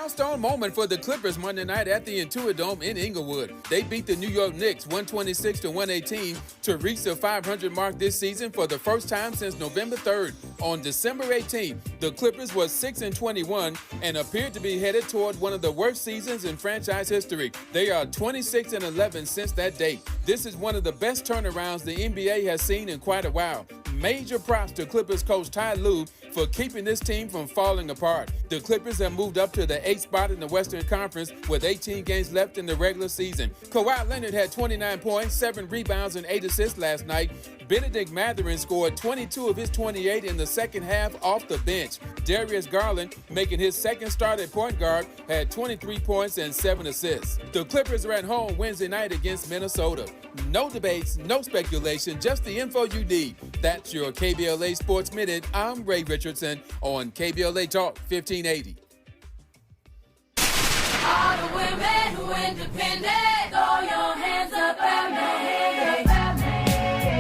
milestone moment for the Clippers Monday night at the Intuit in Inglewood. They beat the New York Knicks 126-118 to reach the 500 mark this season for the first time since November 3rd. On December 18th, the Clippers were 6-21 and appeared to be headed toward one of the worst seasons in franchise history. They are 26-11 since that date. This is one of the best turnarounds the NBA has seen in quite a while. Major props to Clippers coach Ty Lue for keeping this team from falling apart. The Clippers have moved up to the 8th spot in the Western Conference with 18 games left in the regular season. Kawhi Leonard had 29 points, 7 rebounds, and 8 assists last night. Benedict Mathurin scored 22 of his 28 in the second half off the bench. Darius Garland, making his second start at point guard, had 23 points and 7 assists. The Clippers are at home Wednesday night against Minnesota. No debates, no speculation, just the info you need. That's your KBLA Sports Minute. I'm Ray Richardson on KBLA Talk 1580. All the women who independent, throw your hands up at me.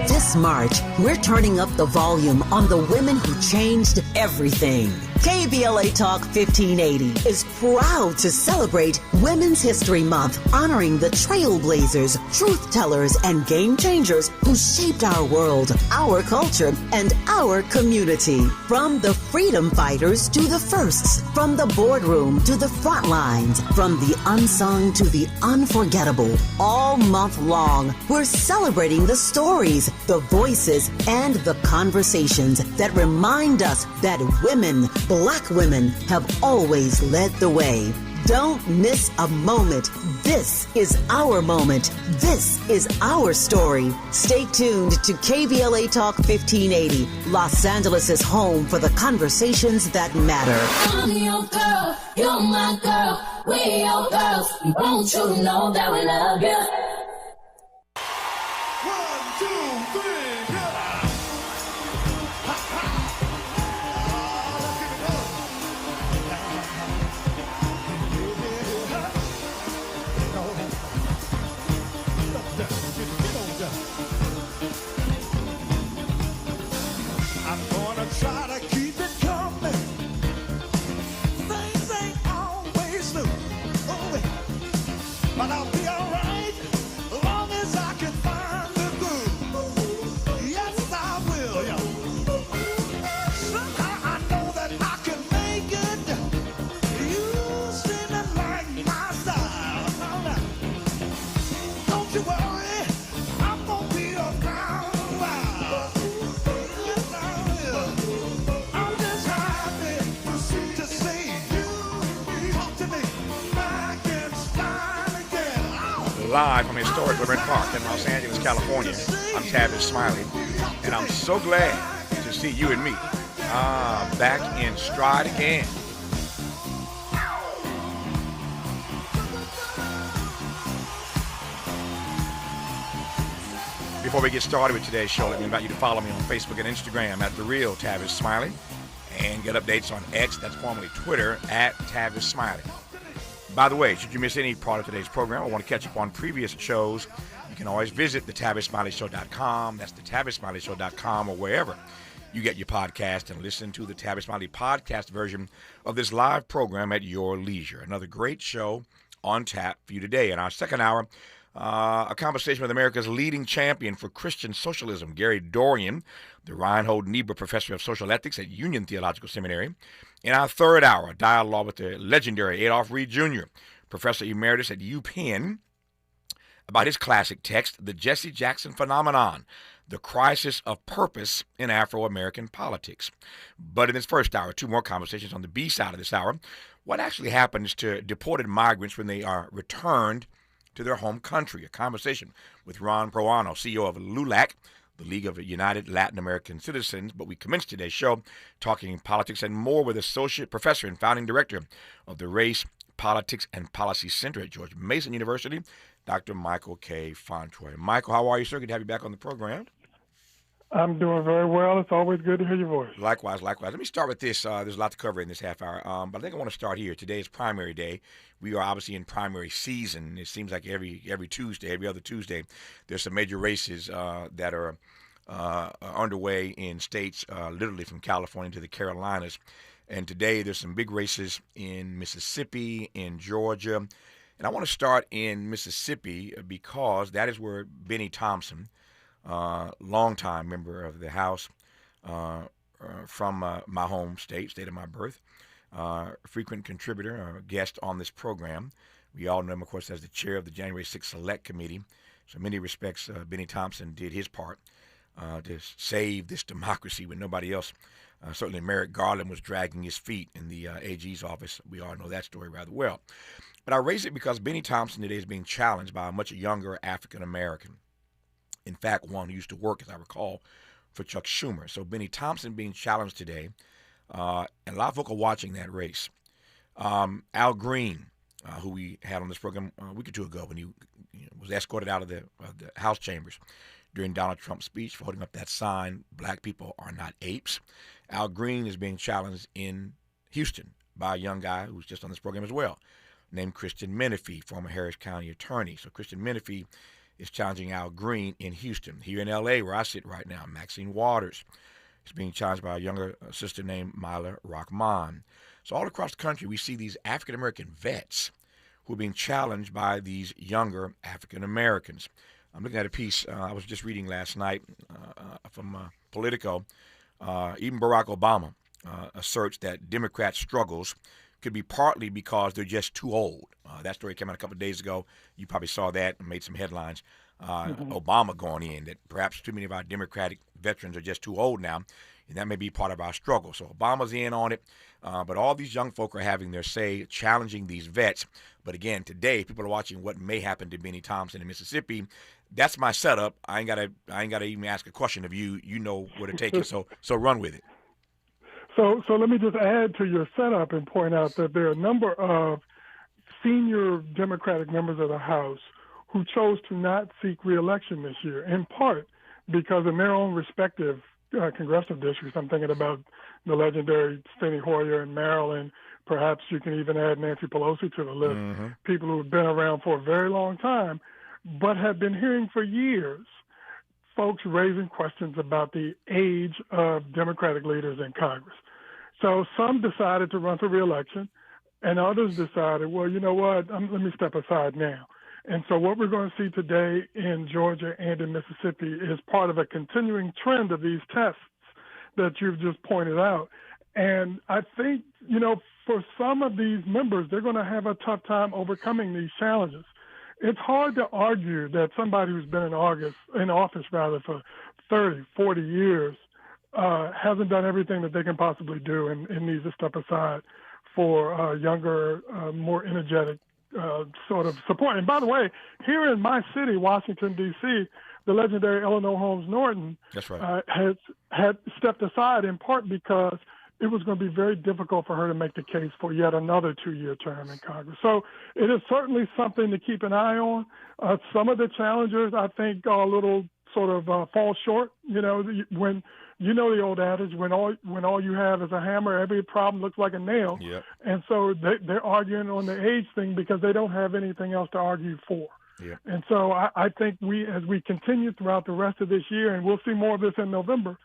This March, we're turning up the volume on the women who changed everything. KBLA Talk 1580 is proud to celebrate Women's History Month, honoring the trailblazers, truth tellers, and game changers who shaped our world, our culture, and our community. From the freedom fighters to the firsts, from the boardroom to the front lines, from the unsung to the unforgettable. All month long, we're celebrating the stories, the voices, and the conversations that remind us that women, Black women, have always led the way. Don't miss a moment. This is our moment. This is our story. Stay tuned to KBLA Talk 1580, Los Angeles' home for the conversations that matter. I'm your girl, you're my girl, we're your girls. We want you to know that we love you. 1, 2, 3, go! Try to keep it coming. Things ain't always new. Oh, wait. But I'll be alright as long as I can find the groove. Yes, I will. Yeah. Somehow I know that I can make it. You seem to like my style. Now, don't you worry, I'm gonna be around a while. Yes, I will. I'm just happy to see you talk to me back in style again. Live from historic Reverend Park in Los Angeles, California. I'm Tavis Smiley, and I'm so glad to see you and me back in stride again. Before we get started with today's show, let me invite you to follow me on Facebook and Instagram at The Real Tavis Smiley, and get updates on X, that's formerly Twitter, at Tavis Smiley. By the way, should you miss any part of today's program or want to catch up on previous shows, you can always visit thetavisSmileyShow.com. That's thetavisSmileyShow.com, or wherever you get your podcast, and listen to the Tavis Smiley podcast version of this live program at your leisure. Another great show on tap for you today. In our second hour, a conversation with America's leading champion for Christian Socialism, Gary Dorrien, the Reinhold Niebuhr Professor of Social Ethics at Union Theological Seminary. In our third hour, a dialogue with the legendary Adolph Reed Jr., Professor Emeritus at UPenn, about his classic text, The Jesse Jackson Phenomenon, The Crisis of Purpose in Afro-American Politics. But in this first hour, two more conversations on the B side of this hour. What actually happens to deported migrants when they are returned to their home country? A conversation with Juan Proaño, CEO of LULAC, the League of United Latin American Citizens. But we commenced today's show talking politics and more with Associate Professor and Founding Director of the Race, Politics, and Policy Center at George Mason University, Dr. Michael K. Fauntroy. Michael, how are you, sir? Good to have you back on the program. I'm doing very well. It's always good to hear your voice. Likewise. Let me start with this. There's a lot to cover in this half hour, but I think I want to start here. Today is primary day. We are obviously in primary season. It seems like every Tuesday, every other Tuesday, there's some major races that are underway in states literally from California to the Carolinas. And today there's some big races in Mississippi, in Georgia. And I want to start in Mississippi because that is where Benny Thompson, longtime member of the House from my home state of my birth, frequent contributor, guest on this program. We all know him, of course, as the chair of the January 6th Select Committee. So in many respects, Benny Thompson did his part to save this democracy when nobody else, certainly Merrick Garland, was dragging his feet in the AG's office. We all know that story rather well. But I raise it because Benny Thompson today is being challenged by a much younger African American. In fact, one who used to work, as I recall, for Chuck Schumer. So Benny Thompson being challenged today, and a lot of folk are watching that race. Al Green, who we had on this program a week or two ago when he was escorted out of the House chambers during Donald Trump's speech for holding up that sign, "Black people are not apes." Al Green is being challenged in Houston by a young guy who's just on this program as well, named Christian Menifee, former Harris County attorney. So Christian Menifee is challenging Al Green in Houston. Here in L.A., where I sit right now, Maxine Waters is being challenged by a younger sister named Myla Rahman. So all across the country, we see these African-American vets who are being challenged by these younger African-Americans. I'm looking at a piece I was just reading last night from Politico. Even Barack Obama asserts that Democrat struggles could be partly because they're just too old. That story came out a couple of days ago. You probably saw that and made some headlines. Obama going in, that perhaps too many of our Democratic veterans are just too old now, and that may be part of our struggle. So Obama's in on it, but all these young folk are having their say, challenging these vets. But again, today, people are watching what may happen to Benny Thompson in Mississippi. That's my setup. I ain't gotta even ask a question of you. You know where to take it, so run with it. So let me just add to your setup and point out that there are a number of senior Democratic members of the House who chose to not seek re-election this year, in part because in their own respective congressional districts. I'm thinking about the legendary Steny Hoyer in Maryland. Perhaps you can even add Nancy Pelosi to the list, people who have been around for a very long time, but have been hearing for years folks raising questions about the age of Democratic leaders in Congress. So some decided to run for re-election, and others decided, well, you know what, let me step aside now. And so what we're going to see today in Georgia and in Mississippi is part of a continuing trend of these tests that you've just pointed out. And I think, you know, for some of these members, they're going to have a tough time overcoming these challenges. It's hard to argue that somebody who's been in office for 30, 40 years hasn't done everything that they can possibly do and needs to step aside for younger, more energetic sort of support. And by the way, here in my city, Washington, D.C., the legendary Eleanor Holmes Norton That's right. had stepped aside in part because it was going to be very difficult for her to make the case for yet another 2-year term in Congress. So it is certainly something to keep an eye on. Some of the challengers, I think, are a little sort of fall short. You know, when you know the old adage, when all you have is a hammer, every problem looks like a nail. Yep. And so they're arguing on the age thing because they don't have anything else to argue for. Yeah. And so I think as we continue throughout the rest of this year, and we'll see more of this in November,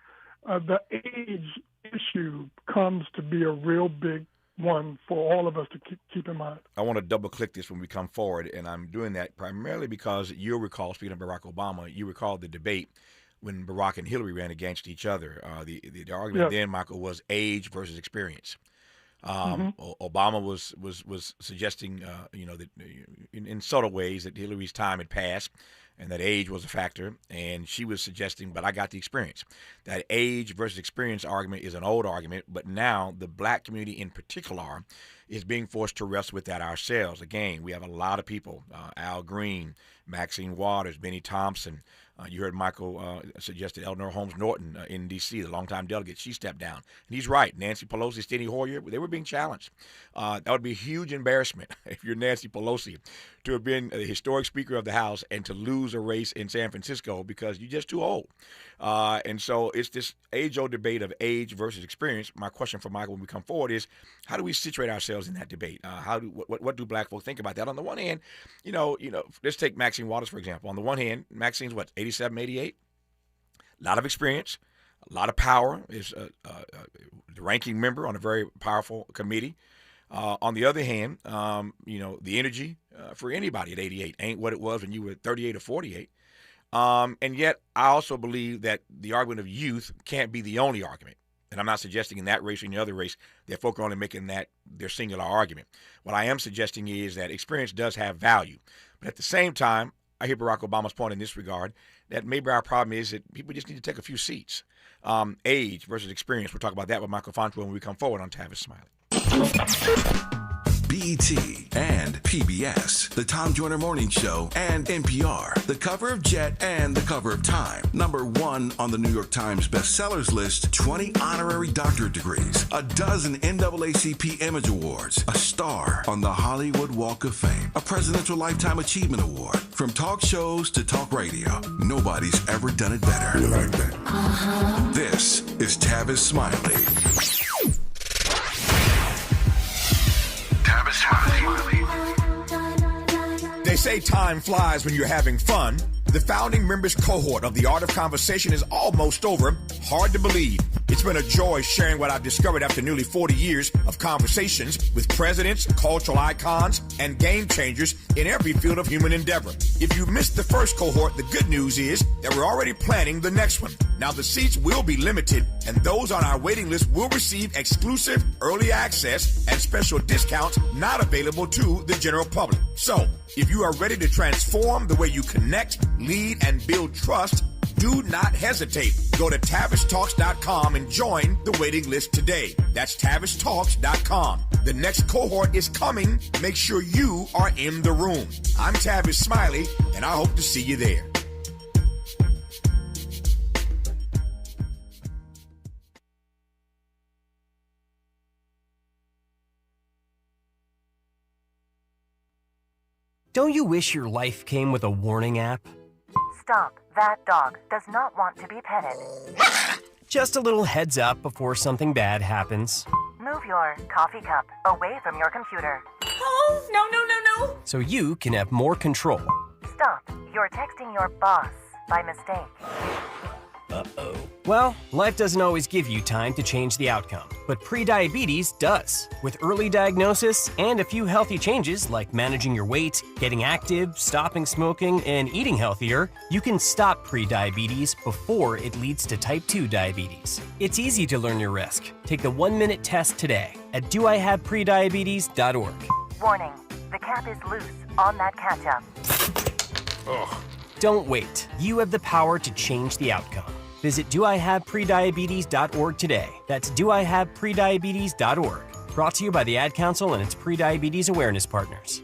the age issue comes to be a real big one for all of us to keep in mind. I want to double-click this when we come forward, and I'm doing that primarily because you'll recall, speaking of Barack Obama, you recall the debate when Barack and Hillary ran against each other. The argument then, Michael, was age versus experience. Obama was suggesting, that in subtle ways that Hillary's time had passed and that age was a factor. And she was suggesting, but I got the experience. That age versus experience argument is an old argument, but now the black community in particular is being forced to wrestle with that ourselves. Again, we have a lot of people, Al Green, Maxine Waters, Benny Thompson. You heard Michael suggested Eleanor Holmes Norton in D.C., the longtime delegate. She stepped down. And he's right. Nancy Pelosi, Steny Hoyer, they were being challenged. That would be a huge embarrassment if you're Nancy Pelosi to have been the historic Speaker of the House and to lose a race in San Francisco because you're just too old. And so it's this age-old debate of age versus experience. My question for Michael when we come forward is, how do we situate ourselves in that debate? What do black folks think about that? On the one hand, let's take Maxine Waters, for example. On the one hand, Maxine's 87, 88? A lot of experience. a lot of power, is the ranking member on a very powerful committee. On the other hand, the energy for anybody at 88 ain't what it was when you were 38 or 48. And yet, I also believe that the argument of youth can't be the only argument. And I'm not suggesting in that race or any other race that folk are only making that their singular argument. What I am suggesting is that experience does have value. But at the same time, I hear Barack Obama's point in this regard, that maybe our problem is that people just need to take a few seats. Age versus experience. We'll talk about that with Michael Fauntroy when we come forward on Tavis Smiley. BET and PBS, the Tom Joyner Morning Show, and NPR, the cover of Jet and the cover of Time. #1 on the New York Times bestsellers list, 20 honorary doctorate degrees, a dozen NAACP Image Awards, a star on the Hollywood Walk of Fame, a Presidential Lifetime Achievement Award. From talk shows to talk radio, nobody's ever done it better. You like that? This is Tavis Smiley. They say time flies when you're having fun. The founding members cohort of The Art of Conversation is almost over. Hard to believe. It's been a joy sharing what I've discovered after nearly 40 years of conversations with presidents, cultural icons, and game changers in every field of human endeavor. If you missed the first cohort, the good news is that we're already planning the next one. Now, the seats will be limited, and those on our waiting list will receive exclusive early access and special discounts not available to the general public. So, if you are ready to transform the way you connect, lead, and build trust, do not hesitate. Go to TavisTalks.com and join the waiting list today. That's TavisTalks.com. The next cohort is coming. Make sure you are in the room. I'm Tavis Smiley, and I hope to see you there. Don't you wish your life came with a warning app? Stop. That dog does not want to be petted. Just a little heads up before something bad happens. Move your coffee cup away from your computer. Oh, no. So you can have more control. Stop. You're texting your boss by mistake. Uh-oh. Well, life doesn't always give you time to change the outcome, but prediabetes does. With early diagnosis and a few healthy changes like managing your weight, getting active, stopping smoking, and eating healthier, you can stop prediabetes before it leads to type 2 diabetes. It's easy to learn your risk. Take the 1-minute test today at doihaveprediabetes.org. Warning. The cap is loose on that catch-up. Ugh. Don't wait. You have the power to change the outcome. Visit doihaveprediabetes.org today. That's doihaveprediabetes.org. Brought to you by the Ad Council and its Prediabetes Awareness Partners.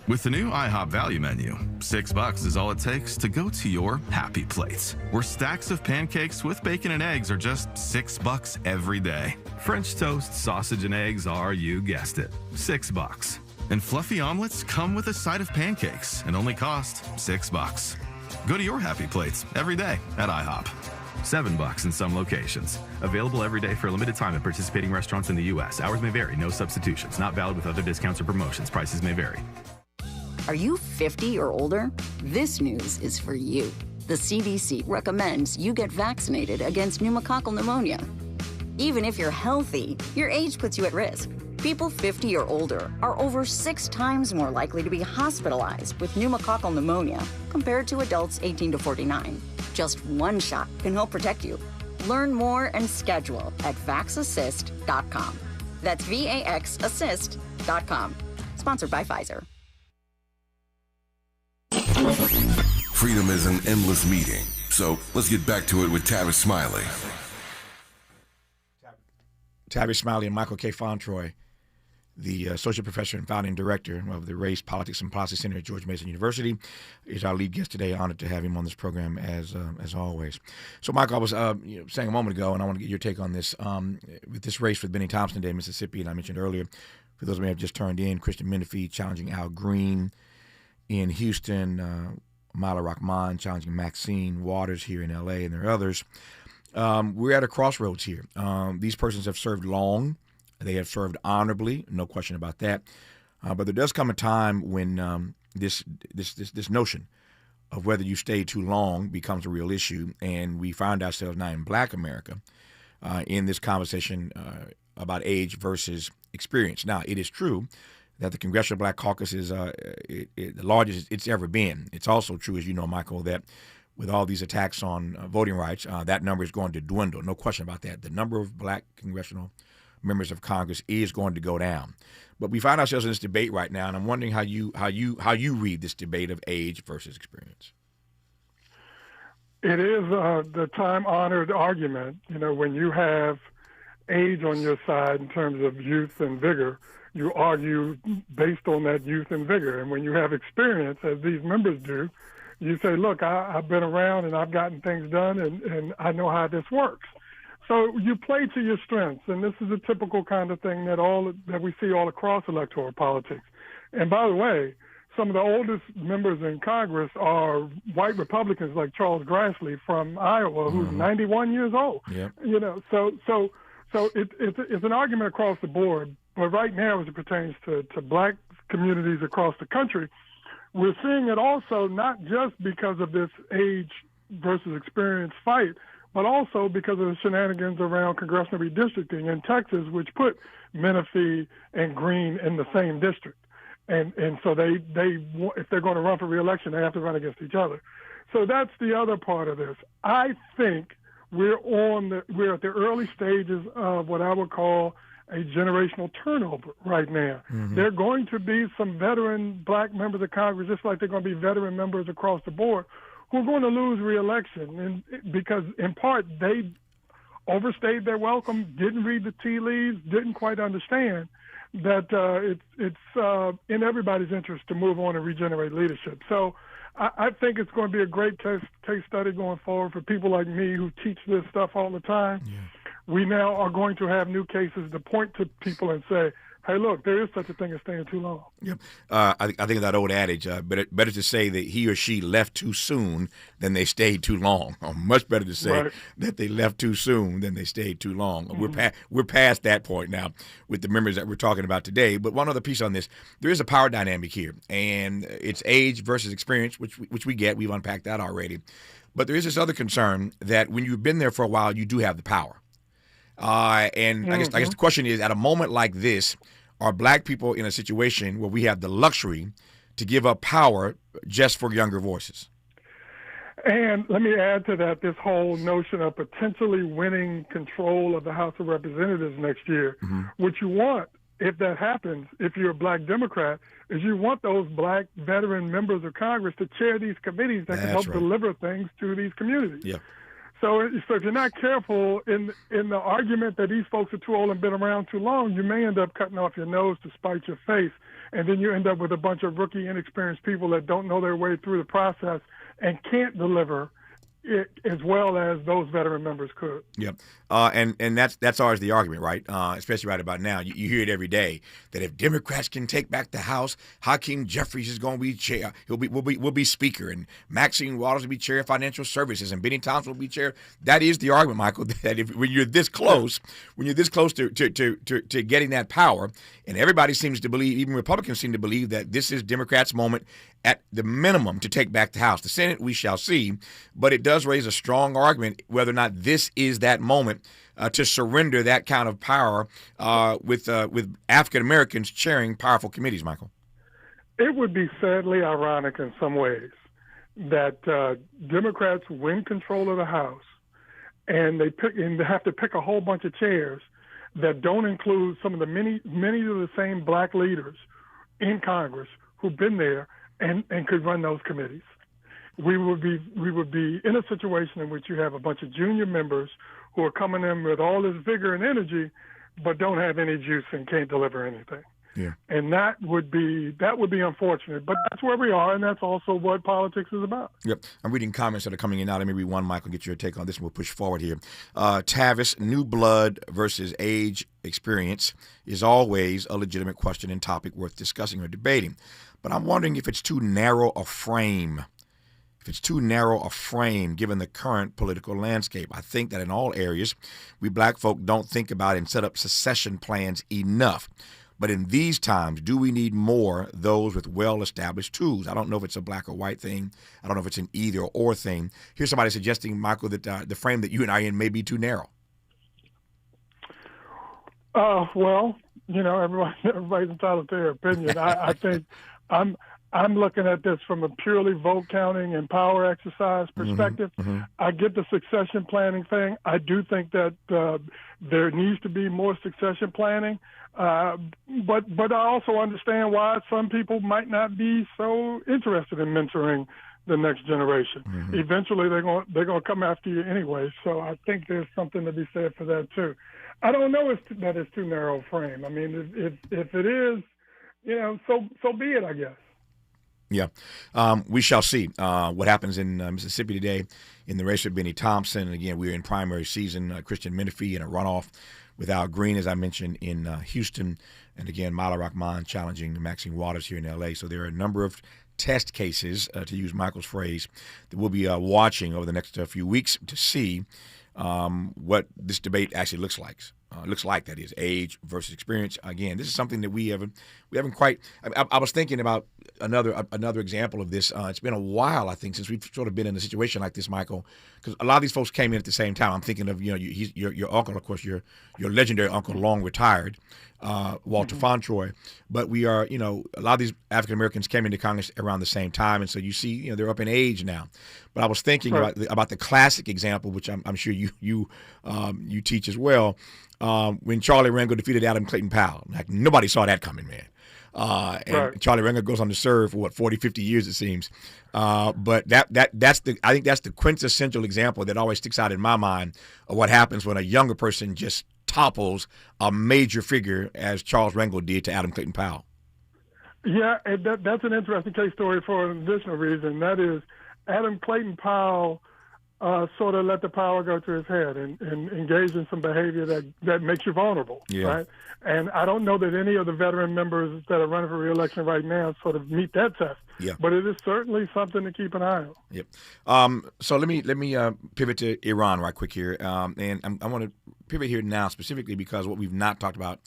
With the new IHOP value menu, $6 is all it takes to go to your happy place, where stacks of pancakes with bacon and eggs are just $6 every day. French toast, sausage, and eggs are, you guessed it, $6. And fluffy omelets come with a side of pancakes and only cost $6. Go to your happy plates every day at IHOP. $7 in some locations. Available every day for a limited time at participating restaurants in the U.S. Hours may vary. No substitutions. Not valid with other discounts or promotions. Prices may vary. Are you 50 or older? This news is for you. The CDC recommends you get vaccinated against pneumococcal pneumonia. Even if you're healthy, your age puts you at risk. People 50 or older are over 6 times more likely to be hospitalized with pneumococcal pneumonia compared to adults 18 to 49. Just one shot can help protect you. Learn more and schedule at vaxassist.com. That's VAXassist.com. Sponsored by Pfizer. Freedom is an endless meeting, so let's get back to it with Tavis Smiley. Tavis Smiley and Michael K. Fauntroy, the Associate Professor and Founding Director of the Race, Politics, and Policy Center at George Mason University, is our lead guest today. Honored to have him on this program as always. So, Michael, I was saying a moment ago, and I want to get your take on this, with this race for the Benny Thompson Day in Mississippi, and I mentioned earlier, for those who may have just turned in, Christian Menifee challenging Al Green in Houston, Mala Rahman challenging Maxine Waters here in L.A., and there are others. We're at a crossroads here. These persons have served long. They have served honorably, no question about that. But there does come a time when this notion of whether you stay too long becomes a real issue. And we find ourselves now in Black America in this conversation about age versus experience. Now, it is true that the Congressional Black Caucus is the largest it's ever been. It's also true, as you know, Michael, that with all these attacks on voting rights, that number is going to dwindle. No question about that. The number of Black congressional members of Congress is going to go down. But we find ourselves in this debate right now, and I'm wondering how you read this debate of age versus experience. It is the time-honored argument. You know, when you have age on your side in terms of youth and vigor, you argue based on that youth and vigor. And when you have experience, as these members do, you say, look, I've been around and I've gotten things done and I know how this works. So you play to your strengths, and this is a typical kind of thing that we see all across electoral politics. And by the way, some of the oldest members in Congress are white Republicans like Charles Grassley from Iowa, who's 91 years old. Yep. You know, so it's an argument across the board. But right now, as it pertains to Black communities across the country, we're seeing it also not just because of this age versus experience fight, but also because of the shenanigans around congressional redistricting in Texas, which put Menifee and Green in the same district. And so they if they're going to run for re-election, they have to run against each other. So that's the other part of this. I think we're at the early stages of what I would call a generational turnover right now. Mm-hmm. There are going to be some veteran Black members of Congress, just like they're going to be veteran members across the board, who are going to lose re-election, and because in part they overstayed their welcome, didn't read the tea leaves, didn't quite understand that it's in everybody's interest to move on and regenerate leadership. So I think it's going to be a great case study going forward for people like me who teach this stuff all the time. Yeah. We now are going to have new cases to point to people and say, hey, look, there is such a thing as staying too long. Yep. I think that old adage, better to say that he or she left too soon than they stayed too long. Or much better to say that they left too soon than they stayed too long. Mm-hmm. We're past that point now with the members that we're talking about today. But one other piece on this, there is a power dynamic here, and it's age versus experience, which we get. We've unpacked that already. But there is this other concern that when you've been there for a while, you do have the power. And I guess the question is, at a moment like this, are Black people in a situation where we have the luxury to give up power just for younger voices? And let me add to that this whole notion of potentially winning control of the House of Representatives next year. Mm-hmm. What you want, if that happens, if you're a Black Democrat, is you want those Black veteran members of Congress to chair these committees that can help deliver things to these communities. Yeah. So if you're not careful in the argument that these folks are too old and been around too long, you may end up cutting off your nose to spite your face, and then you end up with a bunch of rookie, inexperienced people that don't know their way through the process and can't deliver it as well as those veteran members could. Yep. And that's always the argument, right? Especially right about now. You hear it every day that if Democrats can take back the House, Hakeem Jeffries is going to be chair. Will be speaker, and Maxine Waters will be chair of financial services, and Benny Thompson will be chair. That is the argument, Michael. That when you're this close, to getting that power, and everybody seems to believe, even Republicans seem to believe, that this is Democrats' moment at the minimum to take back the House. The Senate, we shall see, but it does raise a strong argument whether or not this is that moment to surrender that kind of power with African Americans chairing powerful committees, Michael. It would be sadly ironic in some ways that Democrats win control of the House and they have to pick a whole bunch of chairs that don't include some of the many of the same Black leaders in Congress who've been there and could run those committees. We would be in a situation in which you have a bunch of junior members who are coming in with all this vigor and energy, but don't have any juice and can't deliver anything. Yeah. And that would be unfortunate, but that's where we are, and that's also what politics is about. Yep. I'm reading comments that are coming in now. Let me read one, Michael, get your take on this, and we'll push forward here. Tavis, new blood versus age experience is always a legitimate question and topic worth discussing or debating. But I'm wondering if it's too narrow a frame. Given the current political landscape. I think that in all areas, we Black folk don't think about and set up secession plans enough. But in these times, do we need more those with well-established tools? I don't know if it's a black or white thing. I don't know if it's an either or thing. Here's somebody suggesting, Michael, that the frame that you and I are in may be too narrow. Well, everybody's entitled to their opinion. I think I'm looking at this from a purely vote counting and power exercise perspective. I get the succession planning thing. I do think that there needs to be more succession planning, but I also understand why some people might not be so interested in mentoring the next generation. Eventually, they're going to come after you anyway. So I think there's something to be said for that too. I don't know that it's too narrow a frame. I mean, if it is, so be it, I guess. Yeah. We shall see what happens in Mississippi today in the race with Benny Thompson. And again, we're in primary season. Christian Menifee in a runoff with Al Green, as I mentioned, in Houston. And again, Mala Rahman challenging Maxine Waters here in L.A. So there are a number of test cases, to use Michael's phrase, that we'll be watching over the next few weeks to see what this debate actually looks like. That is, age versus experience. Again, this is something that we haven't quite. I was thinking about another example of this. It's been a while, I think, since we've sort of been in a situation like this, Michael, because a lot of these folks came in at the same time. I'm thinking of your uncle, of course, your legendary uncle, long retired, Walter Fauntroy. But we are, a lot of these African Americans came into Congress around the same time, and so you see, they're up in age now. But I was thinking about the classic example, which I'm sure you teach as well. When Charlie Rangel defeated Adam Clayton Powell. Like, nobody saw that coming, man. And Charlie Rangel goes on to serve for 40, 50 years, it seems. But I think that's the quintessential example that always sticks out in my mind of what happens when a younger person just topples a major figure, as Charles Rangel did to Adam Clayton Powell. Yeah, and that's an interesting case story for an additional reason. That is, Adam Clayton Powell sort of let the power go to his head and engage in some behavior that makes you vulnerable, right? And I don't know that any of the veteran members that are running for re-election right now sort of meet that test. Yeah. But it is certainly something to keep an eye on. Yep. So let me pivot to Iran right quick here, and I want to pivot here now specifically because what we've not talked about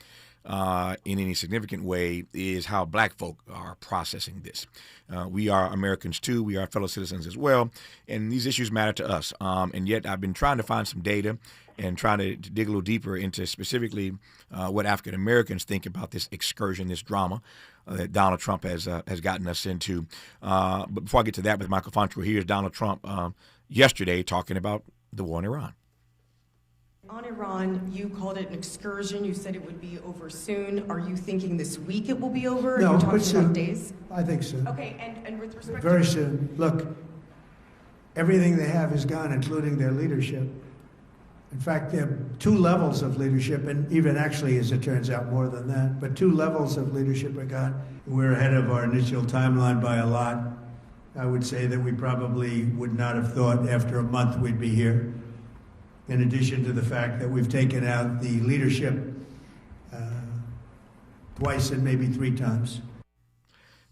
in any significant way is how black folk are processing this. We are Americans too. We are fellow citizens as well. And these issues matter to us. And yet I've been trying to find some data and trying to dig a little deeper into specifically what African Americans think about this excursion, this drama that Donald Trump has gotten us into. But before I get to that with Michael Fauntroy, here's Donald Trump yesterday talking about the war in Iran. On Iran, you called it an excursion. You said it would be over soon. Are you thinking this week it will be over? No, Are you talking but soon. about days? I think soon. Okay, and with respect Very to... soon. Look, everything they have is gone, including their leadership. In fact, there are two levels of leadership, and even actually, as it turns out, more than that. But two levels of leadership are gone. We're ahead of our initial timeline by a lot. I would say that we probably would not have thought after a month we'd be here. In addition to the fact that we've taken out the leadership twice and maybe three times.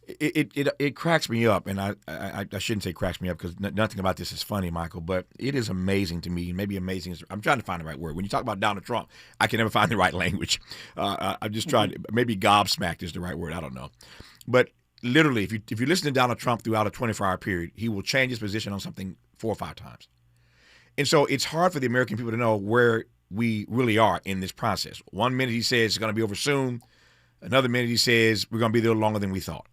It cracks me up, and I shouldn't say cracks me up because nothing about this is funny, Michael, but it is amazing to me. Maybe amazing is, I'm trying to find the right word. When you talk about Donald Trump, I can never find the right language. I'm just trying, maybe gobsmacked is the right word. I don't know. But literally, if you listen to Donald Trump throughout a 24-hour period, he will change his position on something 4 or 5 times. And so it's hard for the American people to know where we really are in this process. 1 minute he says it's going to be over soon. Another minute he says we're going to be there longer than we thought.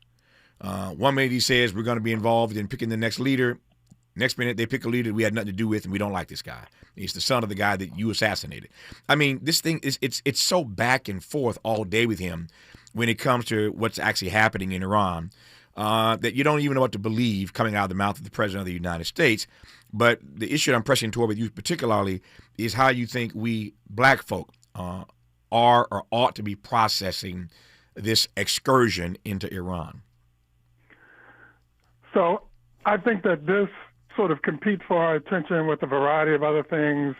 1 minute he says we're going to be involved in picking the next leader. Next minute they pick a leader we had nothing to do with and we don't like this guy. He's the son of the guy that you assassinated. I mean, this thing is it's so back and forth all day with him when it comes to what's actually happening in Iran that you don't even know what to believe coming out of the mouth of the President of the United States. But the issue that I'm pressing toward with you particularly is how you think we black folk are or ought to be processing this excursion into Iran. So I think that this sort of competes for our attention with a variety of other things,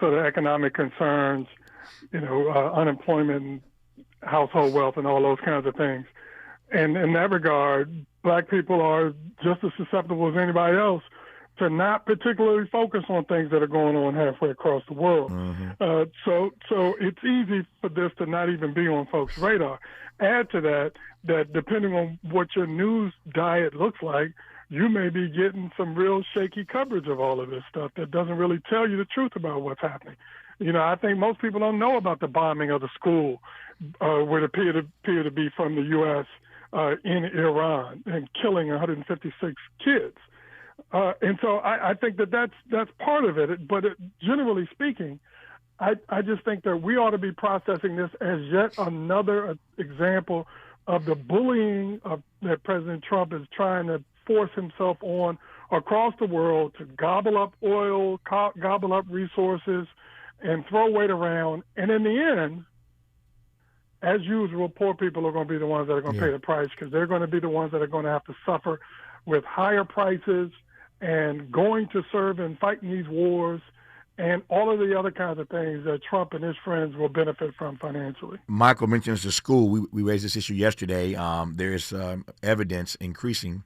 sort of economic concerns, unemployment, household wealth, and all those kinds of things. And in that regard, black people are just as susceptible as anybody else to not particularly focus on things that are going on halfway across the world. So it's easy for this to not even be on folks' radar. Add to that depending on what your news diet looks like, you may be getting some real shaky coverage of all of this stuff that doesn't really tell you the truth about what's happening. I think most people don't know about the bombing of the school, which appear to be from the U.S. In Iran and killing 156 kids. And so I think that's part of it. But generally speaking, I just think that we ought to be processing this as yet another example of the bullying that President Trump is trying to force himself on across the world to gobble up oil, gobble up resources, and throw weight around. And in the end, as usual, poor people are going to be the ones that are going to pay the price, because they're going to be the ones that are going to have to suffer with higher prices and going to serve and fighting these wars and all of the other kinds of things that Trump and his friends will benefit from financially. Michael mentions the school. We raised this issue yesterday. There is increasing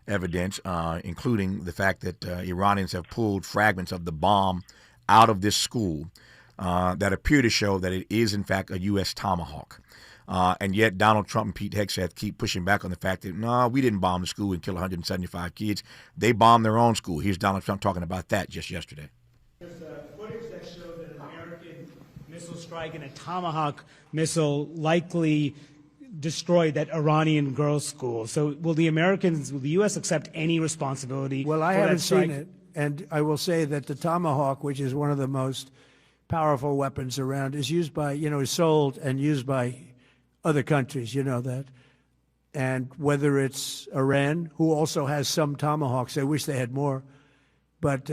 evidence, including the fact that Iranians have pulled fragments of the bomb out of this school that appear to show that it is, in fact, a U.S. Tomahawk. And yet Donald Trump and Pete Hegseth keep pushing back on the fact that, no, we didn't bomb the school and kill 175 kids. They bombed their own school. Here's Donald Trump talking about that just yesterday. There's footage that showed that an American missile strike and a Tomahawk missile likely destroyed that Iranian girls' school. So will the U.S. accept any responsibility? Well, I haven't seen it. And I will say that the Tomahawk, which is one of the most powerful weapons around, is used by, is sold and used by other countries, you know that. And whether it's Iran, who also has some Tomahawks, I wish they had more, but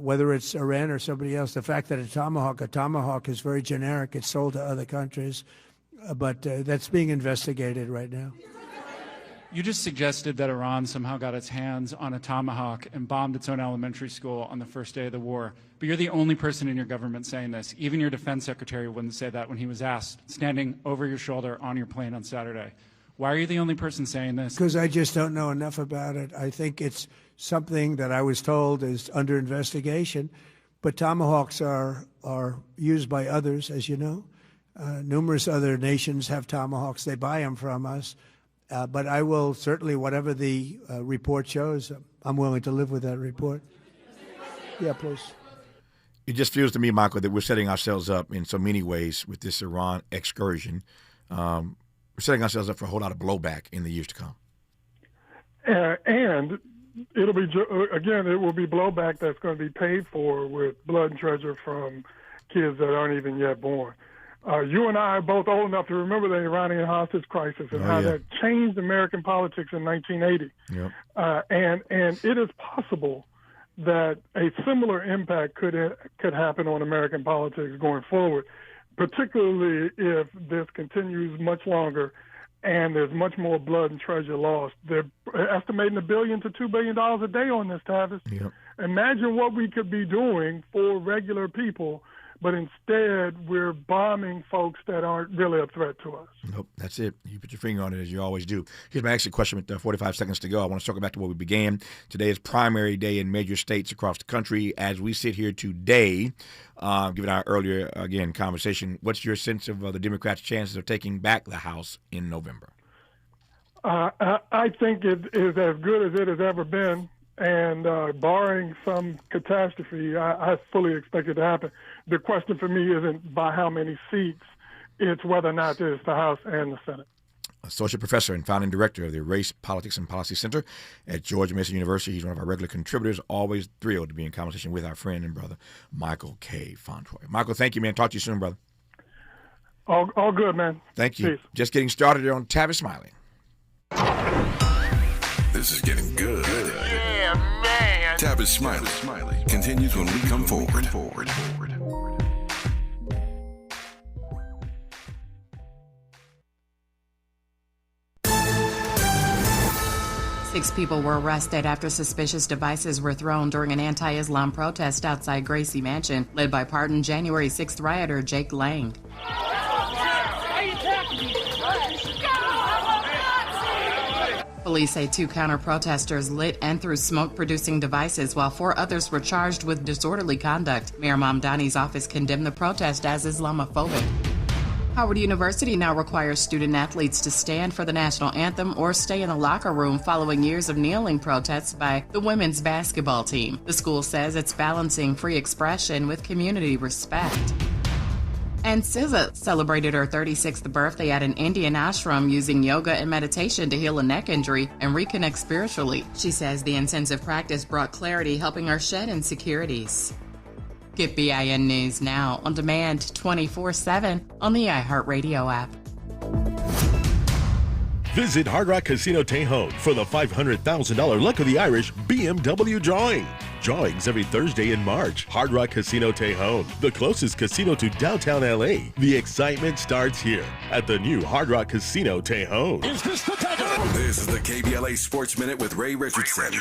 whether it's Iran or somebody else, the fact that a Tomahawk is very generic. It's sold to other countries, but that's being investigated right now. You just suggested that Iran somehow got its hands on a Tomahawk and bombed its own elementary school on the first day of the war. But you're the only person in your government saying this. Even your defense secretary wouldn't say that when he was asked, standing over your shoulder on your plane on Saturday. Why are you the only person saying this? Because I just don't know enough about it. I think it's something that I was told is under investigation. But Tomahawks are used by others, as you know. Numerous other nations have Tomahawks. They buy them from us. But I will certainly, whatever the report shows, I'm willing to live with that report. Yeah, please. It just feels to me, Michael, that we're setting ourselves up in so many ways with this Iran excursion. We're setting ourselves up for a whole lot of blowback in the years to come. And it'll be, again, it will be blowback that's going to be paid for with blood and treasure from kids that aren't even yet born. You and I are both old enough to remember the Iranian hostage crisis and how that changed American politics in 1980. Yep. And it is possible that a similar impact could happen on American politics going forward, particularly if this continues much longer and there's much more blood and treasure lost. They're estimating $1 billion to $2 billion a day on this, Tavis. Yep. Imagine what we could be doing for regular people, but instead we're bombing folks that aren't really a threat to us. Nope, that's it. You put your finger on it, as you always do. Here's my exit question with 45 seconds to go. I want to circle back to where we began. Today is primary day in major states across the country. As we sit here today, given our earlier, again, conversation, what's your sense of the Democrats' chances of taking back the House in November? I think it is as good as it has ever been. And barring some catastrophe, I fully expect it to happen. The question for me isn't by how many seats, it's whether or not there's the House and the Senate. Associate Professor and Founding Director of the Race, Politics, and Policy Center at George Mason University. He's one of our regular contributors. Always thrilled to be in conversation with our friend and brother, Michael K. Fauntroy. Michael, thank you, man. Talk to you soon, brother. All good, man. Thank you. Peace. Just getting started here on Tavis Smiley. This is getting good. Yeah, man. Tavis Smiley continues when we come forward. 6 people were arrested after suspicious devices were thrown during an anti-Islam protest outside Gracie Mansion, led by pardoned January 6th rioter Jake Lang. Police say 2 counter-protesters lit and threw smoke-producing devices while 4 others were charged with disorderly conduct. Mayor Mamdani's office condemned the protest as Islamophobic. Howard University now requires student-athletes to stand for the national anthem or stay in the locker room following years of kneeling protests by the women's basketball team. The school says it's balancing free expression with community respect. And SZA celebrated her 36th birthday at an Indian ashram using yoga and meditation to heal a neck injury and reconnect spiritually. She says the intensive practice brought clarity, helping her shed insecurities. Get BIN News now on demand 24/7 on the iHeartRadio app. Visit Hard Rock Casino Tejon for the $500,000 Luck of the Irish BMW drawing. Drawings every Thursday in March. Hard Rock Casino Tejon, the closest casino to downtown LA. The excitement starts here at the new Hard Rock Casino Tejon. Is this the takeover? This is the KBLA Sports Minute with Ray Richardson.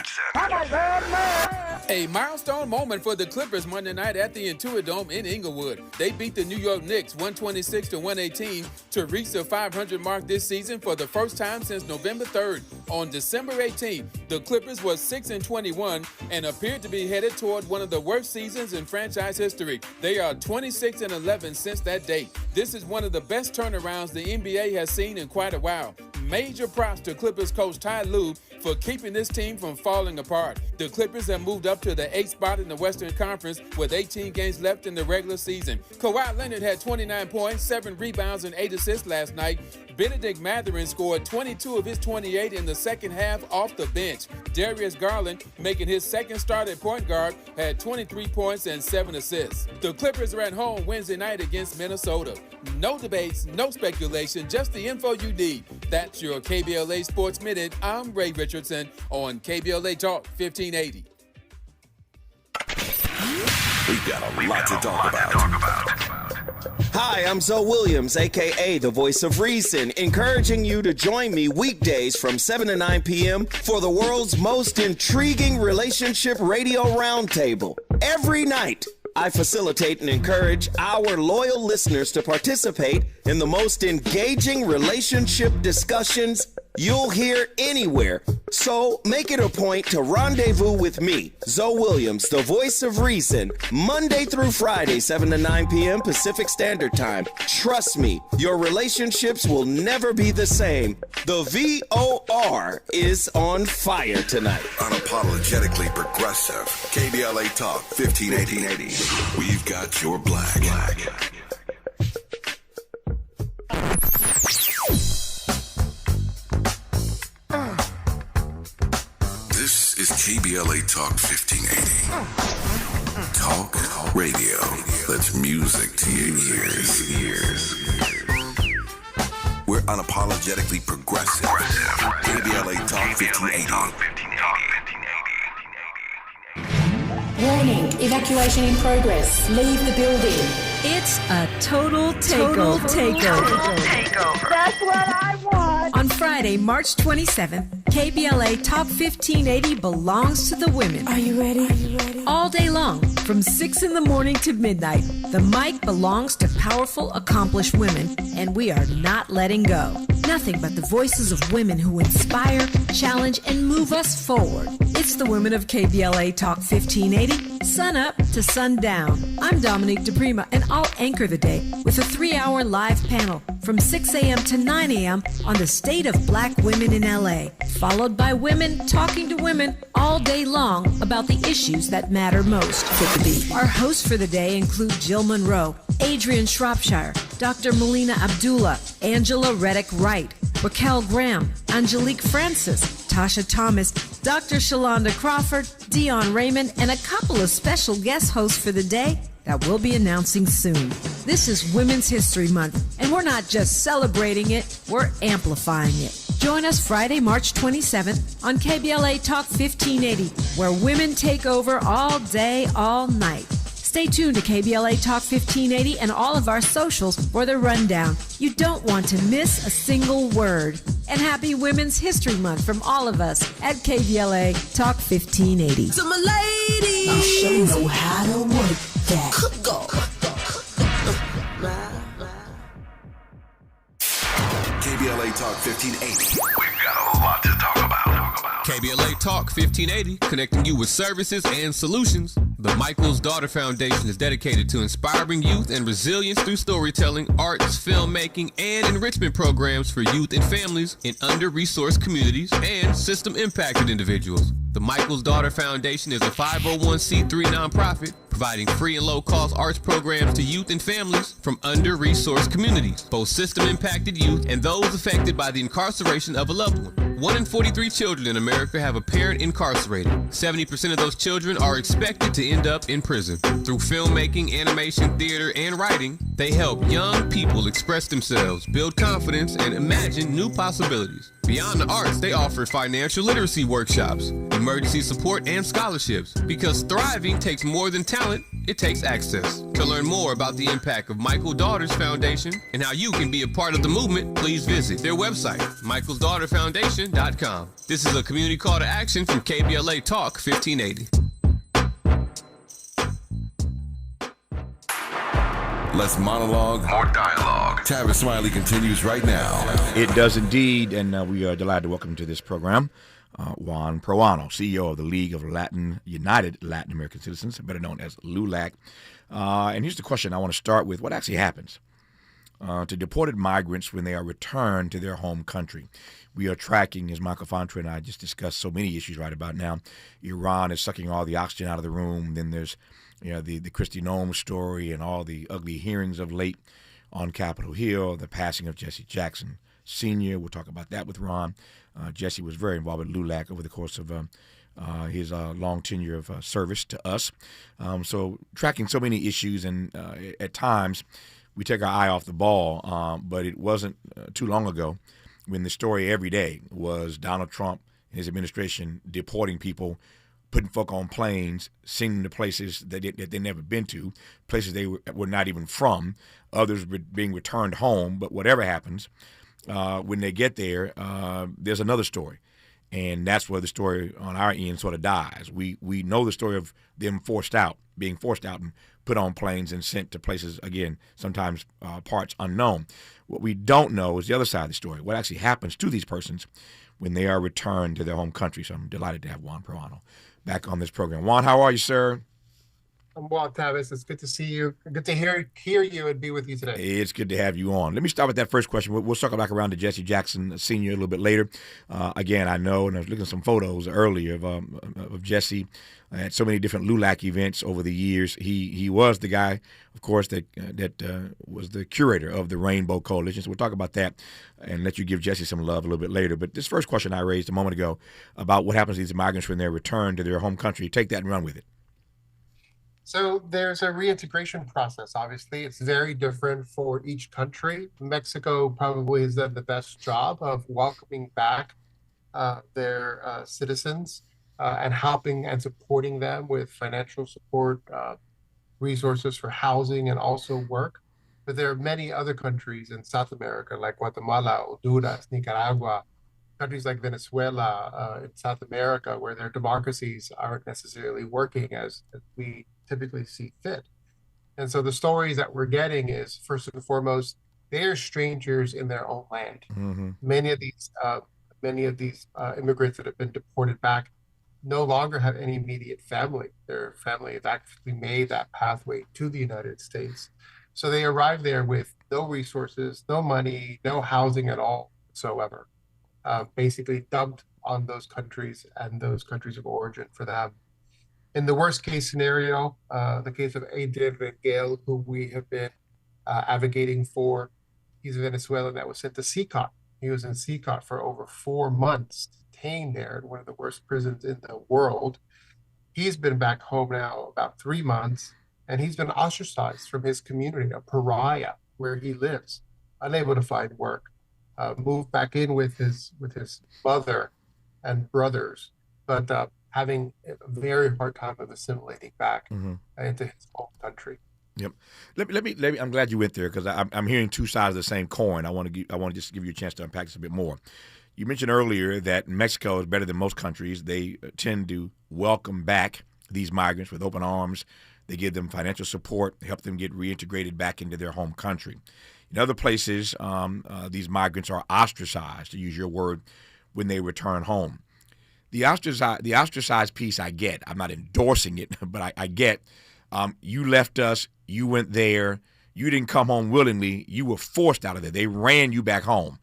A milestone moment for the Clippers Monday night at the Intuit Dome in Inglewood. They beat the New York Knicks 126-118 to reach the 500 mark this season for the first time since November 3rd. On December 18th, the Clippers were 6-21 and appeared to be headed toward one of the worst seasons in franchise history. They are 26-11 since that date. This is one of the best turnarounds the NBA has seen in quite a while. Major props to Clippers coach Ty Lue for keeping this team from falling apart. The Clippers have moved up to the 8th spot in the Western Conference with 18 games left in the regular season. Kawhi Leonard had 29 points, 7 rebounds, and 8 assists last night. Benedict Mathurin scored 22 of his 28 in the second half off the bench. Darius Garland, making his second start at point guard, had 23 points and 7 assists. The Clippers are at home Wednesday night against Minnesota. No debates, no speculation, just the info you need. That's your KBLA Sports Minute. I'm Ray Richardson on KBLA Talk 1580. We've got a lot to talk about. Hi, I'm Zoe Williams, a.k.a. the Voice of Reason, encouraging you to join me weekdays from 7 to 9 p.m. for the world's most intriguing relationship radio roundtable. Every night, I facilitate and encourage our loyal listeners to participate in the most engaging relationship discussions you'll hear anywhere. So make it a point to rendezvous with me, Zoe Williams, the Voice of Reason, Monday through Friday, 7 to 9 p.m. Pacific Standard Time. Trust me, your relationships will never be the same. The VOR is on fire tonight. Unapologetically progressive. KBLA Talk 1580. We've got your black. This is KBLA Talk 1580. Talk radio. That's music to your ears. We're unapologetically progressive. KBLA Talk 1580. Warning, evacuation in progress. Leave the building. It's a total takeover. That's what I want. On Friday, March 27th, KBLA Talk 1580 belongs to the women. Are you ready? All day long, from 6 in the morning to midnight, the mic belongs to powerful, accomplished women, and we are not letting go. Nothing but the voices of women who inspire, challenge, and move us forward. It's the women of KBLA Talk 1580, sun up to sundown. I'm Dominique DePrima, and I'll anchor the day with a 3-hour live panel from 6 a.m. to 9 a.m. on the state of black women in LA, followed by women talking to women all day long about the issues that matter most. Our hosts for the day include Jill Monroe, Adrian Shropshire, Dr. Melina Abdullah, Angela Reddick Wright, Raquel Graham, Angelique Francis, Tasha Thomas, Dr. Shalonda Crawford, Dion Raymond, and a couple of special guest hosts for the day that we'll be announcing soon. This is Women's History Month, and we're not just celebrating it, we're amplifying it. Join us Friday, March 27th on KBLA Talk 1580, where women take over all day, all night. Stay tuned to KBLA Talk 1580 and all of our socials for the rundown. You don't want to miss a single word. And happy Women's History Month from all of us at KBLA Talk 1580. So my ladies, I'll show you know how to work that. KBLA Talk 1580. We've got a lot to talk about. KBLA Talk 1580, connecting you with services and solutions. The Michael's Daughter Foundation is dedicated to inspiring youth and resilience through storytelling, arts, filmmaking, and enrichment programs for youth and families in under-resourced communities and system-impacted individuals. The Michael's Daughter Foundation is a 501c3 nonprofit providing free and low-cost arts programs to youth and families from under-resourced communities, both system-impacted youth and those affected by the incarceration of a loved one. 1 in 43 children in America have a parent incarcerated. 70% of those children are expected to end up in prison. Through filmmaking, animation, theater, and writing, they help young people express themselves, build confidence, and imagine new possibilities. Beyond the arts, they offer financial literacy workshops, emergency support, and scholarships. Because thriving takes more than talent, it takes access. To learn more about the impact of Michael Daughters Foundation and how you can be a part of the movement, please visit their website, michaelsdaughterfoundation.com. This is a community call to action from KBLA Talk 1580. Less monologue, more dialogue. Tavis Smiley continues right now. It does indeed, and we are delighted to welcome to this program Juan Proaño, CEO of the League of United Latin American Citizens, better known as LULAC. And here's the question I want to start with. What actually happens to deported migrants when they are returned to their home country? We are tracking, as Michael Fauntroy and I just discussed, so many issues right about now. Iran is sucking all the oxygen out of the room. Then there's the Christian story and all the ugly hearings of late on Capitol Hill, the passing of Jesse Jackson Sr. We'll talk about that with Ron. Jesse was very involved with LULAC over the course of his long tenure of service to us. So tracking so many issues, and at times we take our eye off the ball, but it wasn't too long ago when the story every day was Donald Trump and his administration deporting people, putting folk on planes, sending them to places that they'd never been to, places they were not even from, others being returned home. But whatever happens, when they get there, there's another story. And that's where the story on our end sort of dies. We know the story of them being forced out and put on planes and sent to places, again, sometimes parts unknown. What we don't know is the other side of the story, what actually happens to these persons when they are returned to their home country. So I'm delighted to have Juan Proaño back on this program. Juan, how are you, sir? I'm well, Tavis. It's good to see you. Good to hear you and be with you today. It's good to have you on. Let me start with that first question. We'll circle back around to Jesse Jackson Sr. a little bit later. Again, I know, and I was looking at some photos earlier of Jesse at so many different LULAC events over the years. He was the guy, of course, that was the curator of the Rainbow Coalition. So we'll talk about that and let you give Jesse some love a little bit later. But this first question I raised a moment ago about what happens to these migrants when they're returned to their home country, take that and run with it. So there's a reintegration process, obviously. It's very different for each country. Mexico probably has done the best job of welcoming back their citizens and helping and supporting them with financial support, resources for housing, and also work. But there are many other countries in South America, like Guatemala, Honduras, Nicaragua, countries like Venezuela in South America, where their democracies aren't necessarily working as we typically see fit. And so the stories that we're getting is, first and foremost, they are strangers in their own land. Mm-hmm. Many of these immigrants that have been deported back no longer have any immediate family. Their family has actually made that pathway to the United States. So they arrive there with no resources, no money, no housing at all whatsoever. Basically dumped on those countries and those countries of origin for them. In the worst case scenario, the case of Adrian Reinhold, who we have been advocating for, he's a Venezuelan that was sent to CICOT. He was in CICOT for over 4 months, detained there in one of the worst prisons in the world. He's been back home now about 3 months, and he's been ostracized from his community, a pariah where he lives, unable to find work. Moved back in with his mother and brothers, but having a very hard time of assimilating back into his home country. Yep. Let me. I'm glad you went there because I'm hearing two sides of the same coin. I want to just give you a chance to unpack this a bit more. You mentioned earlier that Mexico is better than most countries. They tend to welcome back these migrants with open arms. They give them financial support, help them get reintegrated back into their home country. In other places, these migrants are ostracized, to use your word, when they return home. The ostracized piece I get. I'm not endorsing it, but I get. You left us. You went there. You didn't come home willingly. You were forced out of there. They ran you back home.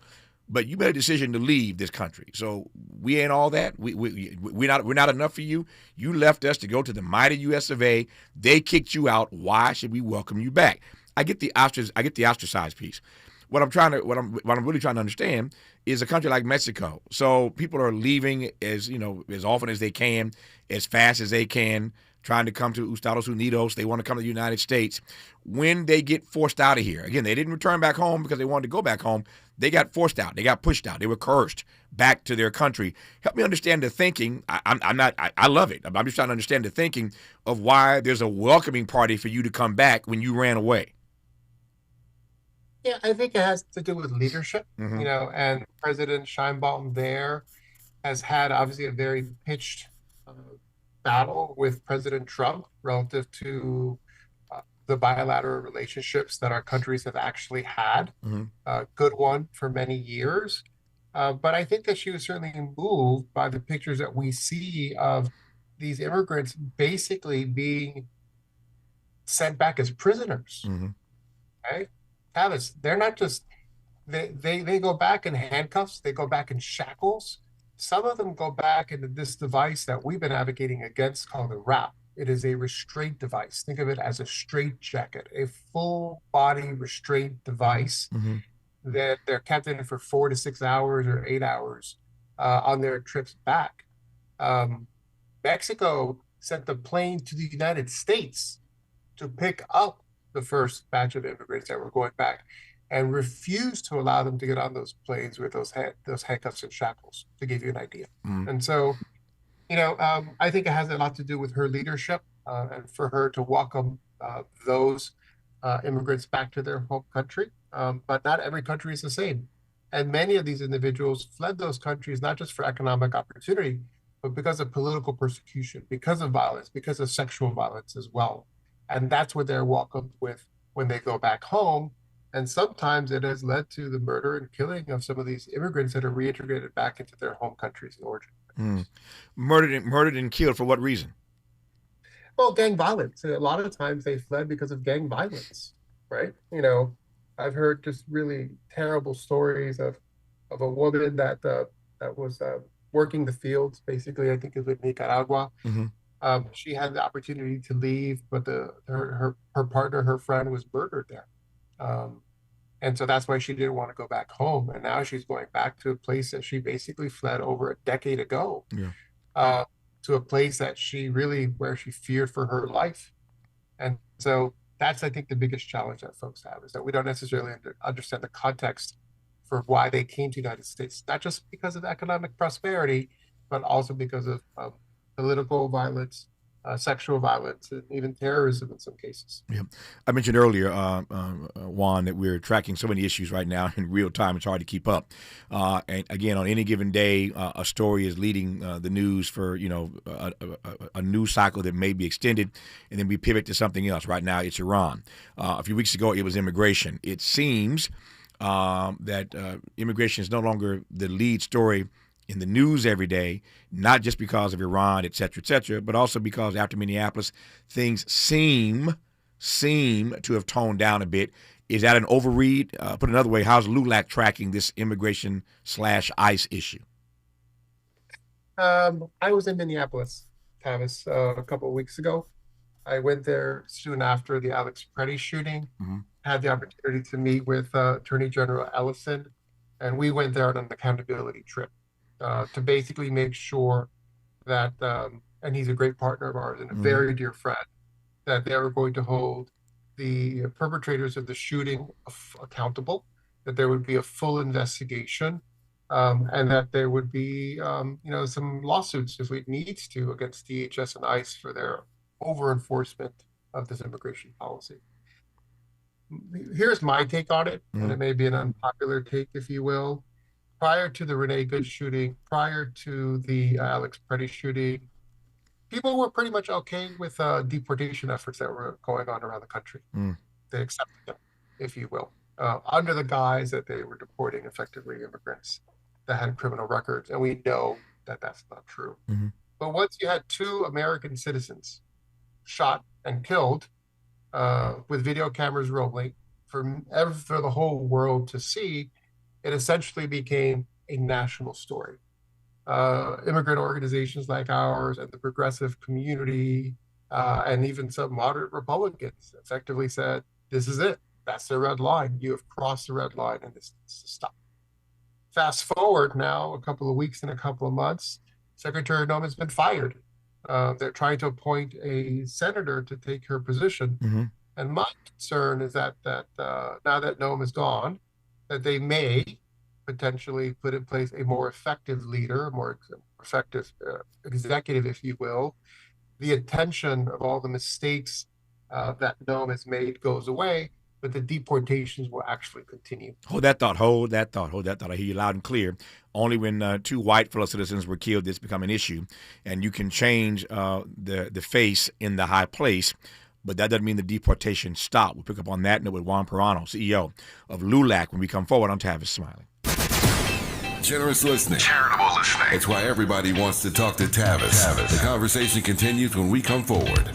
But you made a decision to leave this country. So we ain't all that. We're not enough for you. You left us to go to the mighty U.S. of A. They kicked you out. Why should we welcome you back? I get the ostracized piece. What I'm really trying to understand is a country like Mexico. So people are leaving as often as they can, as fast as they can, trying to come to Estados Unidos. They want to come to the United States. When they get forced out of here, again, they didn't return back home because they wanted to go back home. They got forced out. They got pushed out. They were coerced back to their country. Help me understand the thinking. I love it. I'm just trying to understand the thinking of why there's a welcoming party for you to come back when you ran away. Yeah, I think it has to do with leadership, and President Sheinbaum there has had obviously a very pitched battle with President Trump relative to the bilateral relationships that our countries have actually had. A good one for many years. But I think that she was certainly moved by the pictures that we see of these immigrants basically being sent back as prisoners. Okay? Tavis, they're not just, they go back in handcuffs, they go back in shackles. Some of them go back into this device that we've been advocating against called a wrap. It is a restraint device. Think of it as a straitjacket, a full body restraint device that they're kept in for 4 to 6 hours or 8 hours on their trips back. Mexico sent the plane to the United States to pick up the first batch of immigrants that were going back and refused to allow them to get on those planes with those handcuffs and shackles, to give you an idea. And so, I think it has a lot to do with her leadership and for her to welcome those immigrants back to their home country. But not every country is the same. And many of these individuals fled those countries, not just for economic opportunity, but because of political persecution, because of violence, because of sexual violence as well. And that's what they're welcomed with when they go back home. And sometimes it has led to the murder and killing of some of these immigrants that are reintegrated back into their home countries in origin. Murdered and killed for what reason? Well, gang violence. A lot of times they fled because of gang violence, right? I've heard just really terrible stories of a woman that was working the fields, basically, I think it was in Nicaragua. She had the opportunity to leave, but her partner, her friend, was murdered there. And so that's why she didn't want to go back home. And now she's going back to a place that she basically fled over a decade ago, to a place that where she feared for her life. And so that's, I think, the biggest challenge that folks have, is that we don't necessarily understand the context for why they came to the United States, not just because of economic prosperity, but also because of political violence, sexual violence, and even terrorism in some cases. Yeah, I mentioned earlier, Juan, that we're tracking so many issues right now in real time. It's hard to keep up. And again, on any given day, a story is leading the news for a news cycle that may be extended, and then we pivot to something else. Right now, it's Iran. A few weeks ago, it was immigration. It seems that immigration is no longer the lead story in the news every day, not just because of Iran, et cetera, but also because after Minneapolis, things seem to have toned down a bit. Is that an overread? Put another way, how's LULAC tracking this immigration/ICE issue? I was in Minneapolis, Tavis, a couple of weeks ago. I went there soon after the Alex Preddy shooting, had the opportunity to meet with Attorney General Ellison, and we went there on an accountability trip. To basically make sure that, and he's a great partner of ours and a very dear friend, that they were going to hold the perpetrators of the shooting accountable, that there would be a full investigation, and that there would be, some lawsuits, if it needs to, against DHS and ICE for their over-enforcement of this immigration policy. Here's my take on it, and it may be an unpopular take, if you will. Prior to the Renee Good shooting, prior to the Alex Preddy shooting, people were pretty much okay with deportation efforts that were going on around the country. They accepted them, if you will, under the guise that they were deporting effectively immigrants that had criminal records. And we know that that's not true. Mm-hmm. But once you had 2 American citizens shot and killed with video cameras rolling for the whole world to see, it essentially became a national story. Immigrant organizations like ours and the progressive community and even some moderate Republicans effectively said, this is it. That's the red line. You have crossed the red line and this needs to stop. Fast forward now a couple of weeks and a couple of months, Secretary Noem has been fired. They're trying to appoint a senator to take her position. Mm-hmm. And my concern is that now that Noem is gone, that they may potentially put in place a more effective leader, a more effective executive, if you will. The attention of all the mistakes that Noem has made goes away, but the deportations will actually continue. Hold that thought. I hear you loud and clear. Only when 2 white fellow citizens were killed, this become an issue. And you can change the face in the high place, but that doesn't mean the deportation stop. We'll pick up on that note with Juan Proaño, CEO of LULAC, when we come forward on Tavis Smiley. Generous listening. Charitable listening. It's why everybody wants to talk to Tavis. The conversation continues when we come forward.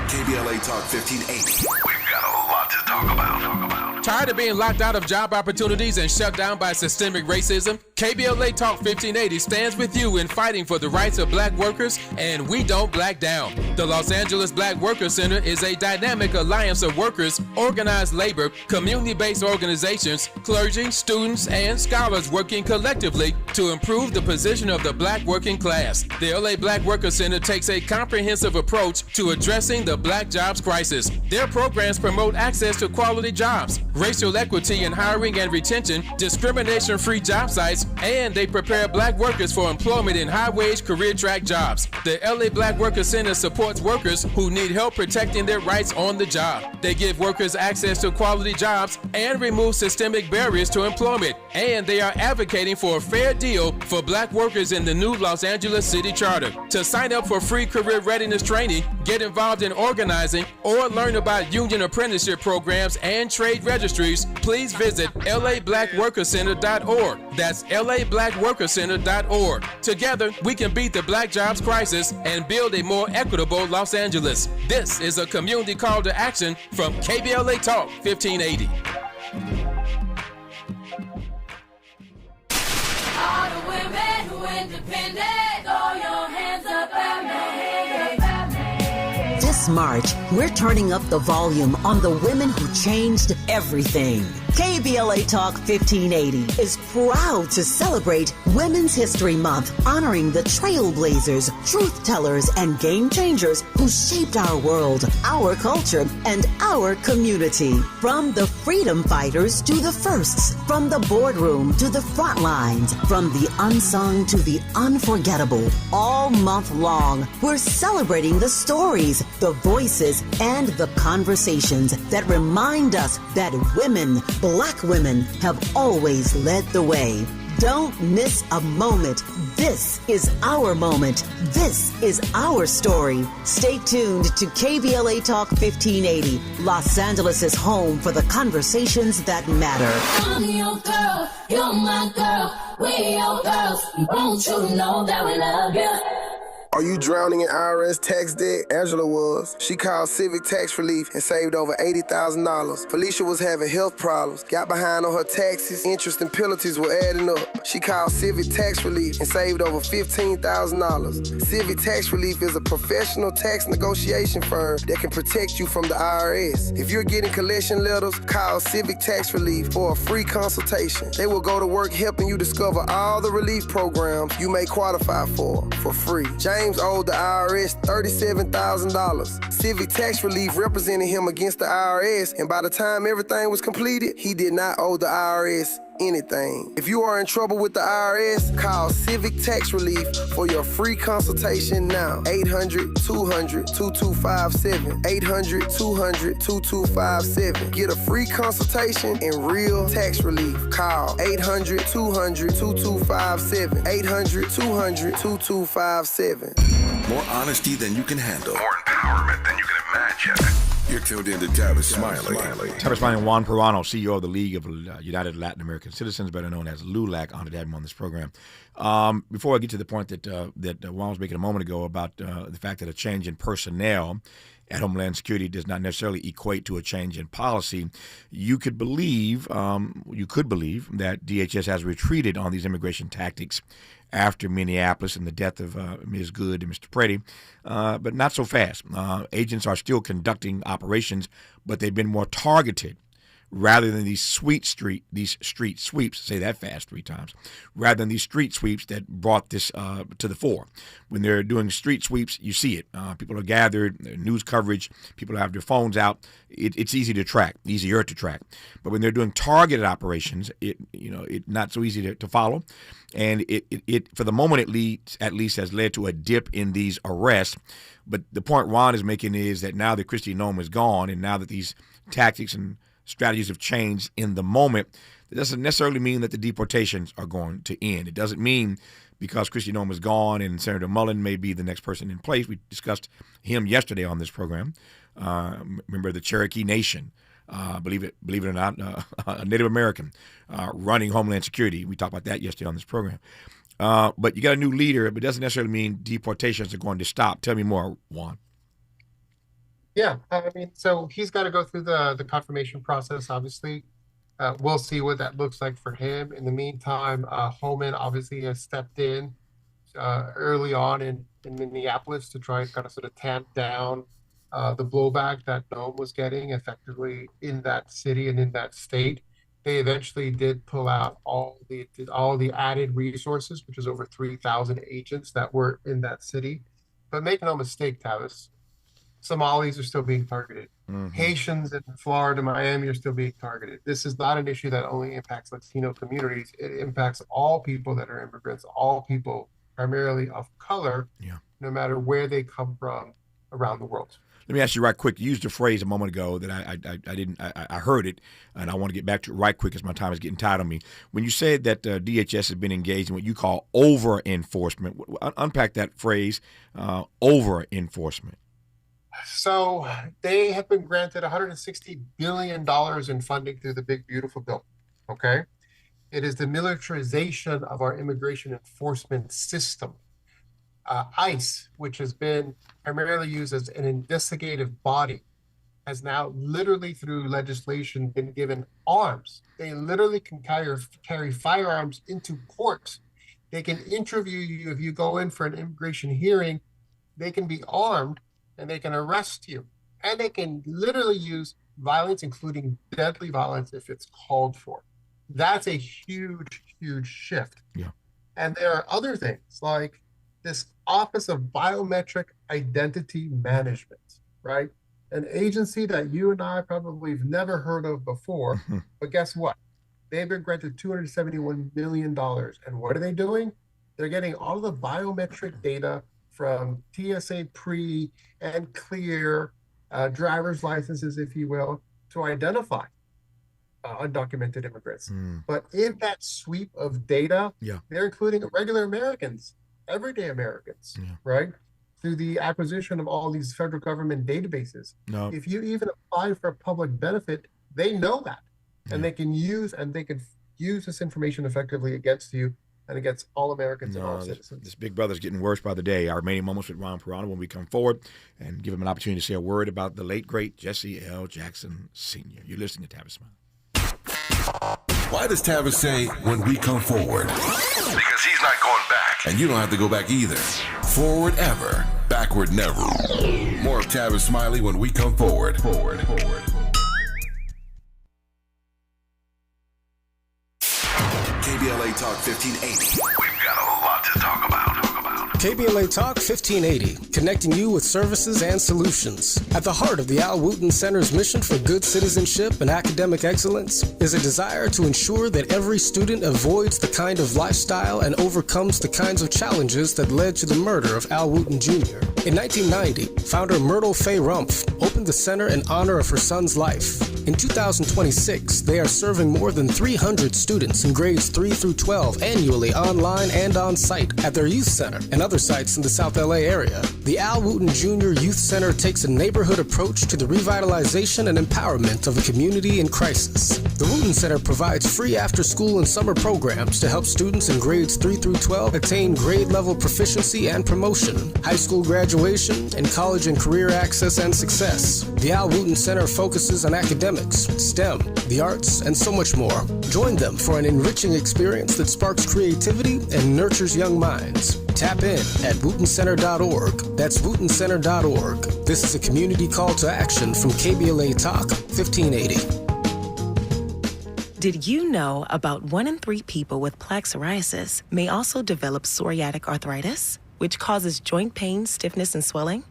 KBLA Talk 1580. We've got a lot to talk about. Tired of being locked out of job opportunities and shut down by systemic racism? KBLA Talk 1580 stands with you in fighting for the rights of black workers, and we don't black down. The Los Angeles Black Workers Center is a dynamic alliance of workers, organized labor, community-based organizations, clergy, students, and scholars working collectively to improve the position of the black working class. The LA Black Workers Center takes a comprehensive approach to addressing the black jobs crisis. Their programs promote access to quality jobs, racial equity in hiring and retention, discrimination-free job sites, and they prepare black workers for employment in high-wage career track jobs. The LA Black Workers Center supports workers who need help protecting their rights on the job. They give workers access to quality jobs and remove systemic barriers to employment. And they are advocating for a fair deal for black workers in the new Los Angeles City Charter. To sign up for free career readiness training, get involved in organizing, or learn about union apprenticeship programs and trade registries, please visit lablackworkercenter.org. That's lablackworkercenter.org. Together, we can beat the black jobs crisis and build a more equitable Los Angeles. This is a community call to action from KBLA Talk 1580. All the women who independent, throw your hands up at me. This March, we're turning up the volume on the women who changed everything. KBLA Talk 1580 is proud to celebrate Women's History Month, honoring the trailblazers, truth tellers, and game changers who shaped our world, our culture, and our community. From the freedom fighters to the firsts, from the boardroom to the front lines, from the unsung to the unforgettable. All month long, we're celebrating the stories, the voices, and the conversations that remind us that women, Black women, have always led the way. Don't miss a moment. This is our moment. This is our story. Stay tuned to KBLA Talk 1580, Los Angeles' home for the conversations that matter. I'm your girl, you're my girl, we're your girls. Won't you know that we love you? Are you drowning in IRS tax debt? Angela was. She called Civic Tax Relief and saved over $80,000. Felicia was having health problems, got behind on her taxes, interest and penalties were adding up. She called Civic Tax Relief and saved over $15,000. Civic Tax Relief is a professional tax negotiation firm that can protect you from the IRS. If you're getting collection letters, call Civic Tax Relief for a free consultation. They will go to work helping you discover all the relief programs you may qualify for free. James owed the IRS $37,000. Civic Tax Relief represented him against the IRS, and by the time everything was completed, he did not owe the IRS anything. If you are in trouble with the IRS, call Civic Tax Relief for your free consultation now. 800-200-2257. 800-200-2257. Get a free consultation and real tax relief. Call 800-200-2257. 800-200-2257. More honesty than you can handle. More empowerment than you can imagine. You're tuned in to Tavis Smiley. Tavis Smiley and Juan Proaño, CEO of the League of United Latin American Citizens, better known as LULAC. Honored to have him on this program. Before I get to the point that Juan was making a moment ago about the fact that a change in personnel at Homeland Security does not necessarily equate to a change in policy, you could believe that DHS has retreated on these immigration tactics after Minneapolis and the death of Ms. Good and Mr. Preddy, but not so fast. Agents are still conducting operations, but they've been more targeted rather than these street sweeps, say that fast 3 times, rather than these street sweeps that brought this to the fore. When they're doing street sweeps, you see it. People are gathered, news coverage, people have their phones out. It's easier to track. But when they're doing targeted operations, it's not so easy to follow. And it for the moment at least has led to a dip in these arrests. But the point Ron is making is that now that Kristi Noem is gone, and now that these tactics and strategies have changed in the moment, it doesn't necessarily mean that the deportations are going to end. It doesn't mean because Kristi Noem is gone and Senator Mullen may be the next person in place. We discussed him yesterday on this program. Remember the Cherokee Nation, believe it or not, a Native American running Homeland Security. We talked about that yesterday on this program. But you got a new leader, but it doesn't necessarily mean deportations are going to stop. Tell me more, Juan. Yeah, I mean, so he's got to go through the confirmation process, obviously. We'll see what that looks like for him. In the meantime, Homan obviously has stepped in early on in Minneapolis to try and kind of sort of tamp down the blowback that Noem was getting effectively in that city and in that state. They eventually did pull out all the added resources, which is over 3,000 agents that were in that city. But make no mistake, Tavis, Somalis are still being targeted. Mm-hmm. Haitians in Florida, Miami are still being targeted. This is not an issue that only impacts Latino communities. It impacts all people that are immigrants, all people primarily of color, no matter where they come from around the world. Let me ask you right quick. You used a phrase a moment ago that I heard it, and I want to get back to it right quick as my time is getting tight on me. When you said that DHS has been engaged in what you call over-enforcement, unpack that phrase, over-enforcement. So they have been granted $160 billion in funding through the Big Beautiful Bill, okay? It is the militarization of our immigration enforcement system. ICE, which has been primarily used as an investigative body, has now literally through legislation been given arms. They literally can carry firearms into court. They can interview you if you go in for an immigration hearing. They can be armed and they can arrest you. And they can literally use violence, including deadly violence, if it's called for. That's a huge, huge shift. Yeah. And there are other things like this Office of Biometric Identity Management, right? An agency that you and I probably have never heard of before. But guess what? They've been granted $271 million. And what are they doing? They're getting all of the biometric data from TSA pre and clear driver's licenses, if you will, to identify undocumented immigrants. But in that sweep of data, they're including regular Americans, everyday Americans, right? Through the acquisition of all these federal government databases. If you even apply for a public benefit, they know that. And they can use this information effectively against you and against all Americans and all citizens. This big brother's getting worse by the day. Our remaining moments with Juan Proaño when we come forward and give him an opportunity to say a word about the late, great Jesse L. Jackson Sr. You're listening to Tavis Smiley. Why does Tavis say when we come forward? Because he's not going back. And you don't have to go back either. Forward ever, backward never. More of Tavis Smiley when we come forward. Forward. KBLA Talk 1580. We've got a lot to talk about. KBLA Talk 1580, connecting you with services and solutions. At the heart of the Al Wooten Center's mission for good citizenship and academic excellence is a desire to ensure that every student avoids the kind of lifestyle and overcomes the kinds of challenges that led to the murder of Al Wooten Jr. In 1990, founder Myrtle Fay Rumpf opened the center in honor of her son's life. In 2026, they are serving more than 300 students in grades 3 through 12 annually online and on site at their youth center and other sites in the South LA area. The Al Wooten Jr. Youth Center takes a neighborhood approach to the revitalization and empowerment of a community in crisis. The Wooten Center provides free after-school and summer programs to help students in grades 3 through 12 attain grade-level proficiency and promotion, high school graduation, and college and career access and success. The Al Wooten Center focuses on academics, STEM, the arts, and so much more. Join them for an enriching experience that sparks creativity and nurtures young minds. Tap in at wootencenter.org. That's wootencenter.org. This is a community call to action from KBLA Talk 1580. Did you know about 1 in 3 people with plaque psoriasis may also develop psoriatic arthritis, which causes joint pain, stiffness, and swelling?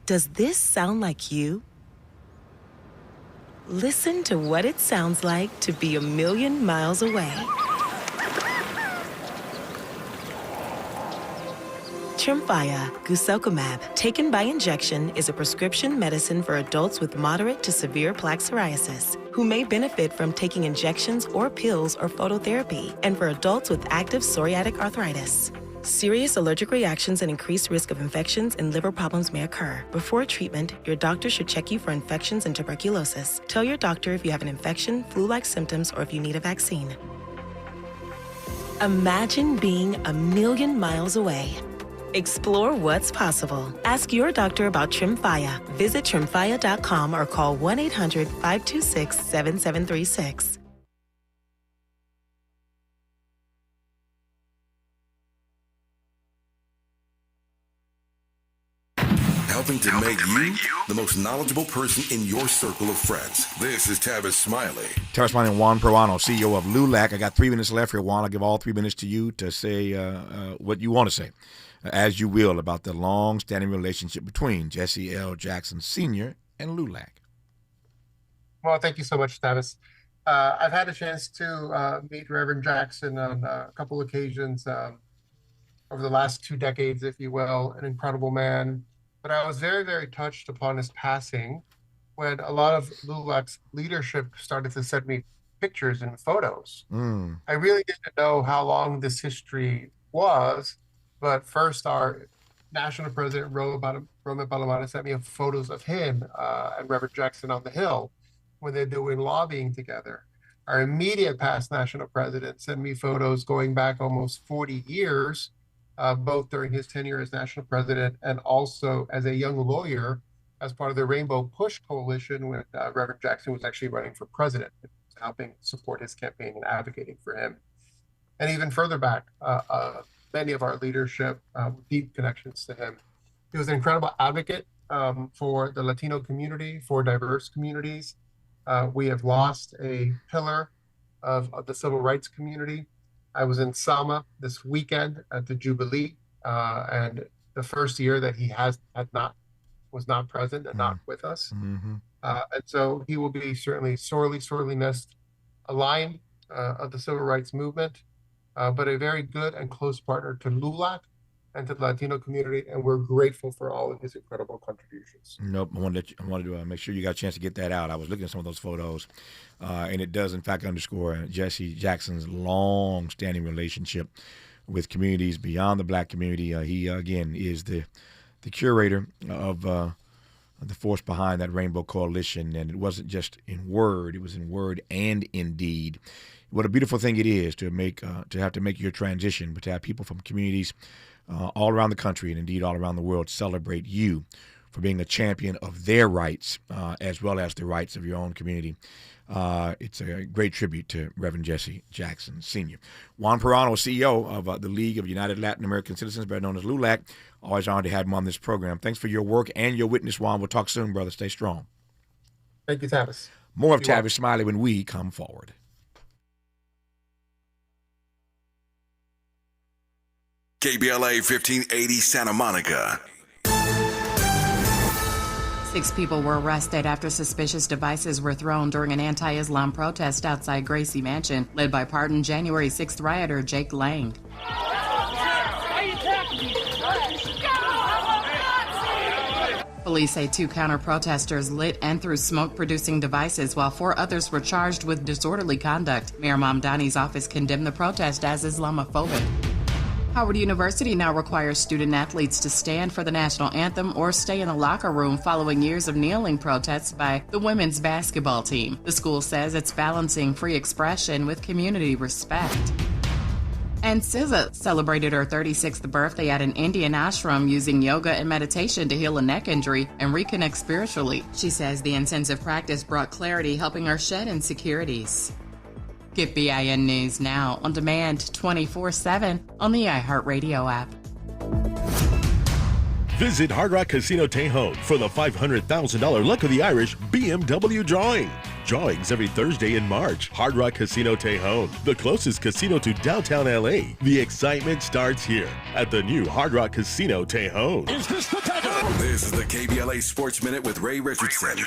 Does this sound like you? Listen to what it sounds like to be a million miles away. Tremfya guselkumab, taken by injection, is a prescription medicine for adults with moderate to severe plaque psoriasis who may benefit from taking injections or pills or phototherapy, and for adults with active psoriatic arthritis. Serious allergic reactions and increased risk of infections and liver problems may occur. Before treatment, your doctor should check you for infections and tuberculosis. Tell your doctor if you have an infection, flu-like symptoms, or if you need a vaccine. Imagine being a million miles away. Explore what's possible. Ask your doctor about Tremfya. Visit tremfya.com or call 1-800-526-7736. Helping to make you the most knowledgeable person in your circle of friends. This is Tavis Smiley. Tavis Smiley and Juan Proaño, CEO of LULAC. I got 3 minutes left here, Juan. I'll give all 3 minutes to you to say what you want to say, as you will, about the long-standing relationship between Jesse L. Jackson Sr. and LULAC. Well, thank you so much, Tavis. I've had a chance to meet Reverend Jackson on a couple occasions over the last 2 decades, if you will, an incredible man. But I was very, very touched upon his passing when a lot of LULAC's leadership started to send me pictures and photos. I really didn't know how long this history was, but first our national president, Roman Balamana, sent me photos of him and Reverend Jackson on the Hill when they're doing lobbying together. Our immediate past national president sent me photos going back almost 40 years, both during his tenure as national president and also as a young lawyer as part of the Rainbow Push Coalition when Reverend Jackson was actually running for president, helping support his campaign and advocating for him. And even further back, many of our leadership deep connections to him. He was an incredible advocate for the Latino community, for diverse communities. We have lost a pillar of the civil rights community. I was in Selma this weekend at the Jubilee, and the first year that he was not present and not with us. And so he will be certainly sorely missed, a lion of the civil rights movement, but a very good and close partner to LULAC and to the Latino community, and we're grateful for all of his incredible contributions. Nope, I wanted to make sure you got a chance to get that out. I was looking at some of those photos, and it does, in fact, underscore Jesse Jackson's long-standing relationship with communities beyond the black community. He, again, is the curator of the force behind that Rainbow Coalition, and it wasn't just in word, it was in word and in deed. What a beautiful thing it is to have to make your transition, but to have people from communities all around the country and indeed all around the world celebrate you for being a champion of their rights as well as the rights of your own community. It's a great tribute to Reverend Jesse Jackson Sr. Juan Proaño, CEO of the League of United Latin American Citizens, better known as LULAC. Always honored to have him on this program. Thanks for your work and your witness, Juan. We'll talk soon, brother. Stay strong. Thank you, Tavis. More of Tavis Smiley when we come forward. KBLA 1580 Santa Monica. 6 people were arrested after suspicious devices were thrown during an anti-Islam protest outside Gracie Mansion, led by pardoned January 6th rioter Jake Lang. Police say 2 counter-protesters lit and threw smoke-producing devices while 4 others were charged with disorderly conduct. Mayor Mamdani's office condemned the protest as Islamophobic. Howard University now requires student-athletes to stand for the national anthem or stay in the locker room following years of kneeling protests by the women's basketball team. The school says it's balancing free expression with community respect. And SZA celebrated her 36th birthday at an Indian ashram using yoga and meditation to heal a neck injury and reconnect spiritually. She says the intensive practice brought clarity, helping her shed insecurities. Get BIN News now on demand 24/7 on the iHeartRadio app. Visit Hard Rock Casino Tejon for the $500,000 Luck of the Irish BMW drawing. Drawings every Thursday in March. Hard Rock Casino Tejon, the closest casino to downtown LA. The excitement starts here at the new Hard Rock Casino Tejon. Is this the takeover? This is the KBLA Sports Minute with Ray Richardson.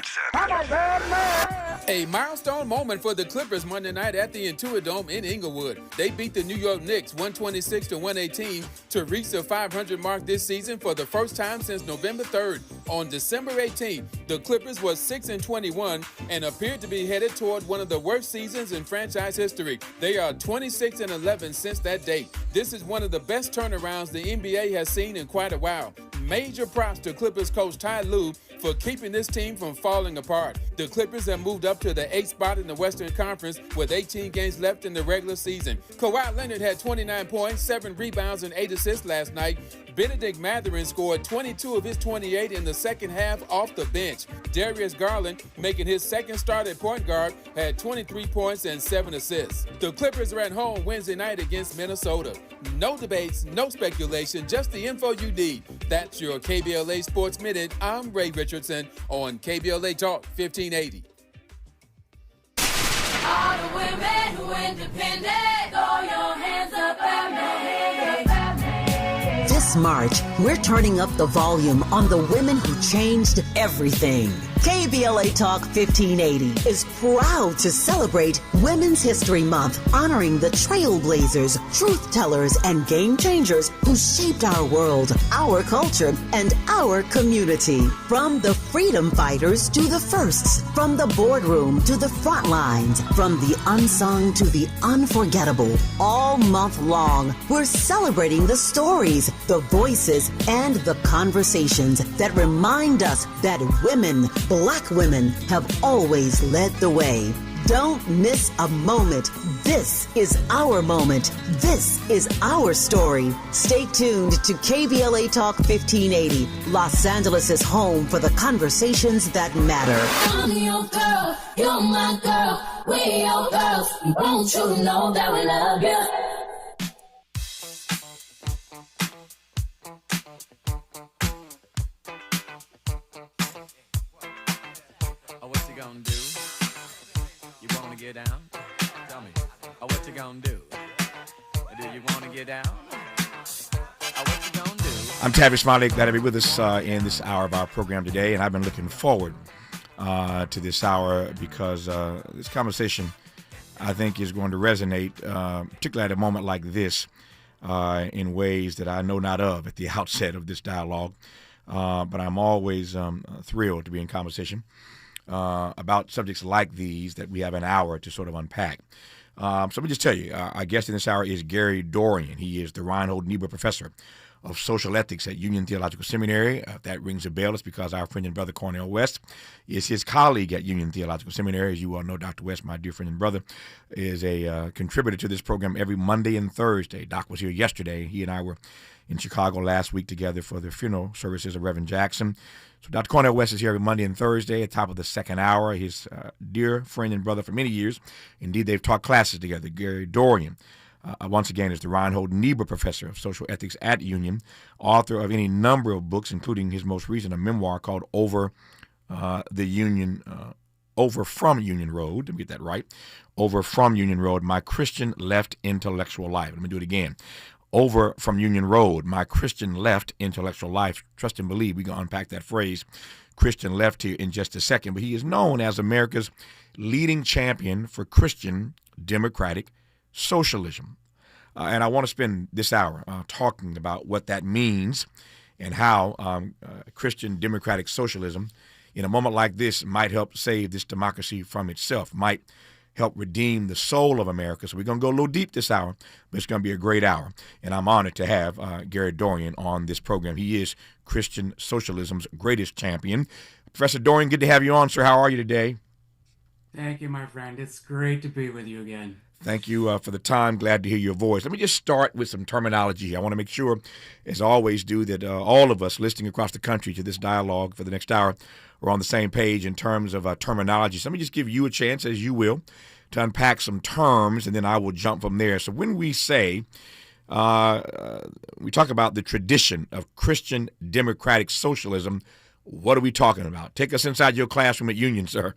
A milestone moment for the Clippers Monday night at the Intuit Dome in Inglewood. They beat the New York Knicks 126-118 to reach the 500 mark this season for the first time since November 3rd. On December 18th, the Clippers were 6-21 and appeared to be headed toward one of the worst seasons in franchise history. They are 26-11 since that date. This is one of the best turnarounds the NBA has seen in quite a while. Major props to Clippers coach Ty Lue for keeping this team from falling apart. The Clippers have moved up to the 8th spot in the Western Conference with 18 games left in the regular season. Kawhi Leonard had 29 points, 7 rebounds, and 8 assists last night. Benedict Mathurin scored 22 of his 28 in the second half off the bench. Darius Garland, making his second start at point guard, had 23 points and 7 assists. The Clippers are at home Wednesday night against Minnesota. No debates, no speculation, just the info you need. That's your KBLA Sports Minute. I'm Ray Richardson on KBLA Talk 1580. All the women who independent, throw your hands up at me. This March, we're turning up the volume on the women who changed everything. KBLA Talk 1580 is proud to celebrate Women's History Month, honoring the trailblazers, truth tellers, and game changers who shaped our world, our culture, and our community. From the freedom fighters to the firsts, from the boardroom to the front lines, from the unsung to the unforgettable. All month long, we're celebrating the stories, the voices, and the conversations that remind us that women, Black women, have always led the way. Don't miss a moment. This is our moment. This is our story. Stay tuned to KBLA Talk 1580, Los Angeles' home for the conversations that matter. I'm your girl, you're my girl, we your girls. Won't you know that we love you? Get down? Tell me, what you gonna do? Do you want to get down? What you gonna do? I'm Tavis Smiley. Glad to be with us in this hour of our program today, and I've been looking forward to this hour because this conversation, I think, is going to resonate, particularly at a moment like this, in ways that I know not of at the outset of this dialogue. But I'm always thrilled to be in conversation about subjects like these that we have an hour to sort of unpack. So let me just tell you, our guest in this hour is Gary Dorrien. He is the Reinhold Niebuhr Professor of Social Ethics at Union Theological Seminary. If that rings a bell, it's because our friend and brother Cornell West is his colleague at Union Theological Seminary. As you all know, Dr. West, my dear friend and brother, is a contributor to this program every Monday and Thursday. Doc was here yesterday. He and I were in Chicago last week together for the funeral services of Reverend Jackson. So Dr. Cornell West is here every Monday and Thursday at the top of the second hour. His dear friend and brother for many years. Indeed, they've taught classes together. Gary Dorrien, once again, is the Reinhold Niebuhr Professor of Social Ethics at Union, author of any number of books, including his most recent, a memoir called Over from Union Road. Let me get that right. Over from Union Road, My Christian Left Intellectual Life. Let me do it again. Over from Union Road, My Christian Left Intellectual Life. Trust and believe we're going to unpack that phrase, Christian left, here in just a second. But he is known as America's leading champion for Christian democratic socialism. And I want to spend this hour talking about what that means and how Christian democratic socialism in a moment like this might help save this democracy from itself, might help redeem the soul of America. So we're going to go a little deep this hour, but it's going to be a great hour. And I'm honored to have Gary Dorrien on this program. He is Christian socialism's greatest champion. Professor Dorrien, good to have you on, sir. How are you today? Thank you, my friend. It's great to be with you again. Thank you for the time. Glad to hear your voice. Let me just start with some terminology here. I want to make sure, as I always do, that all of us listening across the country to this dialogue for the next hour are on the same page in terms of terminology. So let me just give you a chance, as you will, to unpack some terms, and then I will jump from there. So when we say, we talk about the tradition of Christian democratic socialism, what are we talking about? Take us inside your classroom at Union, sir.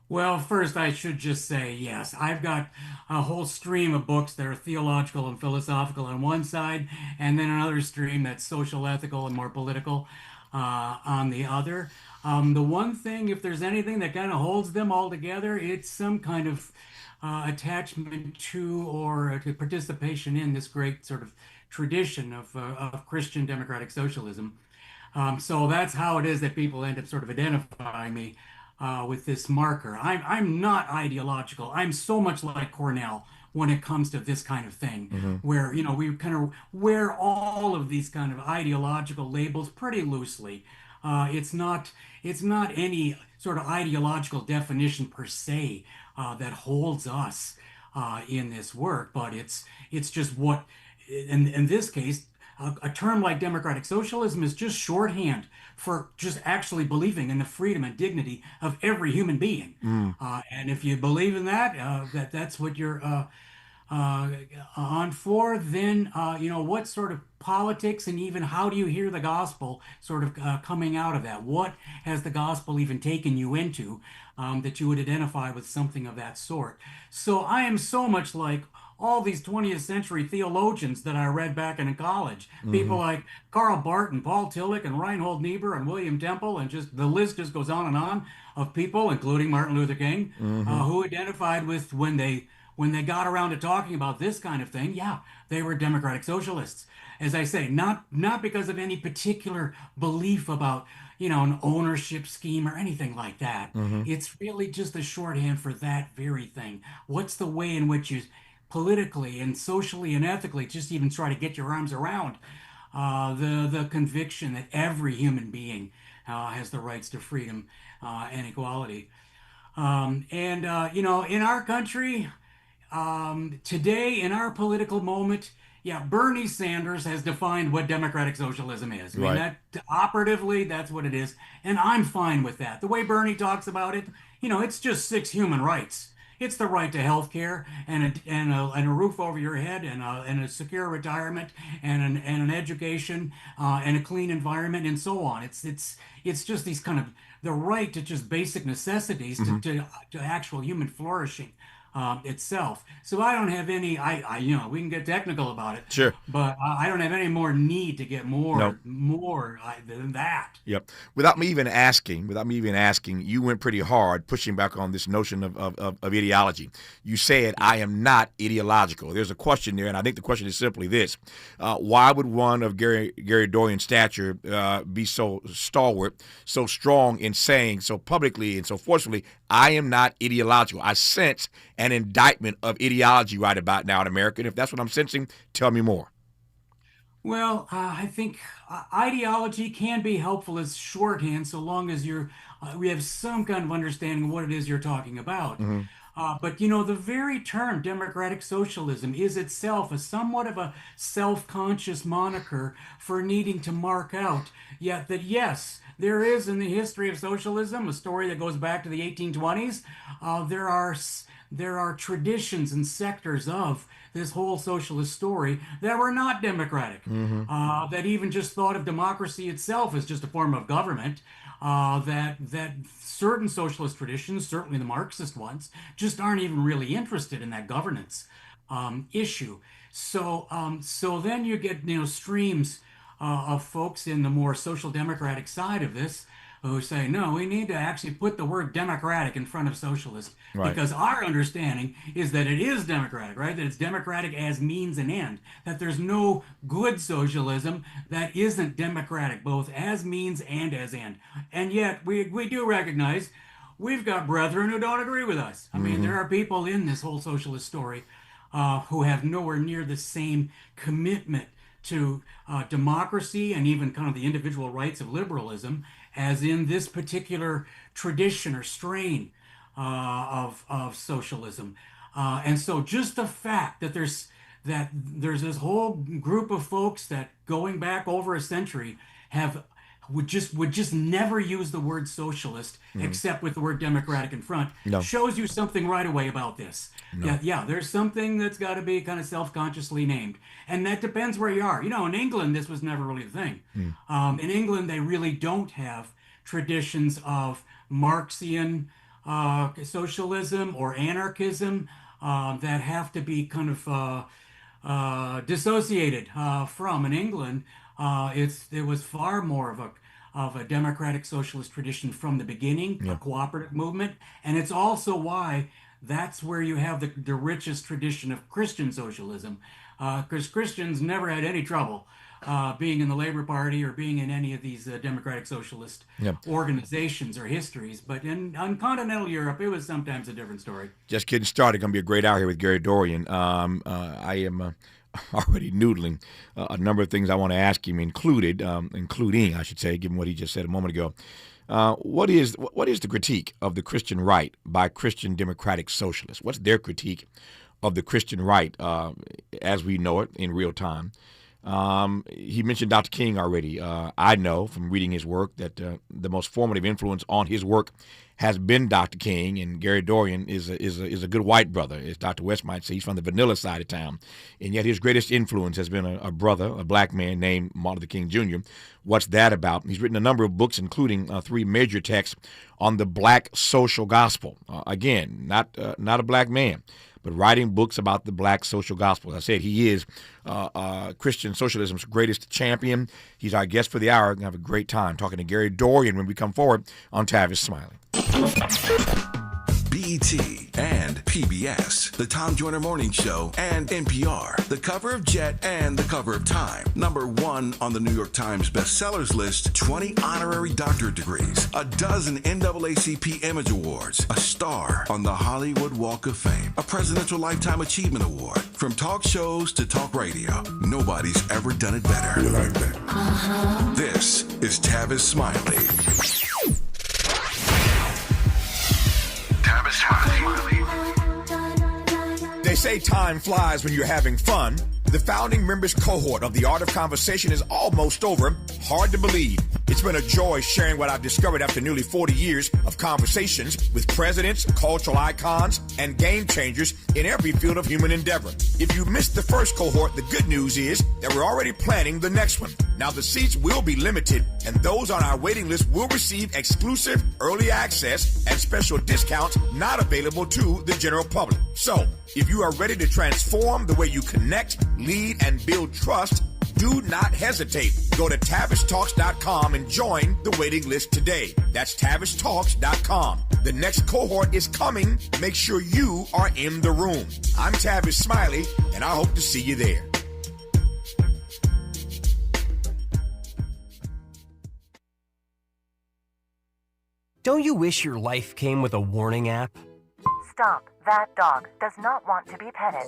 Well, first, I should just say, yes, I've got a whole stream of books that are theological and philosophical on one side, and then another stream that's social, ethical, and more political on the other. The one thing, if there's anything that kind of holds them all together, it's some kind of attachment to or participation in this great sort of tradition of Christian democratic socialism. So that's how it is that people end up sort of identifying me with this marker. I'm not ideological. I'm so much like Cornell when it comes to this kind of thing, where, you know, we kind of wear all of these kind of ideological labels pretty loosely. It's not any sort of ideological definition per se that holds us in this work, but it's just what, in this case, a term like democratic socialism is just shorthand for just actually believing in the freedom and dignity of every human being. And if you believe in that, that's what you're on for, then, you know, what sort of politics and even how do you hear the gospel sort of coming out of that? What has the gospel even taken you into that you would identify with something of that sort? So I am so much like all these 20th century theologians that I read back in college, people like Karl Barth and Paul Tillich and Reinhold Niebuhr and William Temple, and just the list just goes on and on of people, including Martin Luther King, who identified with when they got around to talking about this kind of thing, yeah, they were democratic socialists. As I say, not because of any particular belief about, you know, an ownership scheme or anything like that. It's really just a shorthand for that very thing. What's the way in which you politically and socially and ethically just even try to get your arms around the conviction that every human being has the rights to freedom and equality. You know, in our country, today, in our political moment, yeah, Bernie Sanders has defined what democratic socialism is. I mean, that operatively, that's what it is. And I'm fine with that. The way Bernie talks about it, you know, it's just 6 human rights. It's the right to health care and a roof over your head and a secure retirement and an education and a clean environment and so on. It's just these kind of the right to just basic necessities to actual human flourishing itself. So I don't have any, you know, we can get technical about it. Sure. But I don't have any more need to get more than that. Yep. Without me even asking, you went pretty hard pushing back on this notion of ideology. You said, I am not ideological. There's a question there, and I think the question is simply this. Why would one of Gary Dorrien's stature be so stalwart, so strong in saying so publicly and so forcefully, I am not ideological? I sense an indictment of ideology right about now in America. And if that's what I'm sensing, tell me more. Well, I think ideology can be helpful as shorthand so long as we have some kind of understanding of what it is you're talking about. But, you know, the very term democratic socialism is itself a somewhat of a self-conscious moniker for needing to mark out yet that, yes, there is in the history of socialism a story that goes back to the 1820s. There are traditions and sectors of this whole socialist story that were not democratic, that even just thought of democracy itself as just a form of government, that certain socialist traditions, certainly the Marxist ones, just aren't even really interested in that governance issue. So then you get, you know, streams of folks in the more social democratic side of this who say, no, we need to actually put the word democratic in front of socialist, Right. because our understanding is that it is democratic, right? That it's democratic as means and end, that there's no good socialism that isn't democratic, both as means and as end. And yet we do recognize we've got brethren who don't agree with us. I mean, there are people in this whole socialist story who have nowhere near the same commitment to democracy and even kind of the individual rights of liberalism as in this particular tradition or strain of socialism. And so just the fact that there's this whole group of folks that going back over a century would just never use the word socialist except with the word democratic in front, shows you something right away about this. Yeah, there's something that's got to be kind of self-consciously named. And that depends where you are. You know, in England, this was never really a thing. In England, they really don't have traditions of Marxian socialism or anarchism that have to be kind of dissociated from. In England, it was far more of a democratic socialist tradition from the beginning, a cooperative movement. And it's also why that's where you have the richest tradition of Christian socialism, because Christians never had any trouble being in the Labor Party or being in any of these democratic socialist organizations or histories. But on continental Europe, it was sometimes a different story. Just getting started. Going to be a great hour here with Gary Dorrien. I am already noodling a number of things I want to ask him, including, I should say, given what he just said a moment ago. What is the critique of the Christian right by Christian democratic socialists? What's their critique of the Christian right as we know it in real time? He mentioned Dr. King already. I know from reading his work that the most formative influence on his work has been Dr. King, and Gary Dorrien is a good white brother, as Dr. West might say. He's from the vanilla side of town, and yet his greatest influence has been a brother, a black man named Martin Luther King Jr. What's that about? He's written a number of books, including 3 major texts on the black social gospel. Again, not a black man, but writing books about the black social gospel. As I said, he is Christian socialism's greatest champion. He's our guest for the hour. We're going to have a great time talking to Gary Dorrien when we come forward on Tavis Smiley. BET and PBS, The Tom Joyner Morning Show, and NPR, the cover of Jet and the cover of Time. #1 on the New York Times bestsellers list, 20 honorary doctorate degrees, a dozen NAACP Image Awards, a star on the Hollywood Walk of Fame, a Presidential Lifetime Achievement Award. From talk shows to talk radio, nobody's ever done it better. You like that? This is Tavis Smiley. They say time flies when you're having fun. The founding members cohort of The Art of Conversation is almost over. Hard to believe. It's been a joy sharing what I've discovered after nearly 40 years of conversations with presidents, cultural icons, and game changers in every field of human endeavor. If you missed the first cohort, the good news is that we're already planning the next one. Now, the seats will be limited, and those on our waiting list will receive exclusive early access and special discounts not available to the general public. So, if you are ready to transform the way you connect, lead, and build trust, do not hesitate. Go to TavisTalks.com and join the waiting list today. That's TavisTalks.com. The next cohort is coming. Make sure you are in the room. I'm Tavis Smiley, and I hope to see you there. Don't you wish your life came with a warning app? Stop. That dog does not want to be petted.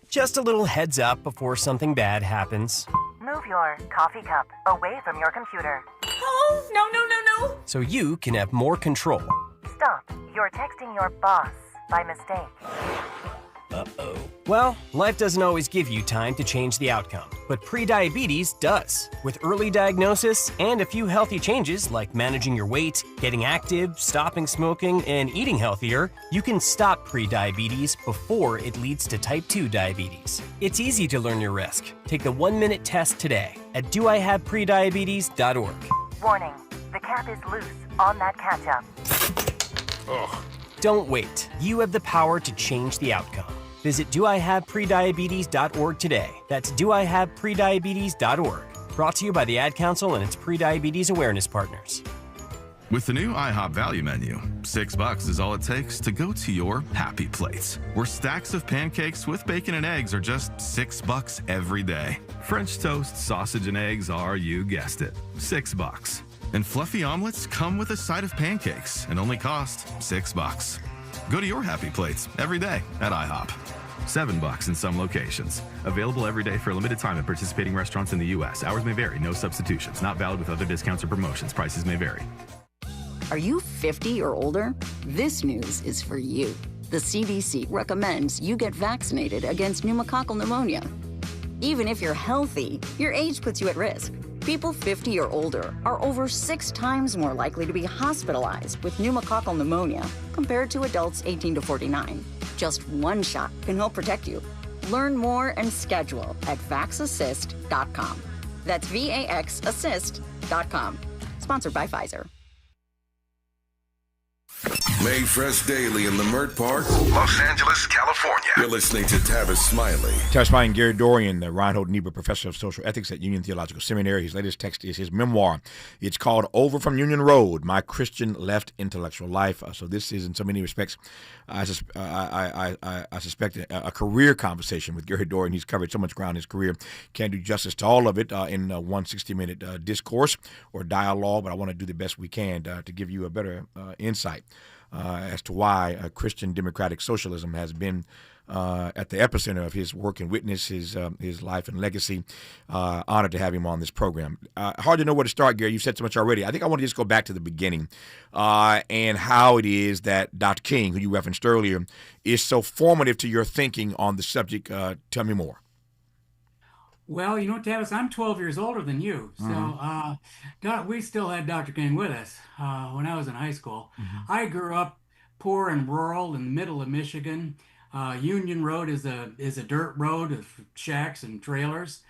Just a little heads up before something bad happens. Move your coffee cup away from your computer. Oh, no. So you can have more control. Stop. You're texting your boss by mistake. Uh-oh. Well, life doesn't always give you time to change the outcome, but prediabetes does. With early diagnosis and a few healthy changes like managing your weight, getting active, stopping smoking, and eating healthier, you can stop prediabetes before it leads to type 2 diabetes. It's easy to learn your risk. Take the 1-minute test today at doihaveprediabetes.org. Warning, the cap is loose on that catch-up. Ugh. Don't wait. You have the power to change the outcome. Visit doihaveprediabetes.org today. That's doihaveprediabetes.org. Brought to you by the Ad Council and its Prediabetes Awareness Partners. With the new IHOP value menu, $6 is all it takes to go to your happy place, where stacks of pancakes with bacon and eggs are just $6 every day. French toast, sausage, and eggs are, you guessed it, $6. And fluffy omelets come with a side of pancakes and only cost $6. Go to your happy plates every day at IHOP. $7 in some locations. Available every day for a limited time at participating restaurants in the U.S. Hours may vary. No substitutions. Not valid with other discounts or promotions. Prices may vary. Are you 50 or older? This news is for you. The CDC recommends you get vaccinated against pneumococcal pneumonia. Even if you're healthy, your age puts you at risk. People 50 or older are over 6 times more likely to be hospitalized with pneumococcal pneumonia compared to adults 18 to 49. Just one shot can help protect you. Learn more and schedule at vaxassist.com. That's VAXassist.com. Sponsored by Pfizer. Made fresh daily in Leimert Park, Los Angeles, California. You're listening to Tavis Smiley. Tavis Smiley and Gary Dorrien, the Reinhold Niebuhr Professor of Social Ethics at Union Theological Seminary. His latest text is his memoir. It's called Over from Union Road, My Christian Left Intellectual Life. So this is, in so many respects, I suspect a career conversation with Gary Dorrien. He's covered so much ground in his career. Can't do justice to all of it in one 60-minute discourse or dialogue, but I want to do the best we can to give you a better insight as to why Christian democratic socialism has been at the epicenter of his work and witness, his life and legacy. Honored to have him on this program. Hard to know where to start, Gary. You've said so much already. I think I want to just go back to the beginning and how it is that Dr. King, who you referenced earlier, is so formative to your thinking on the subject. Tell me more. Well, you know, Tavis, I'm 12 years older than you. So we still had Dr. King with us when I was in high school. I grew up poor and rural in the middle of Michigan. Union Road is a dirt road of shacks and trailers.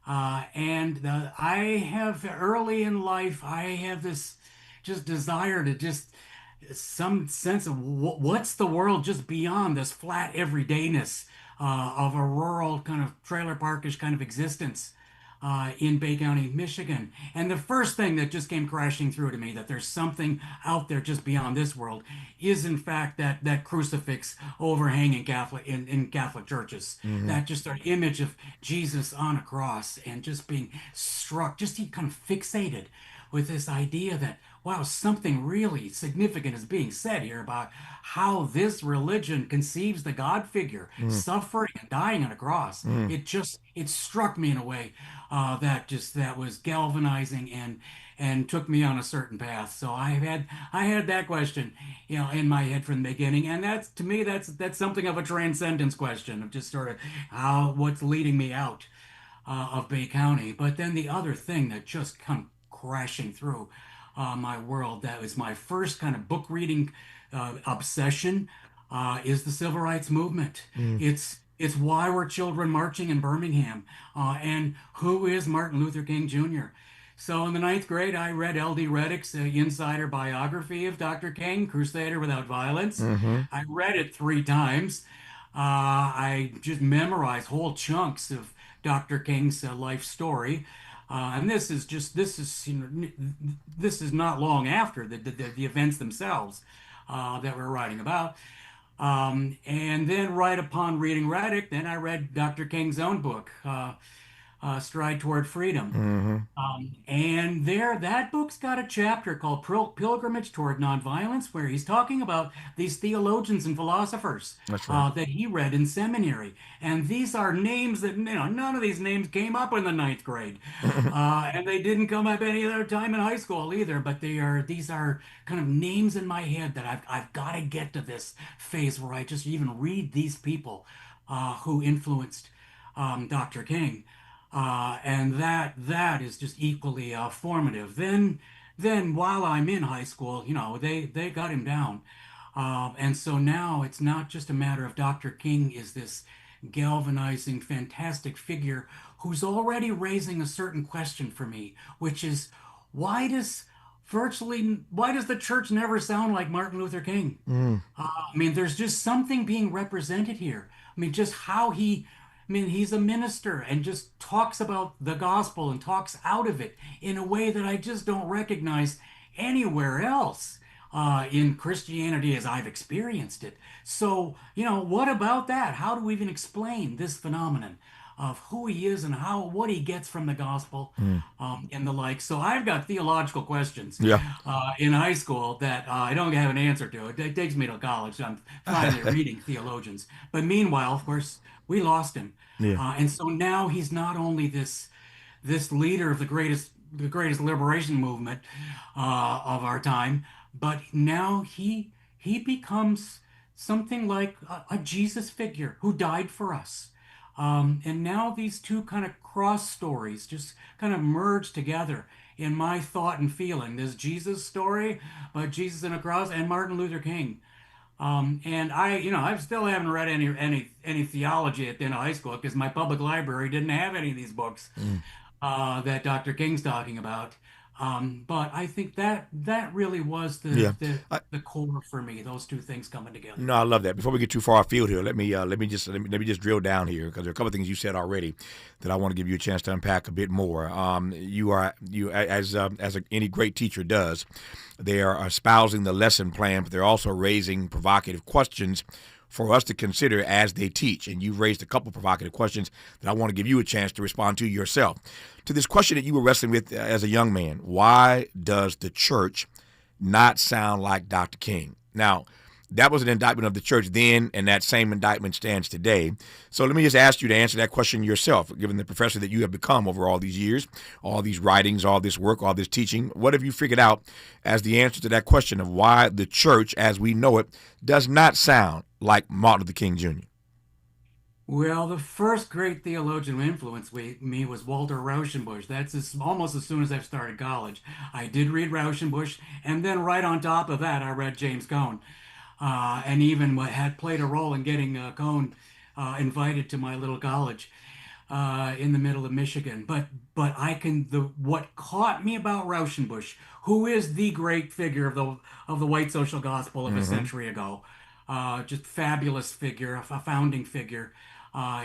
And I have, early in life, I have this just desire to just some sense of what's the world just beyond this flat everydayness of a rural kind of trailer parkish kind of existence in Bay County, Michigan. And the first thing that just came crashing through to me, that there's something out there just beyond this world, is in fact that crucifix overhanging in Catholic churches. That just an image of Jesus on a cross and just being struck, just kind of fixated with this idea that, wow, something really significant is being said here about how this religion conceives the God figure suffering and dying on a cross. It struck me in a way that was galvanizing and took me on a certain path. So I had that question, you know, in my head from the beginning, and that's, to me, that's something of a transcendence question of just sort of what's leading me out of Bay County. But then the other thing that just come crashing through my world, that was my first kind of book reading obsession, is the civil rights movement. It's why were children marching in Birmingham, and who is Martin Luther King Jr. So in the 9th grade, I read L.D. Reddick's insider biography of Dr. King, Crusader Without Violence. I read it 3 times. I just memorized whole chunks of Dr. King's life story. And this is not long after the events themselves that we're writing about. And then right upon reading Reddick, then I read Dr. King's own book, Stride Toward Freedom. And that book's got a chapter called Pilgrimage Toward Nonviolence, where he's talking about these theologians and philosophers that he read in seminary. And these are names that, you know, none of these names came up in the 9th grade. And they didn't come up any other time in high school either, but these are kind of names in my head that I've got to get to this phase where I just even read these people who influenced Dr. King. And that is just equally formative. Then while I'm in high school, you know, they got him down. And so now it's not just a matter of Dr. King is this galvanizing, fantastic figure who's already raising a certain question for me, which is, why does the church never sound like Martin Luther King? I mean, there's just something being represented here. I mean, just how he's a minister and just talks about the gospel and talks out of it in a way that I just don't recognize anywhere else in Christianity as I've experienced it. So, what about that? How do we even explain this phenomenon of who he is and what he gets from the gospel and the like? So I've got theological questions in high school that I don't have an answer to. It takes me to college. So I'm finally reading theologians. But meanwhile, of course, we lost him. And so now he's not only this leader of the greatest liberation movement of our time, but now he becomes something like a Jesus figure who died for us. And now these two kind of cross stories just kind of merge together in my thought and feeling. This Jesus story about Jesus on a cross and Martin Luther King. And I still haven't read any theology at the end of high school because my public library didn't have any of these books that Dr. King's talking about. But I think that really was the core for me. Those two things coming together. No, I love that. Before we get too far afield here, let me just drill down here because there are a couple of things you said already that I want to give you a chance to unpack a bit more. As any great teacher does, they are espousing the lesson plan, but they're also raising provocative questions for us to consider as they teach. And you've raised a couple of provocative questions that I want to give you a chance to respond to yourself. To this question that you were wrestling with as a young man, why does the church not sound like Dr. King? Now, that was an indictment of the church then, and that same indictment stands today. So let me just ask you to answer that question yourself, given the professor that you have become over all these years, all these writings, all this work, all this teaching. What have you figured out as the answer to that question of why the church, as we know it, does not sound like Martin Luther King Jr.? Well, the first great theologian who influenced me was Walter Rauschenbusch. That's almost as soon as I started college. I did read Rauschenbusch, and then right on top of that, I read James Cone, and even had played a role in getting Cone invited to my little college in the middle of Michigan. But what caught me about Rauschenbusch, who is the great figure of the white social gospel of a century ago, just fabulous figure, a founding figure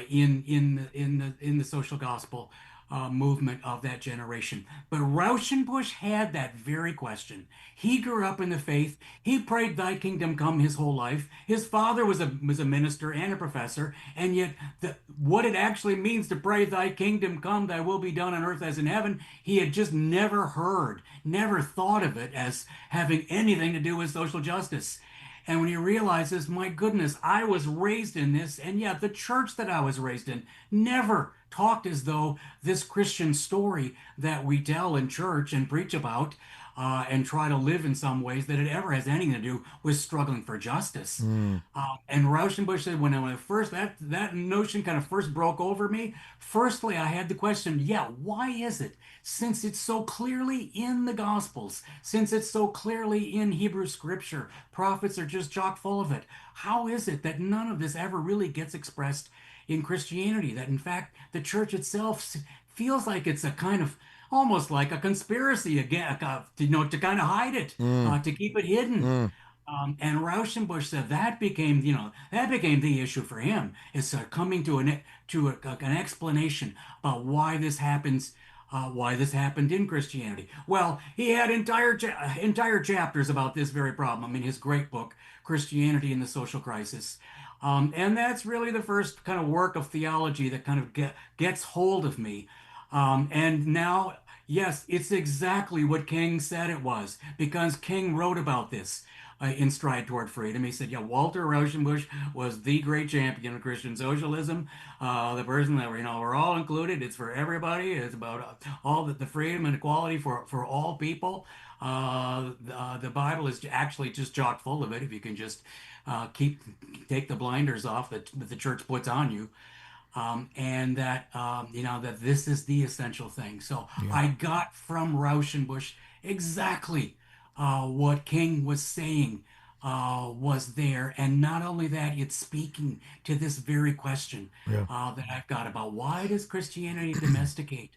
in the social gospel movement of that generation. But Rauschenbusch had that very question. He grew up in the faith. He prayed "Thy kingdom come" his whole life. His father was a minister and a professor, and yet what it actually means to pray "Thy kingdom come, Thy will be done on earth as in heaven," he had just never heard, never thought of it as having anything to do with social justice. And when he realizes, my goodness, I was raised in this, and yet the church that I was raised in never talked as though this Christian story that we tell in church and preach about and try to live in some ways, that it ever has anything to do with struggling for justice. And Rauschenbusch said, when I first that notion kind of first broke over me, firstly, I had the question, why is it, since it's so clearly in the Gospels, since it's so clearly in Hebrew Scripture, prophets are just chock full of it, how is it that none of this ever really gets expressed in Christianity? That in fact, the church itself feels like it's a kind of almost like a conspiracy again, to kind of hide it, to keep it hidden. And Rauschenbusch said that became the issue for him, is coming to an explanation about why this happens. Why this happened in Christianity. Well, he had entire chapters about this very problem in his great book, Christianity and the Social Crisis. And that's really the first kind of work of theology that kind of gets hold of me. And now, yes, it's exactly what King said it was, because King wrote about this in Stride Toward Freedom. He said, Walter Rauschenbusch was the great champion of Christian socialism, the person that we're all included. It's for everybody. It's about all the freedom and equality for all people. The Bible is actually just chock full of it if you can just take the blinders off that the church puts on you. And that that this is the essential thing. So I got from Rauschenbusch exactly what King was saying was there, and not only that, it's speaking to this very question that I've got about why does Christianity domesticate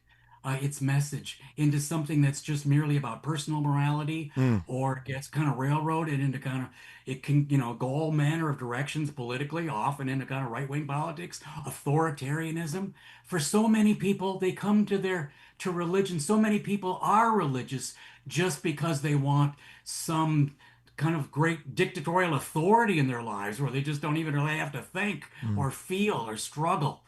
its message into something that's just merely about personal morality, or it gets kind of railroaded into kind of, it can, go all manner of directions politically, often into kind of right-wing politics, authoritarianism. For so many people, they come to religion. So many people are religious just because they want some kind of great dictatorial authority in their lives where they just don't even really have to think or feel or struggle.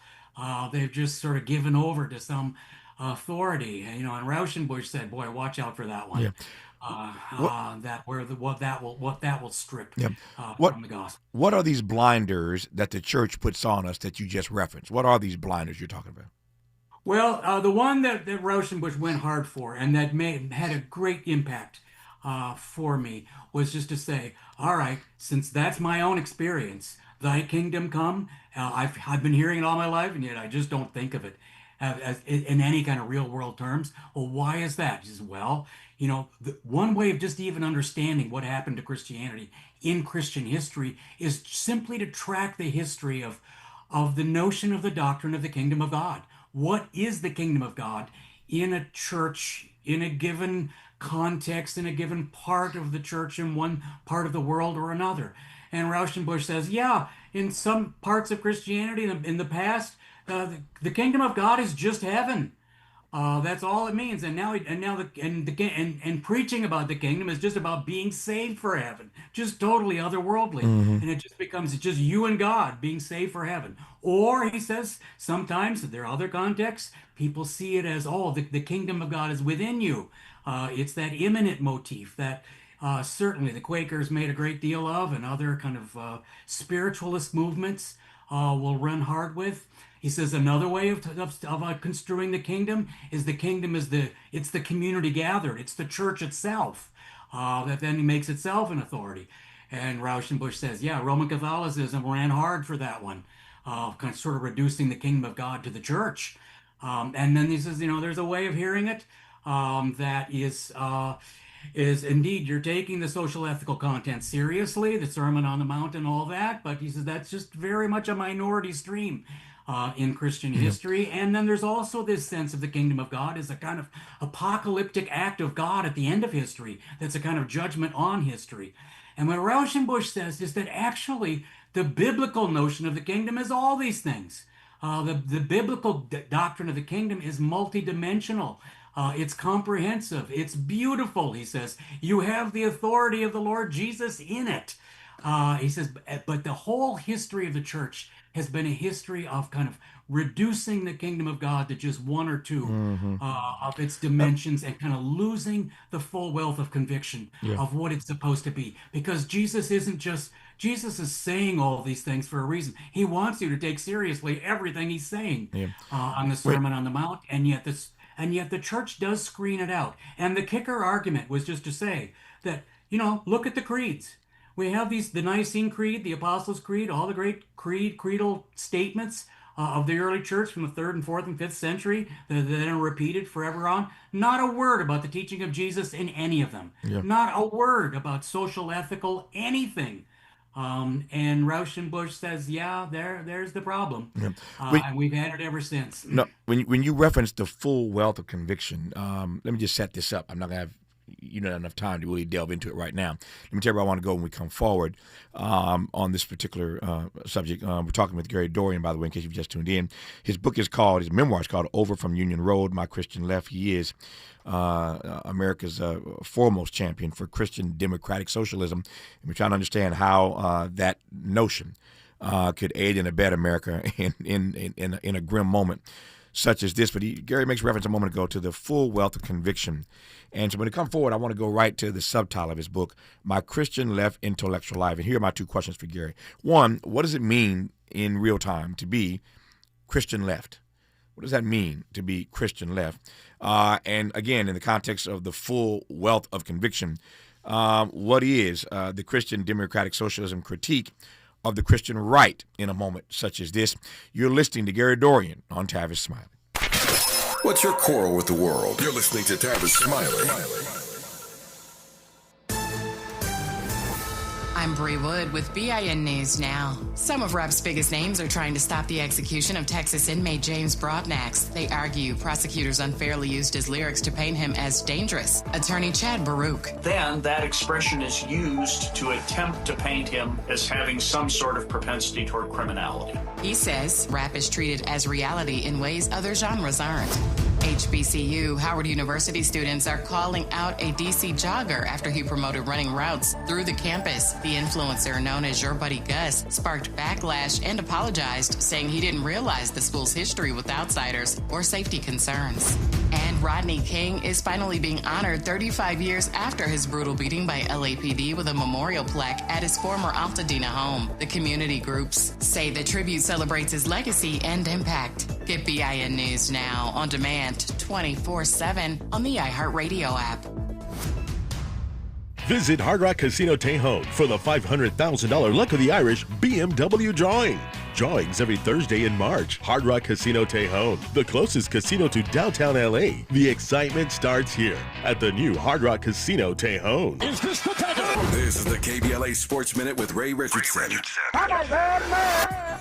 They've just sort of given over to some authority. And Rauschenbusch said, "Boy, watch out for that one." That will strip from the gospel. What are these blinders that the church puts on us that you just referenced? What are these blinders you're talking about? Well, the one that Rauschenbusch went hard for and that had a great impact for me was just to say, all right, since that's my own experience, thy kingdom come, I've been hearing it all my life, and yet I just don't think of it as in any kind of real world terms. Well, why is that? He says, well, one way of just even understanding what happened to Christianity in Christian history is simply to track the history of the notion of the doctrine of the kingdom of God. What is the kingdom of God in a church, in a given context, in a given part of the church, in one part of the world or another? And Rauschenbusch says, yeah, in some parts of Christianity in the past, the kingdom of God is just heaven. That's all it means. And preaching about the kingdom is just about being saved for heaven, just totally otherworldly. And it just becomes just you and God being saved for heaven. Or he says, sometimes there are other contexts, people see it as, the kingdom of God is within you. It's that immanent motif that certainly the Quakers made a great deal of, and other kind of spiritualist movements will run hard with. He says another way of construing the kingdom is the community gathered. It's the church itself that then makes itself an authority. And Rauschenbusch says, yeah, Roman Catholicism ran hard for that one, kind of sort of reducing the kingdom of God to the church. And then he says, there's a way of hearing it that is indeed, you're taking the social ethical content seriously, the Sermon on the Mount and all that, but he says that's just very much a minority stream in Christian history. And then there's also this sense of the kingdom of God as a kind of apocalyptic act of God at the end of history that's a kind of judgment on history. And what Rauschenbusch says is that actually the biblical notion of the kingdom is all these things. The biblical doctrine of the kingdom is multidimensional. It's comprehensive. It's beautiful, he says. You have the authority of the Lord Jesus in it. He says, but the whole history of the church has been a history of kind of reducing the kingdom of God to just one or two of its dimensions and kind of losing the full wealth of conviction of what it's supposed to be. Because Jesus is saying all these things for a reason. He wants you to take seriously everything he's saying on the Sermon on the Mount, and yet the church does screen it out. And the kicker argument was just to say that, look at the creeds. We have the Nicene Creed, the Apostles' Creed, all the great creedal statements of the early church from the 3rd and 4th and 5th century that are repeated forever on. Not a word about the teaching of Jesus in any of them. Not a word about social, ethical, anything. And Rauschenbusch says, there's the problem. And we've had it ever since. No, when you reference the full wealth of conviction, let me just set this up. I'm not going to have not enough time to really delve into it right now. Let me tell you where I want to go when we come forward on this particular subject. We're talking with Gary Dorrien, by the way, in case you've just tuned in. His memoir is called Over from Union Road, My Christian Left. He is America's foremost champion for Christian democratic socialism. And we're trying to understand how that notion could aid and abet America in a grim moment such as this. But Gary makes reference a moment ago to the full wealth of conviction. And so when it comes forward, I want to go right to the subtitle of his book, My Christian Left Intellectual Life. And here are my two questions for Gary. One, what does it mean in real time to be Christian left? What does that mean to be Christian left? And again, in the context of the full wealth of conviction, what is the Christian democratic socialism critique of the Christian right in a moment such as this? You're listening to Gary Dorrien on Tavis Smiley. What's your quarrel with the world? You're listening to Tavis Smiley. I'm Avery Wood with BIN News Now. Some of rap's biggest names are trying to stop the execution of Texas inmate James Broadnax. They argue prosecutors unfairly used his lyrics to paint him as dangerous. Attorney Chad Baruch. Then that expression is used to attempt to paint him as having some sort of propensity toward criminality. He says rap is treated as reality in ways other genres aren't. HBCU, Howard University students are calling out a DC jogger after he promoted running routes through the campus. The influencer known as Your Buddy Gus sparked backlash and apologized, saying he didn't realize the school's history with outsiders or safety concerns. And Rodney King is finally being honored 35 years after his brutal beating by LAPD with a memorial plaque at his former Altadena home. The community groups say the tribute celebrates his legacy and impact. Get BIN News Now on demand 24/7 on the iHeartRadio app. Visit Hard Rock Casino Tejon for the $500,000 Luck of the Irish BMW drawing. Drawings every Thursday in March. Hard Rock Casino Tejon, the closest casino to downtown LA. The excitement starts here at the new Hard Rock Casino Tejon. Is this the takeover? This is the KBLA Sports Minute with Ray Richardson.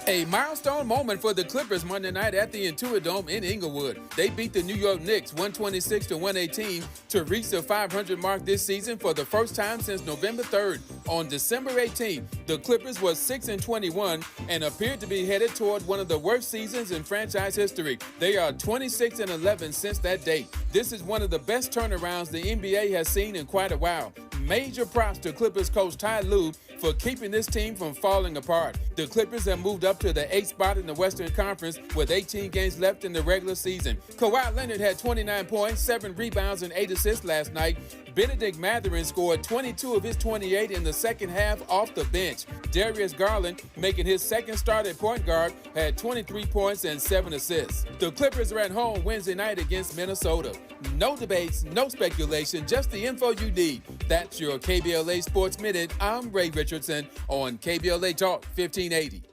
A milestone moment for the Clippers Monday night at the Intuit Dome in Inglewood. They beat the New York Knicks 126-118 to reach the 500 mark this season for the first time since November 3rd. On December 18th, the Clippers were 6-21 and appeared to be headed toward one of the worst seasons in franchise history. They are 26-11 since that date. This is one of the best turnarounds the NBA has seen in quite a while. Major props to Clippers coach Ty Lue for keeping this team from falling apart. The Clippers have moved up to the 8th spot in the Western Conference with 18 games left in the regular season. Kawhi Leonard had 29 points, 7 rebounds, and 8 assists last night. Benedict Mathurin scored 22 of his 28 in the second half off the bench. Darius Garland, making his second start at point guard, had 23 points and 7 assists. The Clippers are at home Wednesday night against Minnesota. No debates, no speculation, just the info you need. That's your KBLA Sports Minute. I'm Ray Richardson on KBLA Talk 1580.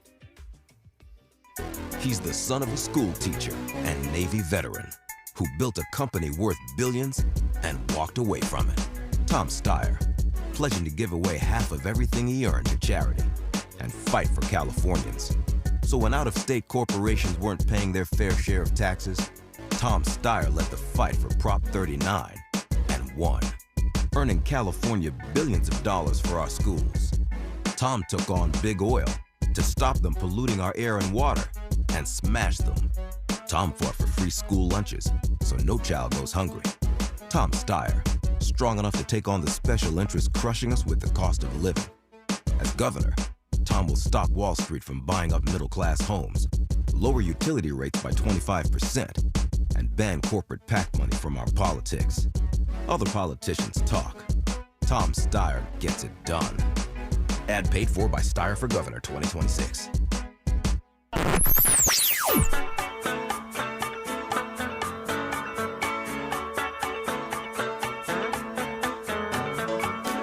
He's the son of a school teacher and Navy veteran who built a company worth billions and walked away from it. Tom Steyer, pledging to give away half of everything he earned to charity and fight for Californians. So when out-of-state corporations weren't paying their fair share of taxes, Tom Steyer led the fight for Prop 39 and won, earning California billions of dollars for our schools. Tom took on Big Oil to stop them polluting our air and water and smash them. Tom fought for free school lunches so no child goes hungry. Tom Steyer, strong enough to take on the special interests crushing us with the cost of living. As governor, Tom will stop Wall Street from buying up middle-class homes, lower utility rates by 25%, and ban corporate PAC money from our politics. Other politicians talk. Tom Steyer gets it done. Ad paid for by Steyer for Governor 2026.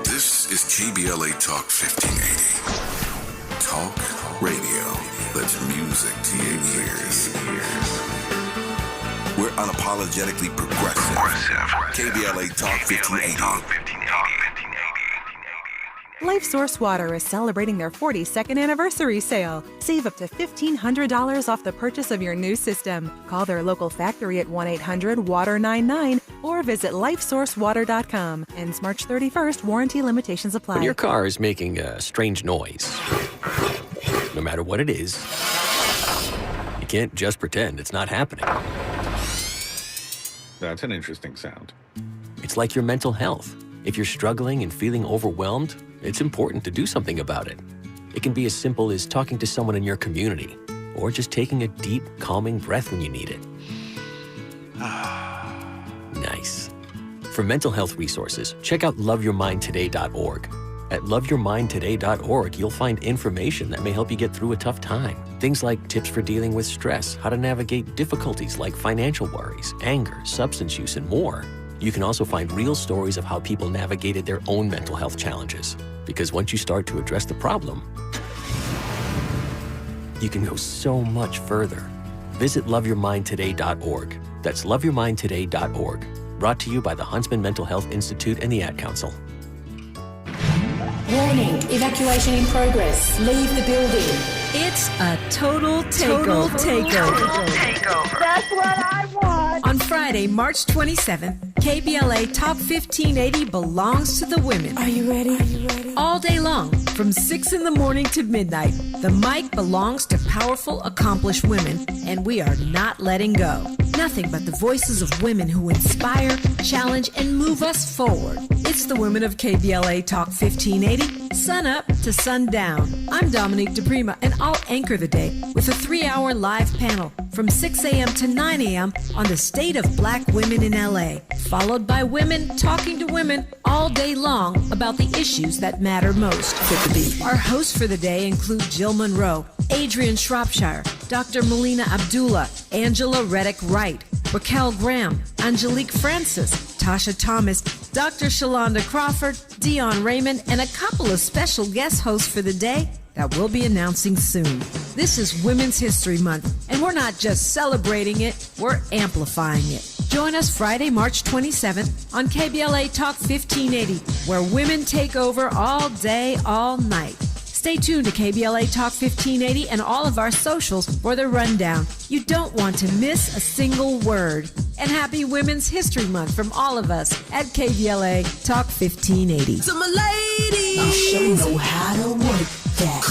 This is KBLA Talk 1580. Talk radio that's music to your ears. We're unapologetically progressive. KBLA Talk 1580. LifeSource Water is celebrating their 42nd anniversary sale. Save up to $1,500 off the purchase of your new system. Call their local factory at 1-800-WATER-99 or visit lifesourcewater.com. Ends March 31st. Warranty limitations apply. When your car is making a strange noise, no matter what it is, you can't just pretend it's not happening. That's an interesting sound. It's like your mental health. If you're struggling and feeling overwhelmed, it's important to do something about it. It can be as simple as talking to someone in your community, or just taking a deep, calming breath when you need it. Nice. For mental health resources, check out loveyourmindtoday.org. At loveyourmindtoday.org, you'll find information that may help you get through a tough time. Things like tips for dealing with stress, how to navigate difficulties like financial worries, anger, substance use, and more. You can also find real stories of how people navigated their own mental health challenges. Because once you start to address the problem, you can go so much further. Visit loveyourmindtoday.org. That's loveyourmindtoday.org. Brought to you by the Huntsman Mental Health Institute and the Ad Council. Warning, evacuation in progress. Leave the building. It's a total takeover. That's what I want. On Friday, March 27th, KBLA Top 1580 belongs to the women. Are you ready? All day long, from 6 in the morning to midnight, the mic belongs to powerful, accomplished women, and we are not letting go. Nothing but the voices of women who inspire, challenge, and move us forward. It's the women of KBLA Talk 1580, sun up to sundown. I'm Dominique DePrima, and I'll anchor the day with a 3-hour live panel from 6 a.m. to 9 a.m. on the state of black women in LA, followed by women talking to women all day long about the issues that matter most. Our hosts for the day include Jill Monroe, Adrian Shropshire, Dr. Melina Abdullah, Angela Reddick Wright, Raquel Graham, Angelique Francis, Tasha Thomas, Dr. Shalonda Crawford, Dion Raymond, and a couple of special guest hosts for the day that we'll be announcing soon. This is Women's History Month, and we're not just celebrating it, we're amplifying it. Join us Friday, March 27th on KBLA Talk 1580, where women take over all day, all night. Stay tuned to KBLA Talk 1580 and all of our socials for the rundown. You don't want to miss a single word. And happy Women's History Month from all of us at KBLA Talk 1580. To my ladies, I'll show you how to work that.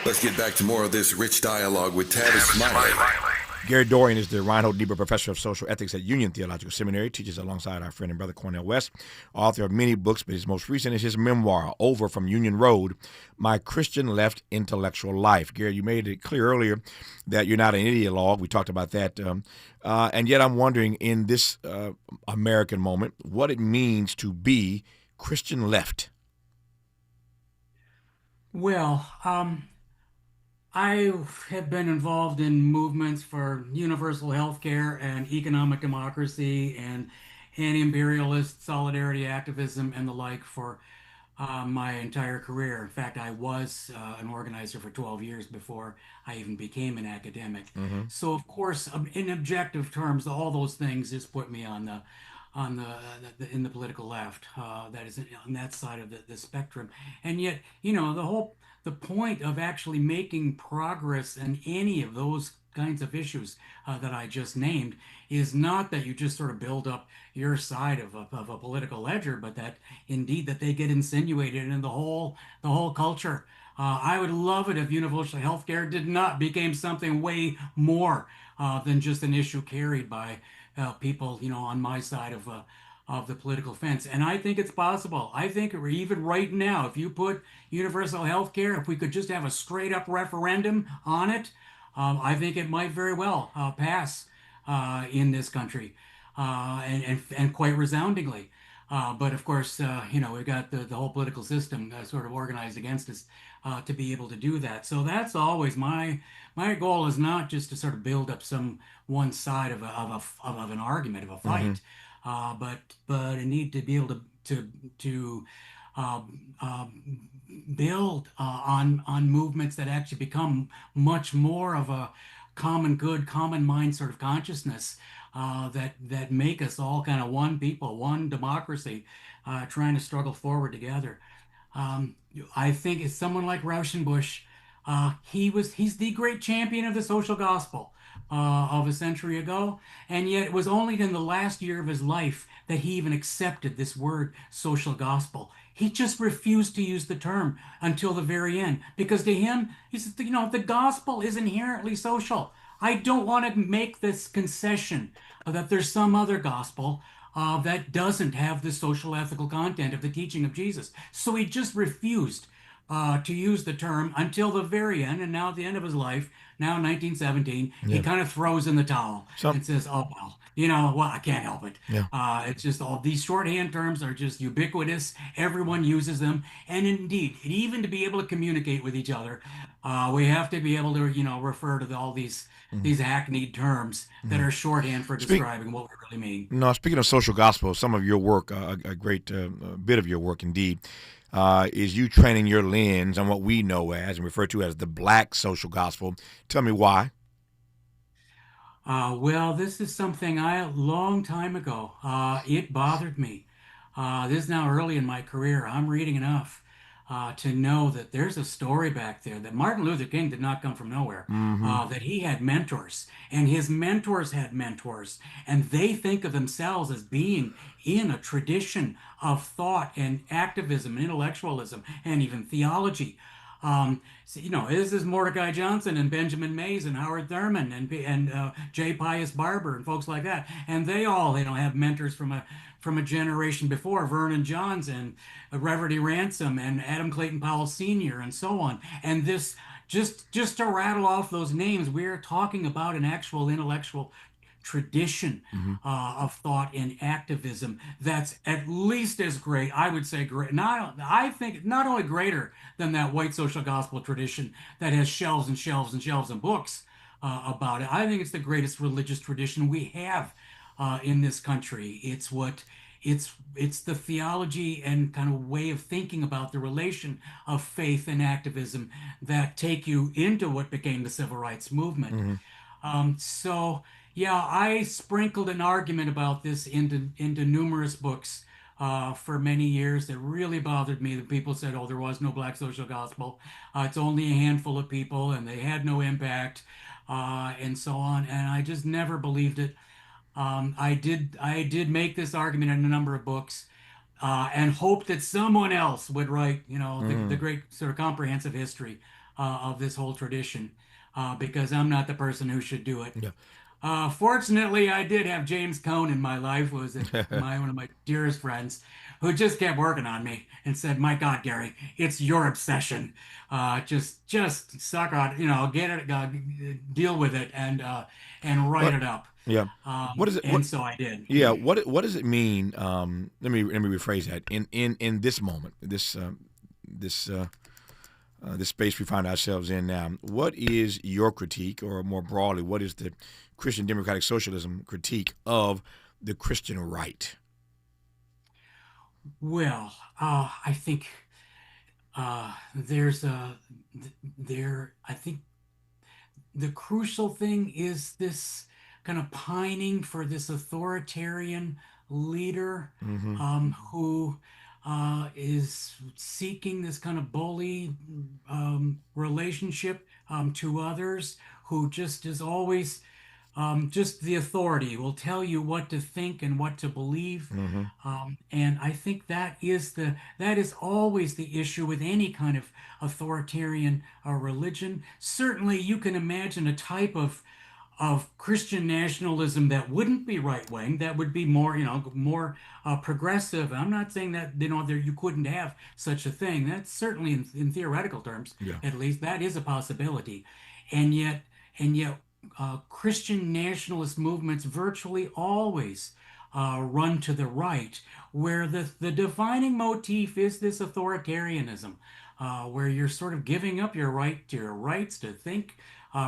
Let's get back to more of this rich dialogue with Tavis Smiley. Gary Dorrien is the Reinhold Niebuhr Professor of Social Ethics at Union Theological Seminary, teaches alongside our friend and brother Cornell West, author of many books, but his most recent is his memoir, Over from Union Road, My Christian Left Intellectual Life. Gary, you made it clear earlier that you're not an ideologue. We talked about that. And yet I'm wondering in this American moment what it means to be Christian left. Well, I have been involved in movements for universal health care and economic democracy and anti-imperialist solidarity activism and the like for my entire career. In fact, I was an organizer for 12 years before I even became an academic. Mm-hmm. So, of course, in objective terms, all those things just put me on the in the political left. That is on that side of the spectrum. And yet, you know, the point of actually making progress in any of those kinds of issues that I just named is not that you just sort of build up your side of a political ledger, but that indeed that they get insinuated in the whole culture. I would love it if universal health care became something way more than just an issue carried by people, you know, on my side of the political fence. And I think it's possible. I think even right now, if you put universal health care, if we could just have a straight up referendum on it, I think it might very well pass in this country and quite resoundingly. But of course, you know, we've got the whole political system sort of organized against us to be able to do that. So that's always my goal is not just to sort of build up one side of an argument, of a fight, but I need to be able to build on movements that actually become much more of a common good, common mind sort of consciousness that make us all kind of one people, one democracy, trying to struggle forward together. I think it's someone like Rauschenbusch. He's the great champion of the social gospel of a century ago, and yet it was only in the last year of his life that he even accepted this word social gospel. He just refused to use the term until the very end, because to him, he said, you know, the gospel is inherently social. I don't want to make this concession that there's some other gospel that doesn't have the social ethical content of the teaching of Jesus. So he just refused to use the term until the very end, and now at the end of his life, now in 1917, he kind of throws in the towel and says, oh, well, you know, well, I can't help it. It's just all these shorthand terms are just ubiquitous. Everyone uses them. And indeed, even to be able to communicate with each other, we have to be able to, you know, refer to all these hackneyed terms that are shorthand for describing what we really mean. No, speaking of social gospel, some of your work, a great bit of your work indeed, is you training your lens on what we know as and refer to as the black social gospel. Tell me why. Well, this is something a long time ago. It bothered me. This is now early in my career. I'm reading enough to know that there's a story back there that Martin Luther King did not come from nowhere, that he had mentors and his mentors had mentors, and they think of themselves as being in a tradition of thought and activism and intellectualism and even theology. This is Mordecai Johnson and Benjamin Mays and Howard Thurman and J. Pius Barber and folks like that, and they all have mentors from a generation before, Vernon Johns and Reverend Ransom and Adam Clayton Powell Sr. and so on. And this just to rattle off those names, we're talking about an actual intellectual tradition of thought and activism that's at least as great, I would say, great. I think not only greater than that white social gospel tradition that has shelves and shelves and shelves of books about it. I think it's the greatest religious tradition we have in this country. It's the theology and kind of way of thinking about the relation of faith and activism that take you into what became the civil rights movement. Yeah, I sprinkled an argument about this into numerous books for many years that really bothered me. That people said, "Oh, there was no black social gospel. It's only a handful of people, and they had no impact," and so on. And I just never believed it. I did make this argument in a number of books, and hoped that someone else would write, the great sort of comprehensive history of this whole tradition, because I'm not the person who should do it. Yeah. Fortunately, I did have James Cone in my life, who was one of my dearest friends, who just kept working on me and said, "My God, Gary, it's your obsession. Just suck on, get it, deal with it, and write it up." Yeah. What is it? So I did. Yeah. What does it mean? Let me rephrase that. In this moment, this space we find ourselves in now, what is your critique, or more broadly, what is the Christian democratic socialism critique of the Christian right? Well, I think I think the crucial thing is this kind of pining for this authoritarian leader who is seeking this kind of bully relationship to others, who just is always just the authority, will tell you what to think and what to believe. And I think that is always the issue with any kind of authoritarian religion. Certainly you can imagine a type of Christian nationalism that wouldn't be right-wing, that would be more, more progressive. I'm not saying that, you couldn't have such a thing. That's certainly in theoretical terms, at least, that is a possibility. And yet, Christian nationalist movements virtually always run to the right, where the defining motif is this authoritarianism, where you're sort of giving up your rights to think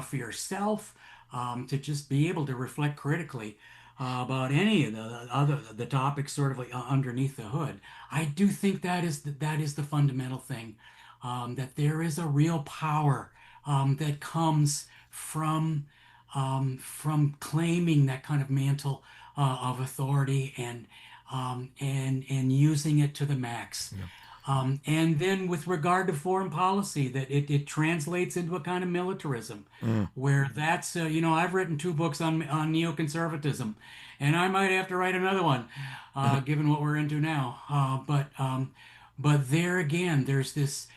for yourself, to just be able to reflect critically about any of the topics sort of like underneath the hood. I do think that is the fundamental thing, that there is a real power that comes from claiming that kind of mantle of authority and using it to the max. And then with regard to foreign policy, that it translates into a kind of militarism, where that's, I've written 2 books on neoconservatism, and I might have to write another one, given what we're into now. But there again, there's this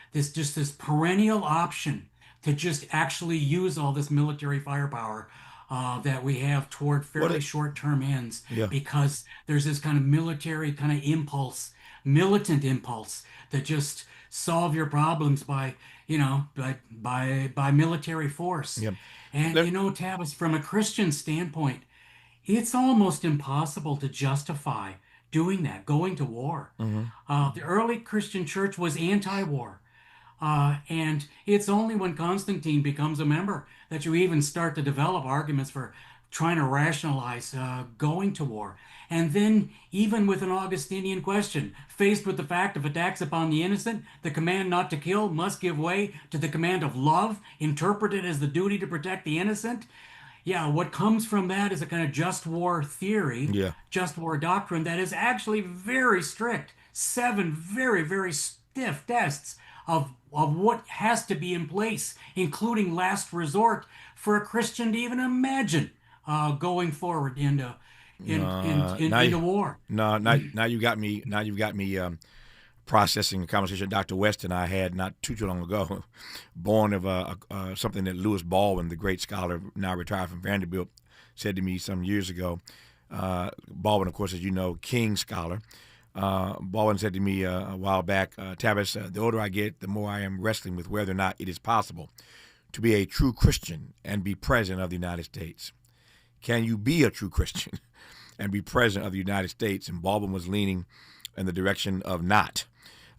perennial option to just actually use all this military firepower that we have toward fairly short-term ends, because there's this kind of military kind of impulse, militant impulse, to just solve your problems by military force. And Tavis, from a Christian standpoint, it's almost impossible to justify doing that, going to war. The early Christian church was anti-war. And it's only when Constantine becomes a member that you even start to develop arguments for trying to rationalize going to war. And then even with an Augustinian question, faced with the fact of attacks upon the innocent, the command not to kill must give way to the command of love, interpreted as the duty to protect the innocent. Yeah, what comes from that is a kind of just war theory, Yeah. just war doctrine that is actually very strict. 7 very, very stiff tests of what has to be in place, including last resort for a Christian to even imagine going forward into war. No, now you got me. Now you've got me processing a conversation Dr. West and I had not too long ago, born of something that Lewis Baldwin, the great scholar, now retired from Vanderbilt, said to me some years ago. Baldwin, of course, as you know, King scholar. Baldwin said to me a while back, Tavis, the older I get, the more I am wrestling with whether or not it is possible to be a true Christian and be president of the United States. Can you be a true Christian and be president of the United States? And Baldwin was leaning in the direction of not.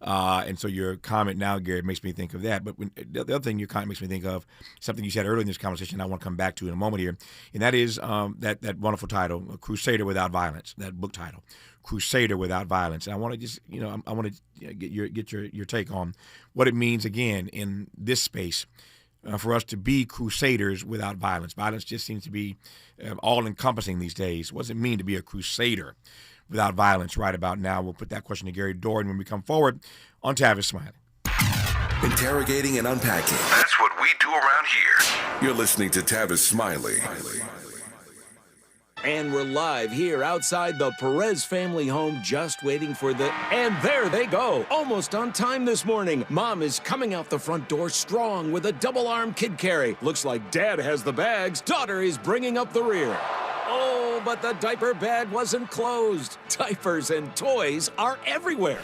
And so your comment now, Gary, makes me think of that. But the other thing your comment makes me think of, something you said earlier in this conversation I want to come back to in a moment here, and that is that wonderful title, Crusader Without Violence, that book title, Crusader Without Violence. And I want to just, I want to get your take on what it means, again, in this space for us to be crusaders without violence. Violence just seems to be all-encompassing these days. What does it mean to be a crusader without violence right about now? We'll put that question to Gary Dorrien when we come forward on Tavis Smiley. Interrogating and unpacking. That's what we do around here. You're listening to Tavis Smiley. And we're live here outside the Perez family home, just waiting for and there they go. Almost on time this morning. Mom is coming out the front door strong with a double-arm kid carry. Looks like Dad has the bags. Daughter is bringing up the rear. Oh, but the diaper bag wasn't closed. Diapers and toys are everywhere.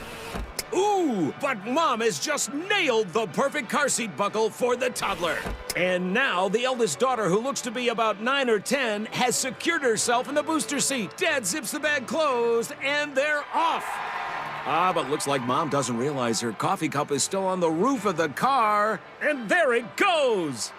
Ooh, but Mom has just nailed the perfect car seat buckle for the toddler. And now the eldest daughter, who looks to be about 9 or 10, has secured herself in the booster seat. Dad zips the bag closed, and they're off. But looks like Mom doesn't realize her coffee cup is still on the roof of the car. And there it goes.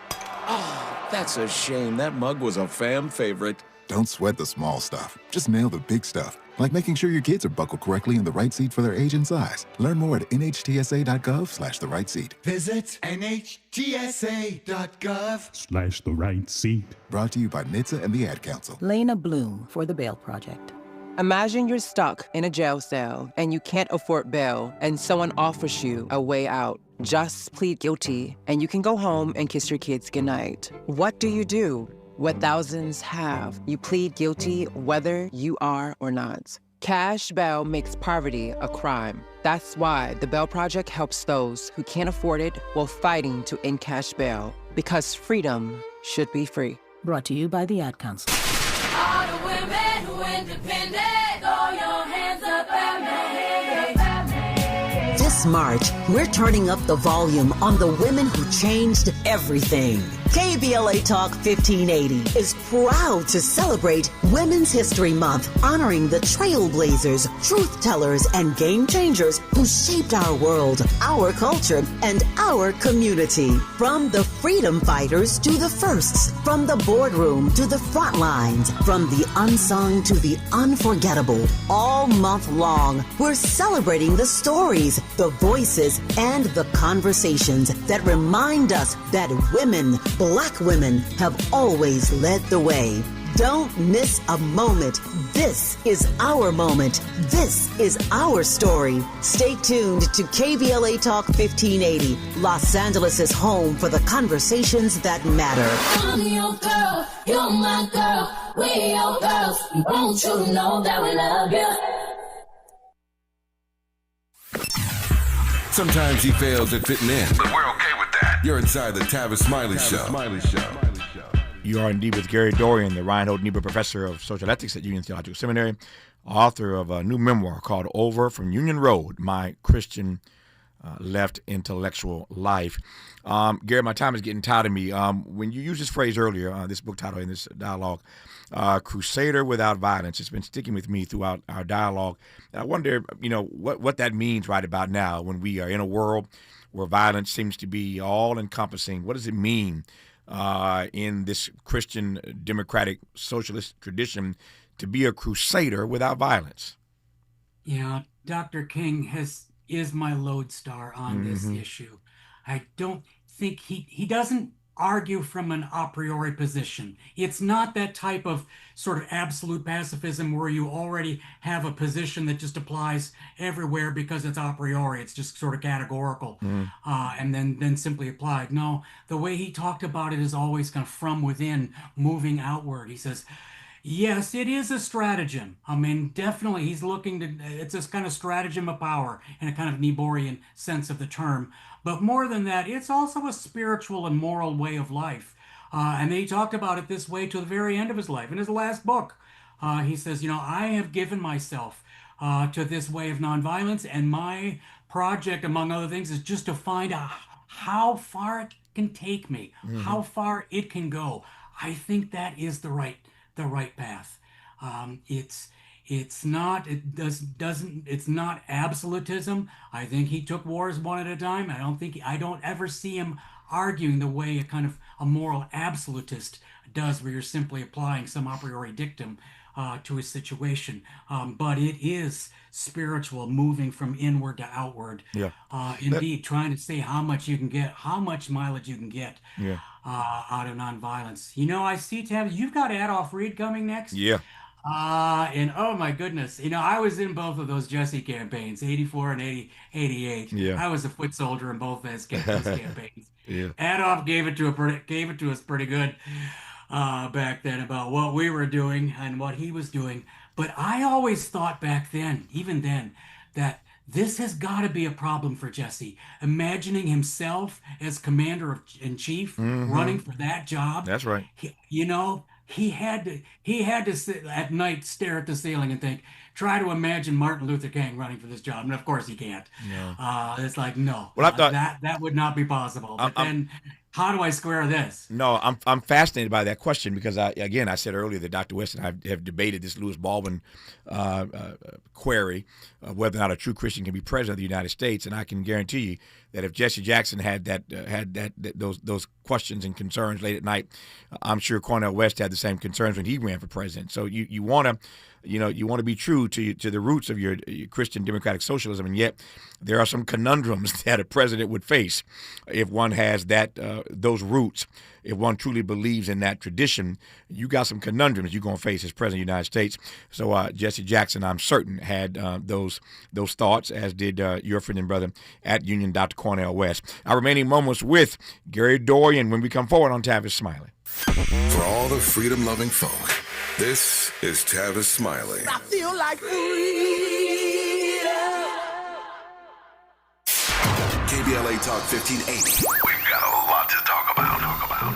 Oh, that's a shame. That mug was a fam favorite. Don't sweat the small stuff. Just nail the big stuff, like making sure your kids are buckled correctly in the right seat for their age and size. Learn more at nhtsa.gov/the right seat. Visit nhtsa.gov/the right seat. Brought to you by NHTSA and the Ad Council. Lena Bloom for the Bail Project. Imagine you're stuck in a jail cell and you can't afford bail, and someone offers you a way out. Just plead guilty and you can go home and kiss your kids goodnight. What do? What thousands have. You plead guilty whether you are or not. Cash bail makes poverty a crime. That's why the Bail Project helps those who can't afford it while fighting to end cash bail. Because freedom should be free. Brought to you by the Ad Council. All the women who independent, throw your hands up at me. This March, we're turning up the volume on the women who changed everything. KBLA Talk 1580 is proud to celebrate Women's History Month, honoring the trailblazers, truth tellers, and game changers who shaped our world, our culture, and our community. From the freedom fighters to the firsts, from the boardroom to the front lines, from the unsung to the unforgettable. All month long, we're celebrating the stories, the voices, and the conversations that remind us that women, Black women, have always led the way. Don't miss a moment. This is our moment. This is our story. Stay tuned to KBLA Talk 1580, Los Angeles' home for the conversations that matter. I'm your girl, you're my girl, we your girls. Won't you know that we love you? Sometimes he fails at fitting in, but we're okay with that. You're inside the Tavis Smiley Show. You are indeed with Gary Dorrien, the Reinhold Niebuhr Professor of Social Ethics at Union Theological Seminary, author of a new memoir called Over from Union Road, My Christian Left Intellectual Life. Gary, my time is getting tired of me. When you used this phrase earlier, this book title in this dialogue, Crusader Without Violence, it's been sticking with me throughout our dialogue. And I wonder, what that means right about now when we are in a world where violence seems to be all-encompassing. What does it mean in this Christian, democratic, socialist tradition to be a crusader without violence? Yeah, Dr. King is my lodestar on this issue. I don't think he doesn't argue from an a priori position. It's not that type of sort of absolute pacifism where you already have a position that just applies everywhere because it's a priori. It's just sort of categorical and then simply applied. No, the way he talked about it is always kind of from within, moving outward. He says, yes, it is a stratagem. I mean, definitely he's looking to, it's this kind of stratagem of power in a kind of Niebuhrian sense of the term. But more than that, it's also a spiritual and moral way of life. And then he talked about it this way to the very end of his life. In his last book, he says, I have given myself to this way of nonviolence, and my project, among other things, is just to find out how far it can take me, how far it can go. I think that is the right path. It's not absolutism. I think he took wars one at a time. I don't ever see him arguing the way a kind of a moral absolutist does, where you're simply applying some a priori dictum to a situation. But it is spiritual, moving from inward to outward. Yeah. Indeed, trying to say how much mileage you can get out of nonviolence. I see, Tavis, you've got Adolph Reed coming next. Yeah. And oh my goodness, I was in both of those Jesse campaigns, 84 and 88. Yeah. I was a foot soldier in both those campaigns. Yeah. Adolph gave it to us pretty good back then about what we were doing and what he was doing. But I always thought back then, even then, that this has got to be a problem for Jesse. Imagining himself as commander-in-chief, running for that job. That's right. He had to sit at night, stare at the ceiling and think, try to imagine Martin Luther King running for this job. And of course he can't. No. It's like, no, well, I thought, that would not be possible. But then how do I square this? No, I'm fascinated by that question because I said earlier that Dr. West and I have debated this Lewis Baldwin query, whether or not a true Christian can be president of the United States. And I can guarantee you that if Jesse Jackson had those questions and concerns late at night, I'm sure Cornell West had the same concerns when he ran for president. So you want to be true to the roots of your Christian democratic socialism, and yet there are some conundrums that a president would face if one has those roots. If one truly believes in that tradition, you got some conundrums you're going to face as president of the United States. So Jesse Jackson, I'm certain, had those thoughts, as did your friend and brother at Union, Dr. Cornell West. Our remaining moments with Gary Dorrien when we come forward on Tavis Smiley. For all the freedom-loving folk, this is Tavis Smiley. I feel like freedom. KBLA Talk 1580. We've got a lot to talk about.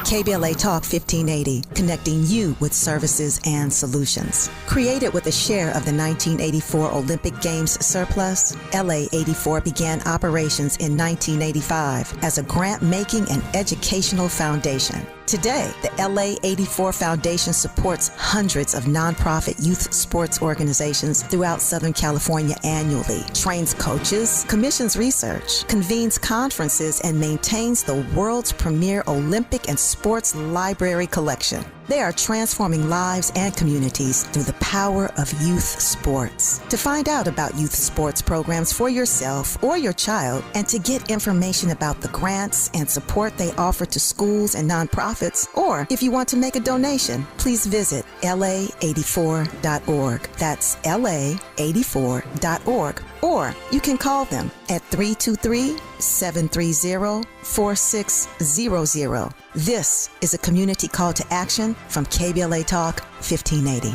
KBLA Talk 1580, connecting you with services and solutions. Created with a share of the 1984 Olympic Games surplus, LA 84 began operations in 1985 as a grant-making and educational foundation. Today, the LA 84 Foundation supports hundreds of nonprofit youth sports organizations throughout Southern California annually, trains coaches, commissions research, convenes conferences, and maintains the world's premier Olympic and sports library collection. They are transforming lives and communities through the power of youth sports. To find out about youth sports programs for yourself or your child, and to get information about the grants and support they offer to schools and nonprofits, or if you want to make a donation, please visit la84.org. That's la84.org. Or you can call them at 323-730-4600. This is a community call to action from KBLA Talk 1580.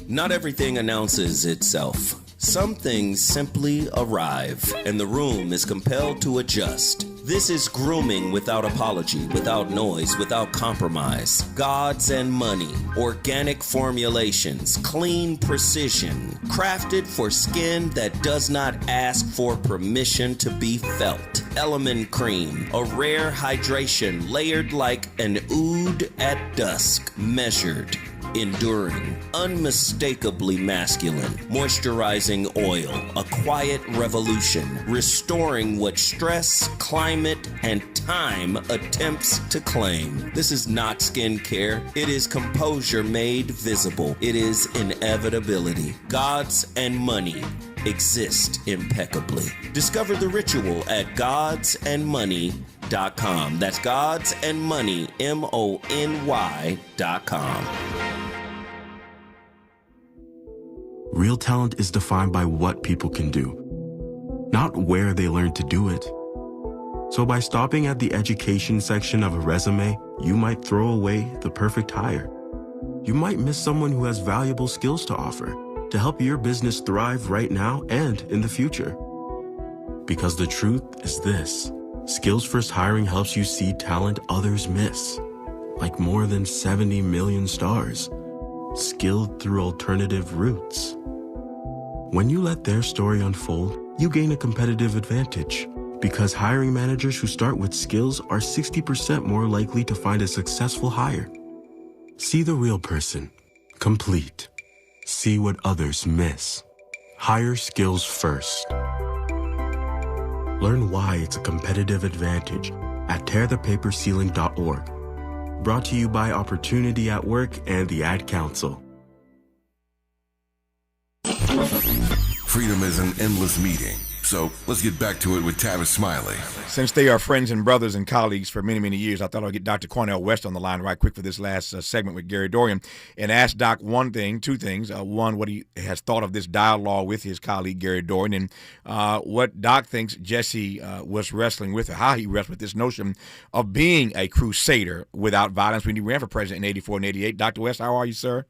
Not everything announces itself. Some things simply arrive, and the room is compelled to adjust. This is grooming without apology, without noise, without compromise. Gods and money, organic formulations, clean precision, crafted for skin that does not ask for permission to be felt. Element Cream, a rare hydration layered like an oud at dusk, measured, enduring, unmistakably masculine, moisturizing oil, a quiet revolution, restoring what stress, climate, and time attempts to claim. This is not skincare. It is composure made visible. It is inevitability. Gods and money. exist impeccably. Discover the ritual at godsandmoney.com. That's godsandmoney, MONY.com. Real talent is defined by what people can do, not where they learn to do it. So by stopping at the education section of a resume, you might throw away the perfect hire. You might miss someone who has valuable skills to offer to help your business thrive right now and in the future. Because the truth is this: skills first hiring helps you see talent others miss, like more than 70 million stars, skilled through alternative routes. When you let their story unfold, you gain a competitive advantage, because hiring managers who start with skills are 60% more likely to find a successful hire. See the real person, complete. See what others miss. Hire skills first. Learn why it's a competitive advantage at tearthepaperceiling.org. Brought to you by Opportunity at Work and the Ad Council. Freedom is an endless meeting. So let's get back to it with Tavis Smiley. Since they are friends and brothers and colleagues for many, many years, I thought I'd get Dr. Cornell West on the line right quick for this last segment with Gary Dorrien and ask Doc two things. One, what he has thought of this dialogue with his colleague Gary Dorrien, and what Doc thinks Jesse was wrestling with, or how he wrestled with this notion of being a crusader without violence when he ran for president in 84 and 88. Dr. West, how are you, sir?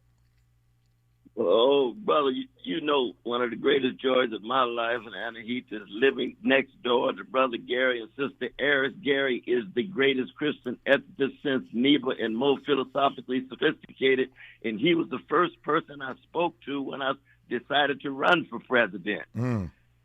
Oh, brother, you know one of the greatest joys of my life, and Anna Heath, is living next door to Brother Gary and Sister Eris. Gary is the greatest Christian ethicist since Niebuhr and more philosophically sophisticated, and he was the first person I spoke to when I decided to run for president.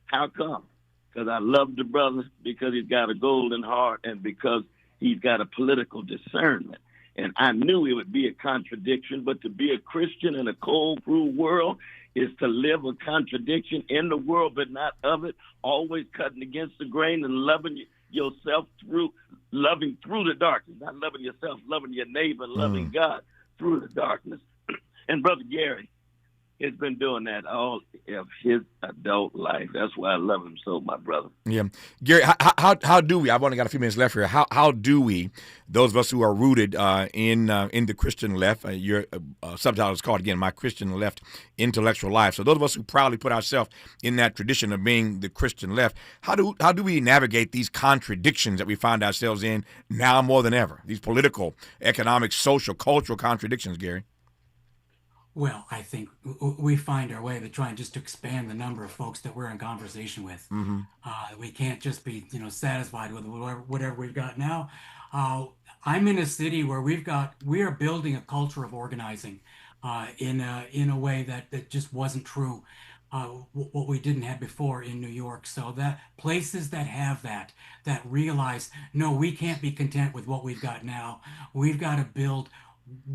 How come? Because I love the brother, because he's got a golden heart, and because he's got a political discernment. And I knew it would be a contradiction, but to be a Christian in a cold, cruel world is to live a contradiction in the world, but not of it, always cutting against the grain and loving yourself loving through the darkness, not loving yourself, loving your neighbor, loving God through the darkness. And Brother Gary has been doing that all of his adult life. That's why I love him so, my brother. Yeah. Gary, how do we, I've only got a few minutes left here, how do we, those of us who are rooted in the Christian left, your subtitle is called, again, My Christian Left Intellectual Life. So those of us who proudly put ourselves in that tradition of being the Christian left, how do we navigate these contradictions that we find ourselves in now more than ever, these political, economic, social, cultural contradictions, Gary? Well, I think we find our way to trying just to expand the number of folks that we're in conversation with. We can't just be, satisfied with whatever we've got now. I'm in a city where we are building a culture of organizing in a way that just wasn't true. What we didn't have before in New York. So that places that have that realize, no, we can't be content with what we've got now. We've got to build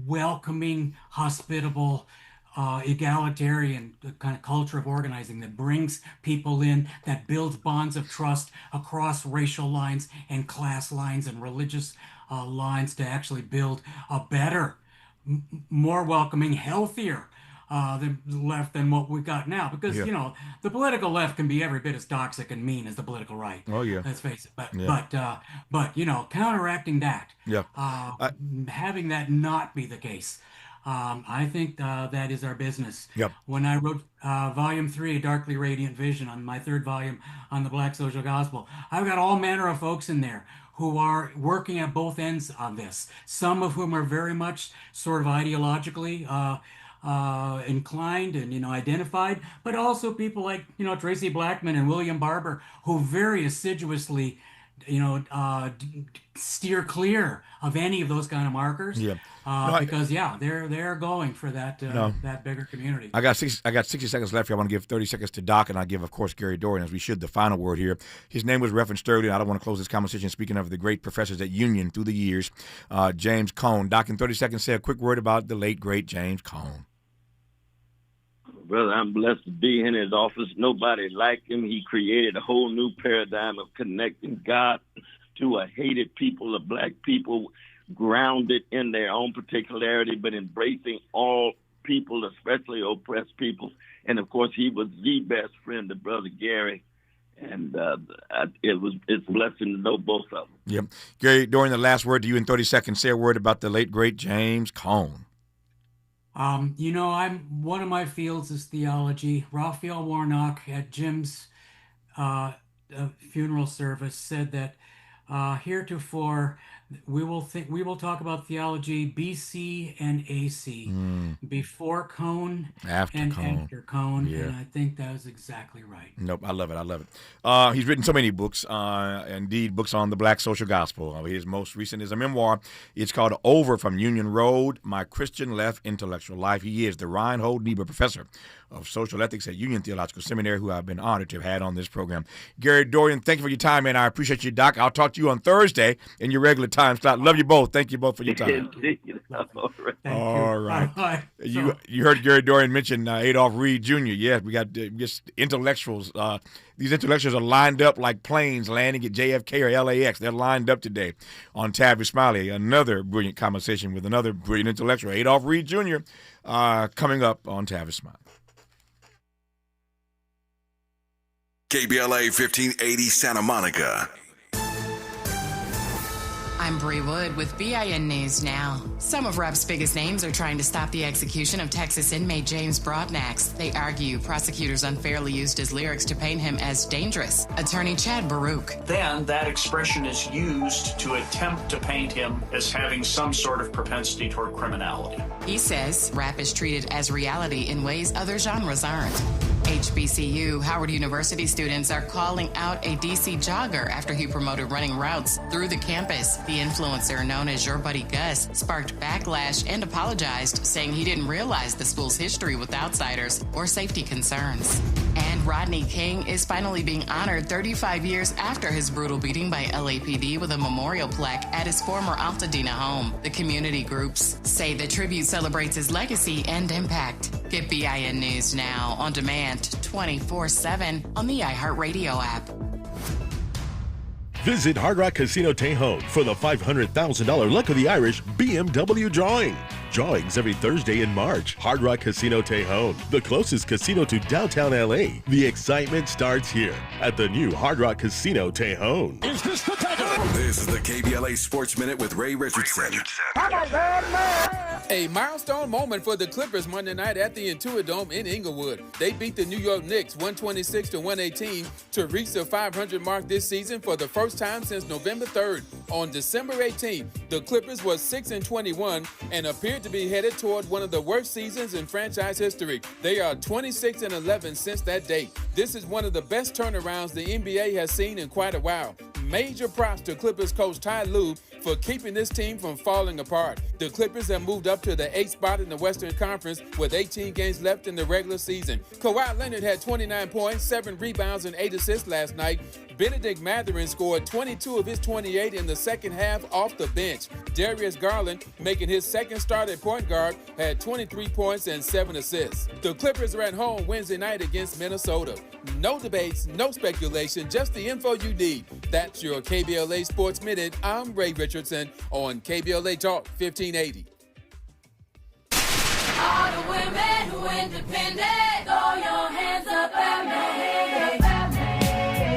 welcoming, hospitable, egalitarian kind of culture of organizing that brings people in, that builds bonds of trust across racial lines and class lines and religious lines to actually build a better, more welcoming, healthier the left than what we got now, because the political left can be every bit as toxic and mean as the political right. Oh yeah, let's face it. But counteracting that, having that not be the case, I think that is our business. Yep. When I wrote Volume 3, Darkly Radiant Vision, on my third volume on the Black Social Gospel, I've got all manner of folks in there who are working at both ends on this. Some of whom are very much sort of ideologically inclined and identified, but also people like Tracy Blackman and William Barber, who very assiduously steer clear of any of those kind of markers. Because they're going for that that bigger community. I got 60 seconds left here. I want to give 30 seconds to Doc, and I give, of course, Gary Dorrien, as we should, the final word here. His name was Reverend Sterling. I don't want to close this conversation speaking of the great professors at Union through the years, James Cone. Doc, in 30 seconds, say a quick word about the late, great James Cone. Brother, I'm blessed to be in his office. Nobody like him. He created a whole new paradigm of connecting God to a hated people, of black people, grounded in their own particularity, but embracing all people, especially oppressed peoples. And of course, he was the best friend of Brother Gary. And it's a blessing to know both of them. Yep. Gary, during the last word to you in 30 seconds, say a word about the late, great James Cone. One of my fields is theology. Raphael Warnock at Jim's funeral service said that heretofore we will talk about theology BC and AC, before Cone after Cone, yeah. And I think that was exactly right. Nope, I love it. He's written so many books, indeed books on the black social gospel. His most recent is a memoir. It's called Over from Union Road, My Christian Left Intellectual Life. He is the Reinhold Niebuhr Professor of Social Ethics at Union Theological Seminary, who I've been honored to have had on this program. Gary, Dorrien, thank you for your time, man. I appreciate you, Doc. I'll talk to you on Thursday in your regular time slot. Love you both. Thank you both for your time. All right. Bye. You heard Gary Dorrien mention Adolph Reed Jr. Yes, we got just intellectuals. These intellectuals are lined up like planes landing at JFK or LAX. They're lined up today on Tavis Smiley. Another brilliant conversation with another brilliant intellectual, Adolph Reed Jr., coming up on Tavis Smiley. KBLA 1580 Santa Monica. I'm Bree Wood with BIN News Now. Some of Rep's biggest names are trying to stop the execution of Texas inmate James Broadnax. They argue prosecutors unfairly used his lyrics to paint him as dangerous. Attorney Chad Baruch. Then that expression is used to attempt to paint him as having some sort of propensity toward criminality. He says rap is treated as reality in ways other genres aren't. HBCU, Howard University students are calling out a DC jogger after he promoted running routes through the campus. The influencer known as Your Buddy Gus sparked backlash and apologized, saying he didn't realize the school's history with outsiders or safety concerns. And Rodney King is finally being honored 35 years after his brutal beating by LAPD with a memorial plaque at his former Altadena home. The community groups say the tribute celebrates his legacy and impact. Get BIN News Now on demand 24/7 on the iHeartRadio app. Visit Hard Rock Casino Tejon for the $500,000 Luck of the Irish BMW drawing. Drawings every Thursday in March. Hard Rock Casino Tejon, the closest casino to downtown LA. The excitement starts here at the new Hard Rock Casino Tejon. Is this the takeover? This is the KBLA Sports Minute with Ray Richardson. A milestone moment for the Clippers Monday night at the Intuit Dome in Inglewood. They beat the New York Knicks 126-118 to reach the 500 mark this season for the first time since November 3rd. On December 18th, the Clippers were 6-21 and appeared to be headed toward one of the worst seasons in franchise history. They are 26-11 since that date. This is one of the best turnarounds the NBA has seen in quite a while. Major props to Clippers coach Ty Lue for keeping this team from falling apart. The Clippers have moved up to the 8th spot in the Western Conference with 18 games left in the regular season. Kawhi Leonard had 29 points, 7 rebounds, and 8 assists last night. Benedict Mathurin scored 22 of his 28 in the second half off the bench. Darius Garland, making his second start at point guard, had 23 points and 7 assists. The Clippers are at home Wednesday night against Minnesota. No debates, no speculation, just the info you need. That's your KBLA Sports Minute. I'm Ray Richardson on KBLA Talk 1580. All the women who independent, throw your hands up at me.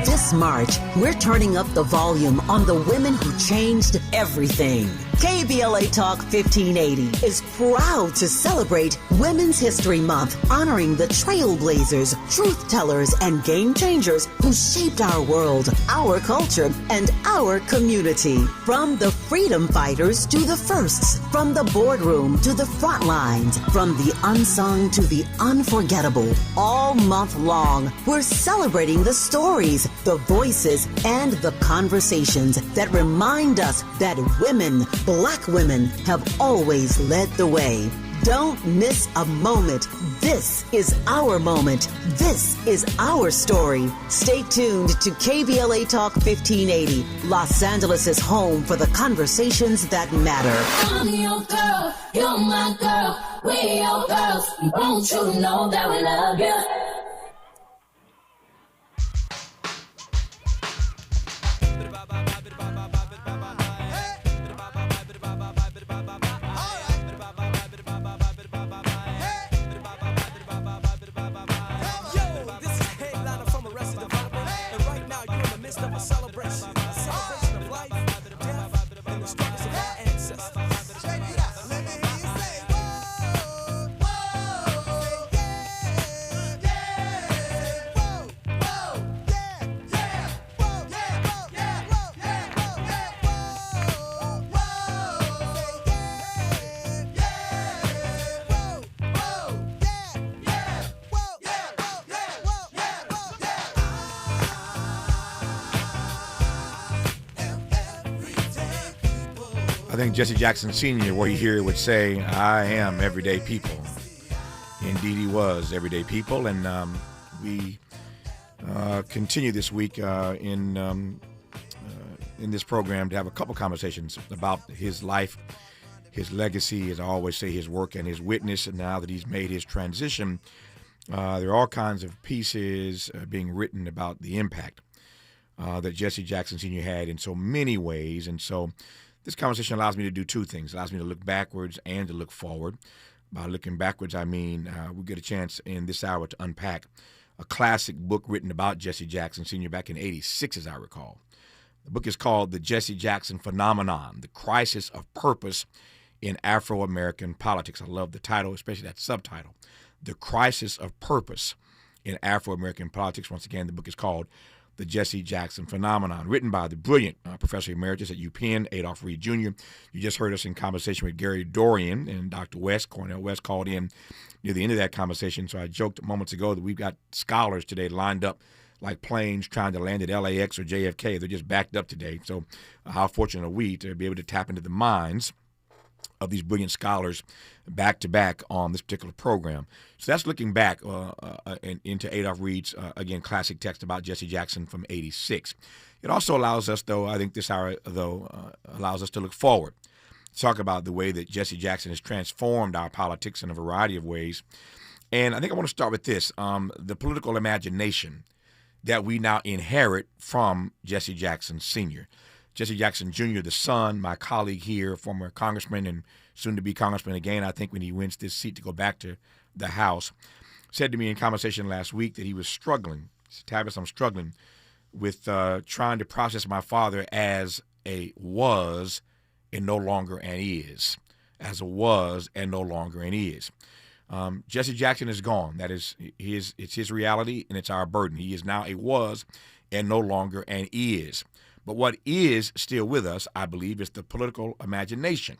This March, we're turning up the volume on the women who changed everything. KBLA Talk 1580 is proud to celebrate Women's History Month, honoring the trailblazers, truth tellers, and game changers who shaped our world, our culture, and our community. From the freedom fighters to the firsts, from the boardroom to the front lines, from the unsung to the unforgettable. All month long, we're celebrating the stories, the voices, and the conversations that remind us that women, Black women, have always led the way. Don't miss a moment. This is our moment. This is our story. Stay tuned to KBLA Talk 1580, Los Angeles' home for the conversations that matter. I'm your girl, you're my girl, we your girls. Won't you know that we love you? I think Jesse Jackson Sr., where he here would say, I am everyday people. Indeed, he was everyday people. And we continue this week in this program to have a couple conversations about his life, his legacy, as I always say, his work and his witness. And now that he's made his transition, there are all kinds of pieces being written about the impact that Jesse Jackson Sr. had in so many ways. And so this conversation allows me to do two things. It allows me to look backwards and to look forward. By looking backwards, I mean we get a chance in this hour to unpack a classic book written about Jesse Jackson Sr. back in '86, as I recall. The book is called The Jesse Jackson Phenomenon, The Crisis of Purpose in Afro-American Politics. I love the title, especially that subtitle, The Crisis of Purpose in Afro-American Politics. Once again, the book is called The Jesse Jackson Phenomenon, written by the brilliant Professor Emeritus at UPenn, Adolph Reed Jr. You just heard us in conversation with Gary Dorrien, and Dr. West, Cornell West, called in near the end of that conversation. So I joked moments ago that we've got scholars today lined up like planes trying to land at LAX or JFK. They're just backed up today. So how fortunate are we to be able to tap into the minds of these brilliant scholars back to back on this particular program. So that's looking back into Adolph Reed's, again, classic text about Jesse Jackson from '86. It also allows us, though, I think this hour, though, allows us to look forward, talk about the way that Jesse Jackson has transformed our politics in a variety of ways. And I think I want to start with this, the political imagination that we now inherit from Jesse Jackson Sr. Jesse Jackson Jr., the son, my colleague here, former congressman and soon-to-be congressman again, I think when he wins this seat to go back to the House, said to me in conversation last week that he was struggling. He said, Tavis, I'm struggling with trying to process my father as a was and no longer an is. As a was and no longer an is. Jesse Jackson is gone. That is it's his reality, and it's our burden. He is now a was and no longer an is. But what is still with us, I believe, is the political imagination,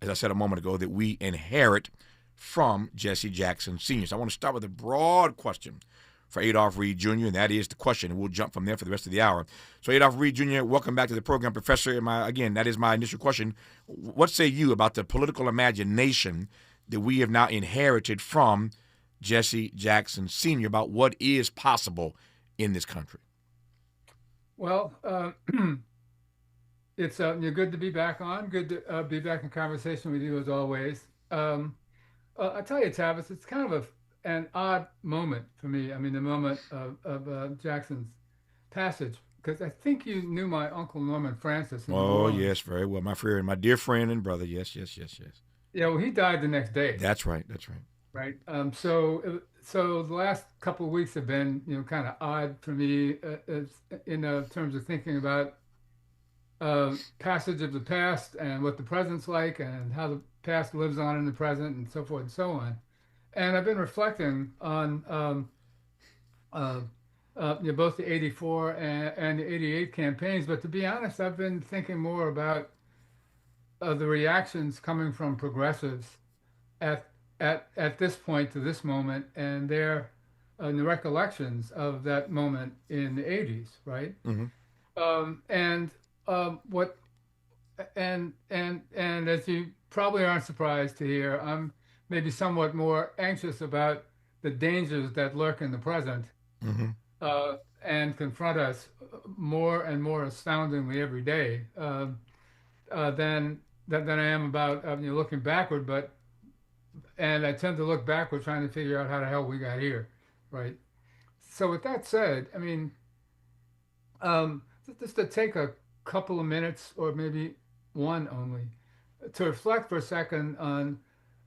as I said a moment ago, that we inherit from Jesse Jackson Sr. So I want to start with a broad question for Adolph Reed Jr., and that is the question, and we'll jump from there for the rest of the hour. So Adolph Reed Jr., welcome back to the program, Professor. Again, that is my initial question. What say you about the political imagination that we have now inherited from Jesse Jackson Sr. about what is possible in this country? Well, it's good to be back on. Good to be back in conversation with you as always. I tell you, Tavis, it's kind of an odd moment for me. I mean, the moment of Jackson's passage, because I think you knew my uncle Norman Francis. Oh, yes, very well. My dear friend and brother. Yes. Yeah, well, he died the next day. That's right. Right. So the last couple of weeks have been, kind of odd for me in terms of thinking about passage of the past and what the present's like and how the past lives on in the present and so forth and so on. And I've been reflecting on both the '84 and the '88 campaigns. But to be honest, I've been thinking more about the reactions coming from progressives at this point to this moment, and the recollections of that moment in the '80s, right? Mm-hmm. And as you probably aren't surprised to hear, I'm maybe somewhat more anxious about the dangers that lurk in the present, mm-hmm. And confront us more and more astoundingly every day than I am about looking backward. And I tend to look backward trying to figure out how the hell we got here, right? So with that said, I mean, just to take a couple of minutes, or maybe one only, to reflect for a second on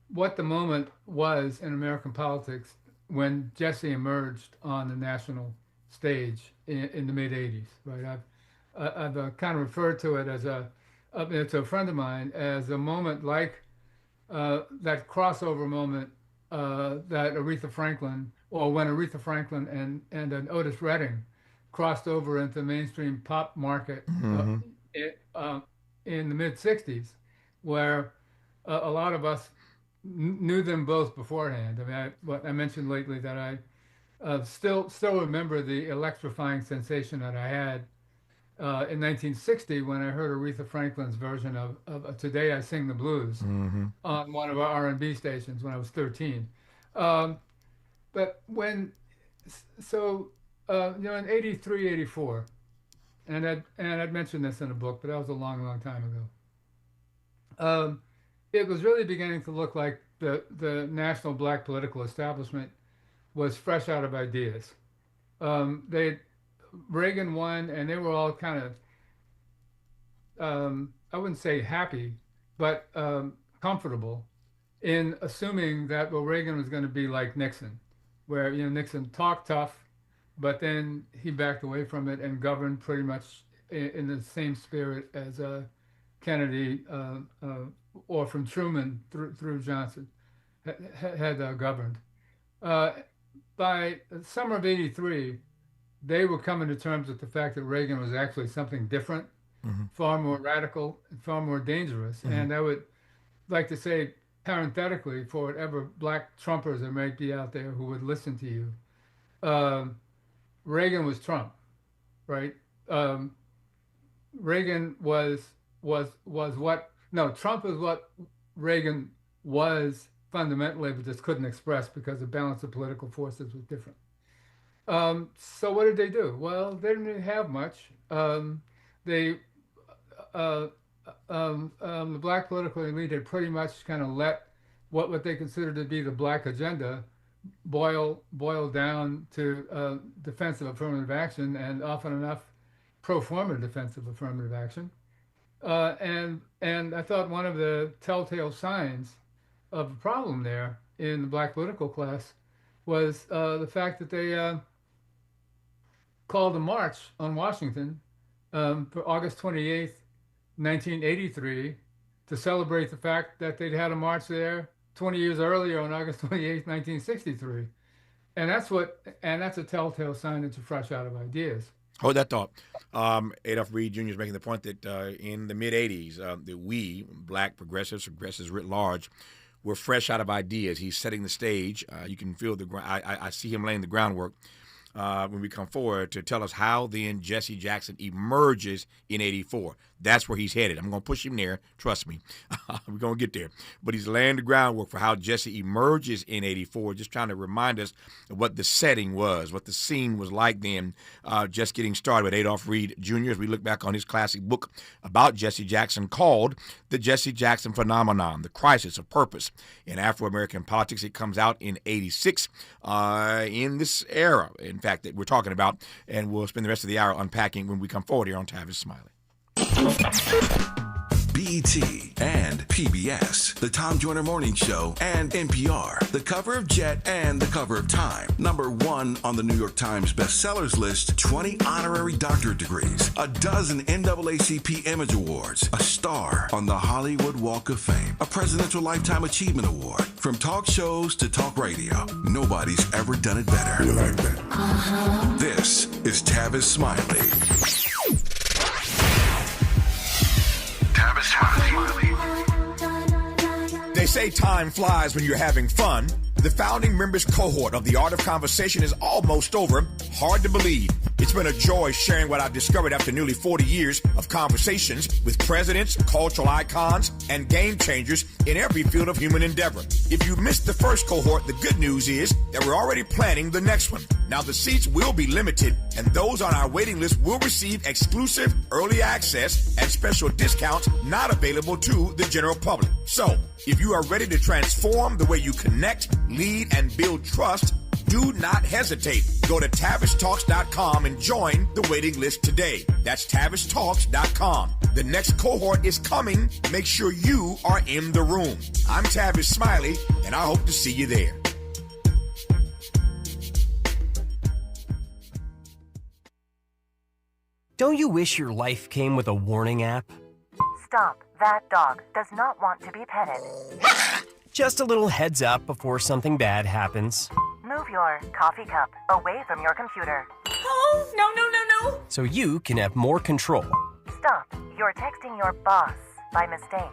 what the moment was in American politics when Jesse emerged on the national stage in the mid-'80s, right? I've kind of referred to it as to a friend of mine as a moment like that crossover moment that Aretha Franklin, or when Aretha Franklin and an Otis Redding crossed over into the mainstream pop market mm-hmm. In the mid-'60s, where a lot of us knew them both beforehand. I mean, I mentioned lately that I still remember the electrifying sensation that I had in 1960 when I heard Aretha Franklin's version of Today I Sing the Blues on one of our R&B stations when I was 13. But when, in 83, 84, and I'd mentioned this in a book, but that was a long, long time ago. It was really beginning to look like the national black political establishment was fresh out of ideas. Reagan won, and they were all kind of, I wouldn't say happy, but comfortable in assuming that, Reagan was going to be like Nixon, where, Nixon talked tough, but then he backed away from it and governed pretty much in the same spirit as Kennedy or from Truman through Johnson had governed. By summer of 83, they were coming to terms with the fact that Reagan was actually something different, far more radical, far more dangerous. And I would like to say, parenthetically, for whatever black Trumpers there might be out there who would listen to you, Reagan was Trump, right? Reagan was what? No, Trump is what Reagan was fundamentally, but just couldn't express because the balance of political forces was different. So what did they do? Well, they didn't really have much. The black political elite had pretty much kind of let what they considered to be the black agenda boil down to defensive affirmative action, and often enough pro forma defensive affirmative action. And I thought one of the telltale signs of a problem there in the black political class was the fact that they called a march on Washington for August 28th, 1983, to celebrate the fact that they'd had a march there 20 years earlier on August 28th, 1963. And that's a telltale sign that you're fresh out of ideas. Hold that thought. Adolph Reed Jr. is making the point that in the mid-'80s, that we, black progressives writ large, were fresh out of ideas. He's setting the stage. You can feel the I see him laying the groundwork when we come forward to tell us how then Jesse Jackson emerges in 84. That's where he's headed. I'm going to push him there. Trust me. We're going to get there. But he's laying the groundwork for how Jesse emerges in 84, just trying to remind us of what the setting was, what the scene was like then, just getting started with Adolph Reed Jr. as we look back on his classic book about Jesse Jackson called The Jesse Jackson Phenomenon, The Crisis of Purpose in Afro-American Politics. It comes out in 86 in this era, in fact, that we're talking about, and we'll spend the rest of the hour unpacking when we come forward here on Tavis Smiley. BET and PBS, the Tom Joyner Morning Show, and NPR, the cover of Jet and the cover of Time. #1 on the New York Times bestsellers list, 20 honorary doctorate degrees, a dozen NAACP Image Awards, a star on the Hollywood Walk of Fame, a Presidential Lifetime Achievement Award. From talk shows to talk radio, nobody's ever done it better. You like that? This is Tavis Smiley. They say time flies when you're having fun. The founding members cohort of The Art of Conversation is almost over. Hard to believe. It's been a joy sharing what I've discovered after nearly 40 years of conversations with presidents, cultural icons, and game changers in every field of human endeavor. If you missed the first cohort, the good news is that we're already planning the next one. Now, the seats will be limited, and those on our waiting list will receive exclusive early access and special discounts not available to the general public. So, if you are ready to transform the way you connect, lead, and build trust, do not hesitate. Go to TavisTalks.com and join the waiting list today. That's TavisTalks.com. The next cohort is coming. Make sure you are in the room. I'm Tavis Smiley, and I hope to see you there. Don't you wish your life came with a warning app? Stop. That dog does not want to be petted. Just a little heads up before something bad happens. Move your coffee cup away from your computer. Oh, no. So you can have more control. Stop. You're texting your boss by mistake.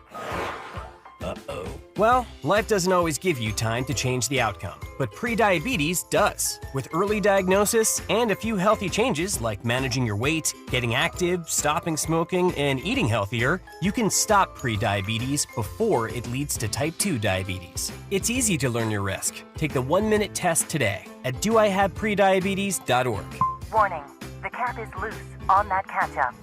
Uh-oh. Well, life doesn't always give you time to change the outcome, but prediabetes does. With early diagnosis and a few healthy changes like managing your weight, getting active, stopping smoking, and eating healthier, you can stop prediabetes before it leads to type 2 diabetes. It's easy to learn your risk. Take the 1-minute test today at doihaveprediabetes.org. Warning, the cap is loose on that catch-up.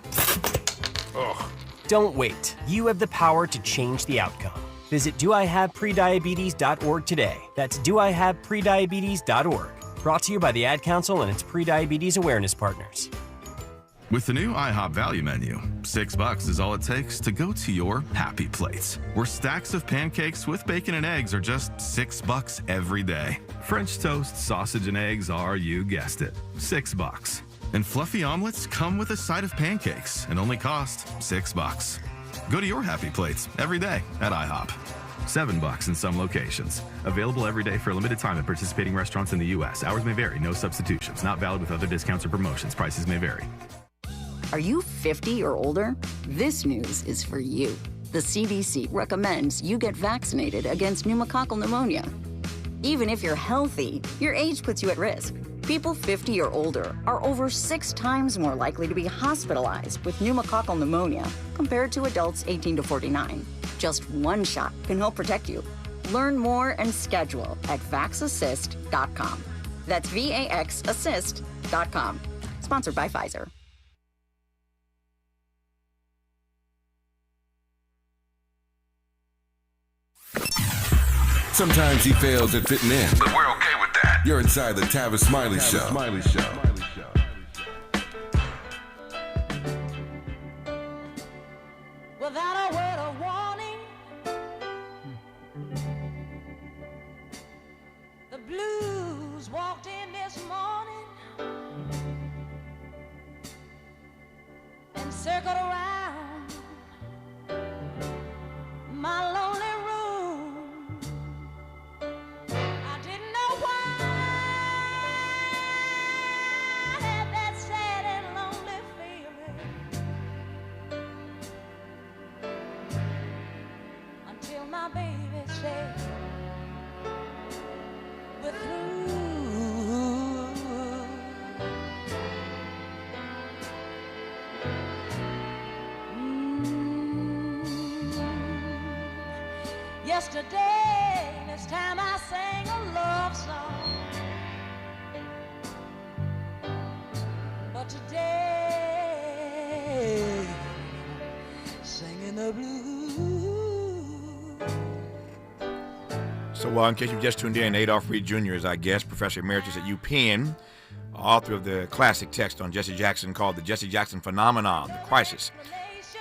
Ugh. Don't wait. You have the power to change the outcome. Visit doihaveprediabetes.org today. That's doihaveprediabetes.org. Brought to you by the Ad Council and its prediabetes awareness partners. With the new IHOP value menu, $6 is all it takes to go to your happy place, where stacks of pancakes with bacon and eggs are just $6 every day. French toast, sausage, and eggs are, you guessed it, $6. And fluffy omelets come with a side of pancakes and only cost $6. Go to your happy plates every day at IHOP. $7 in some locations. Available every day for a limited time at participating restaurants in the U.S. Hours may vary. No substitutions. Not valid with other discounts or promotions. Prices may vary. Are you 50 or older? This news is for you. The CDC recommends you get vaccinated against pneumococcal pneumonia. Even if you're healthy, your age puts you at risk. People 50 or older are over 6 times more likely to be hospitalized with pneumococcal pneumonia compared to adults 18 to 49. Just one shot can help protect you. Learn more and schedule at vaxassist.com. That's VAXassist.com. Sponsored by Pfizer. Sometimes he fails at fitting in, but we're okay with that. You're inside the Tavis Smiley Show. Without a word of warning, the blues walked in this morning and circled around my lonely room. I didn't know why I had that sad and lonely feeling until my baby said, "We're through." Yesterday, this time I sang a love song, but today, singing the blues. So, in case you just tuned in, Adolph Reed Jr. is our guest, Professor Emeritus at UPenn, author of the classic text on Jesse Jackson called The Jesse Jackson Phenomenon, The Crisis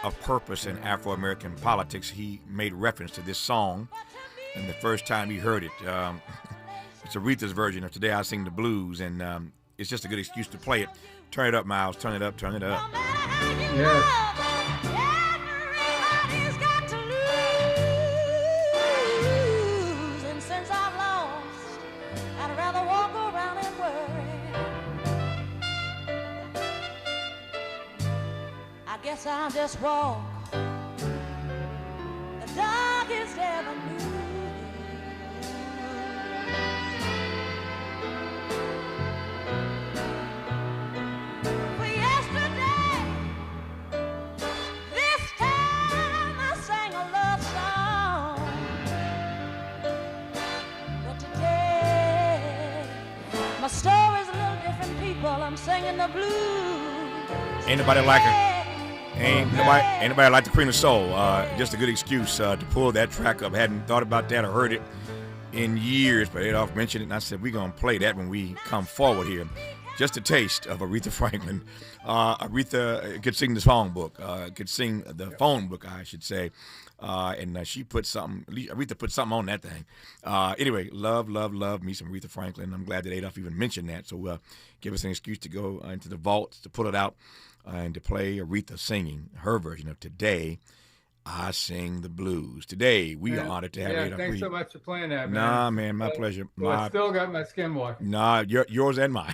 of Purpose in Afro-American Politics. He made reference to this song, and the first time he heard it, it's Aretha's version of Today I Sing the Blues, and it's just a good excuse to play it. Turn it up, Miles. Turn it up. Turn it up. Yes. Everybody's got to lose, and since I've lost, I'd rather walk around and worry. I guess I'll just walk the darkest avenue. For yesterday, this time I sang a love song, but today my story's a little different, people. I'm singing the blues. Ain't nobody like her. Ain't nobody like the Queen of Soul. Just a good excuse to pull that track up. Hadn't thought about that or heard it in years, but Adolph mentioned it, and I said we're gonna play that when we come forward here. Just a taste of Aretha Franklin. Aretha could sing the songbook, could sing the phone book, I should say, and she put something. Aretha put something on that thing. Anyway, love me some Aretha Franklin. I'm glad that Adolph even mentioned that. So give us an excuse to go into the vaults to pull it out. And to play Aretha singing her version of Today I Sing the Blues. Today, we are honored to have Adolph Reed. Thanks so much for playing that, man. Nah, man, my pleasure. I still got my skin walking. Nah, yours and mine.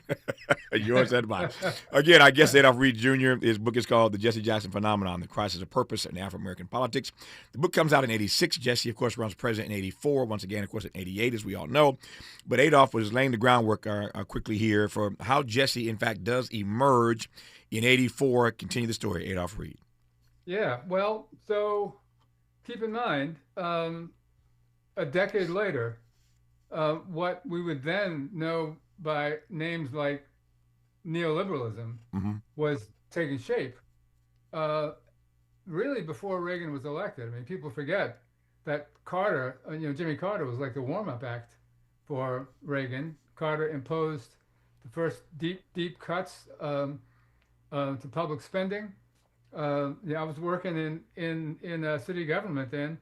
Yours and mine. Again, I guess Adolph Reed Jr., his book is called The Jesse Jackson Phenomenon, The Crisis of Purpose in Afro-American Politics. The book comes out in 86. Jesse, of course, runs president in 84. Once again, of course, in 88, as we all know. But Adolph was laying the groundwork quickly here for how Jesse, in fact, does emerge in 84. Continue the story, Adolph Reed. Yeah, well, so keep in mind, a decade later, what we would then know by names like neoliberalism was taking shape, really before Reagan was elected. I mean, people forget that Carter, Jimmy Carter was like the warm-up act for Reagan. Carter imposed the first deep cuts to public spending. I was working in city government then.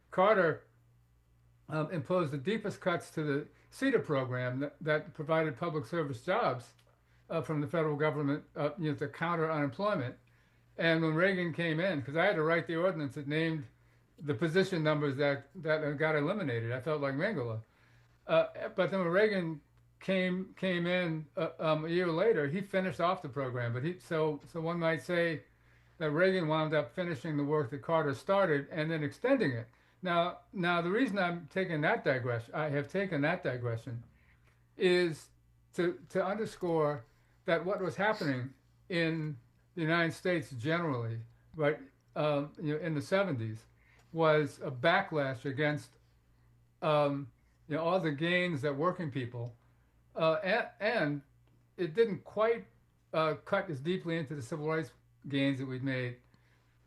Carter imposed the deepest cuts to the CETA program that provided public service jobs from the federal government to counter unemployment. And when Reagan came in, because I had to write the ordinance that named the position numbers that got eliminated, I felt like Mengele. But then when Reagan came in a year later, he finished off the program. But so one might say that Reagan wound up finishing the work that Carter started and then extending it. Now the reason I have taken that digression, is to underscore that what was happening in the United States generally, right, in the 70s, was a backlash against all the gains that working people, and it didn't quite cut as deeply into the civil rights gains that we'd made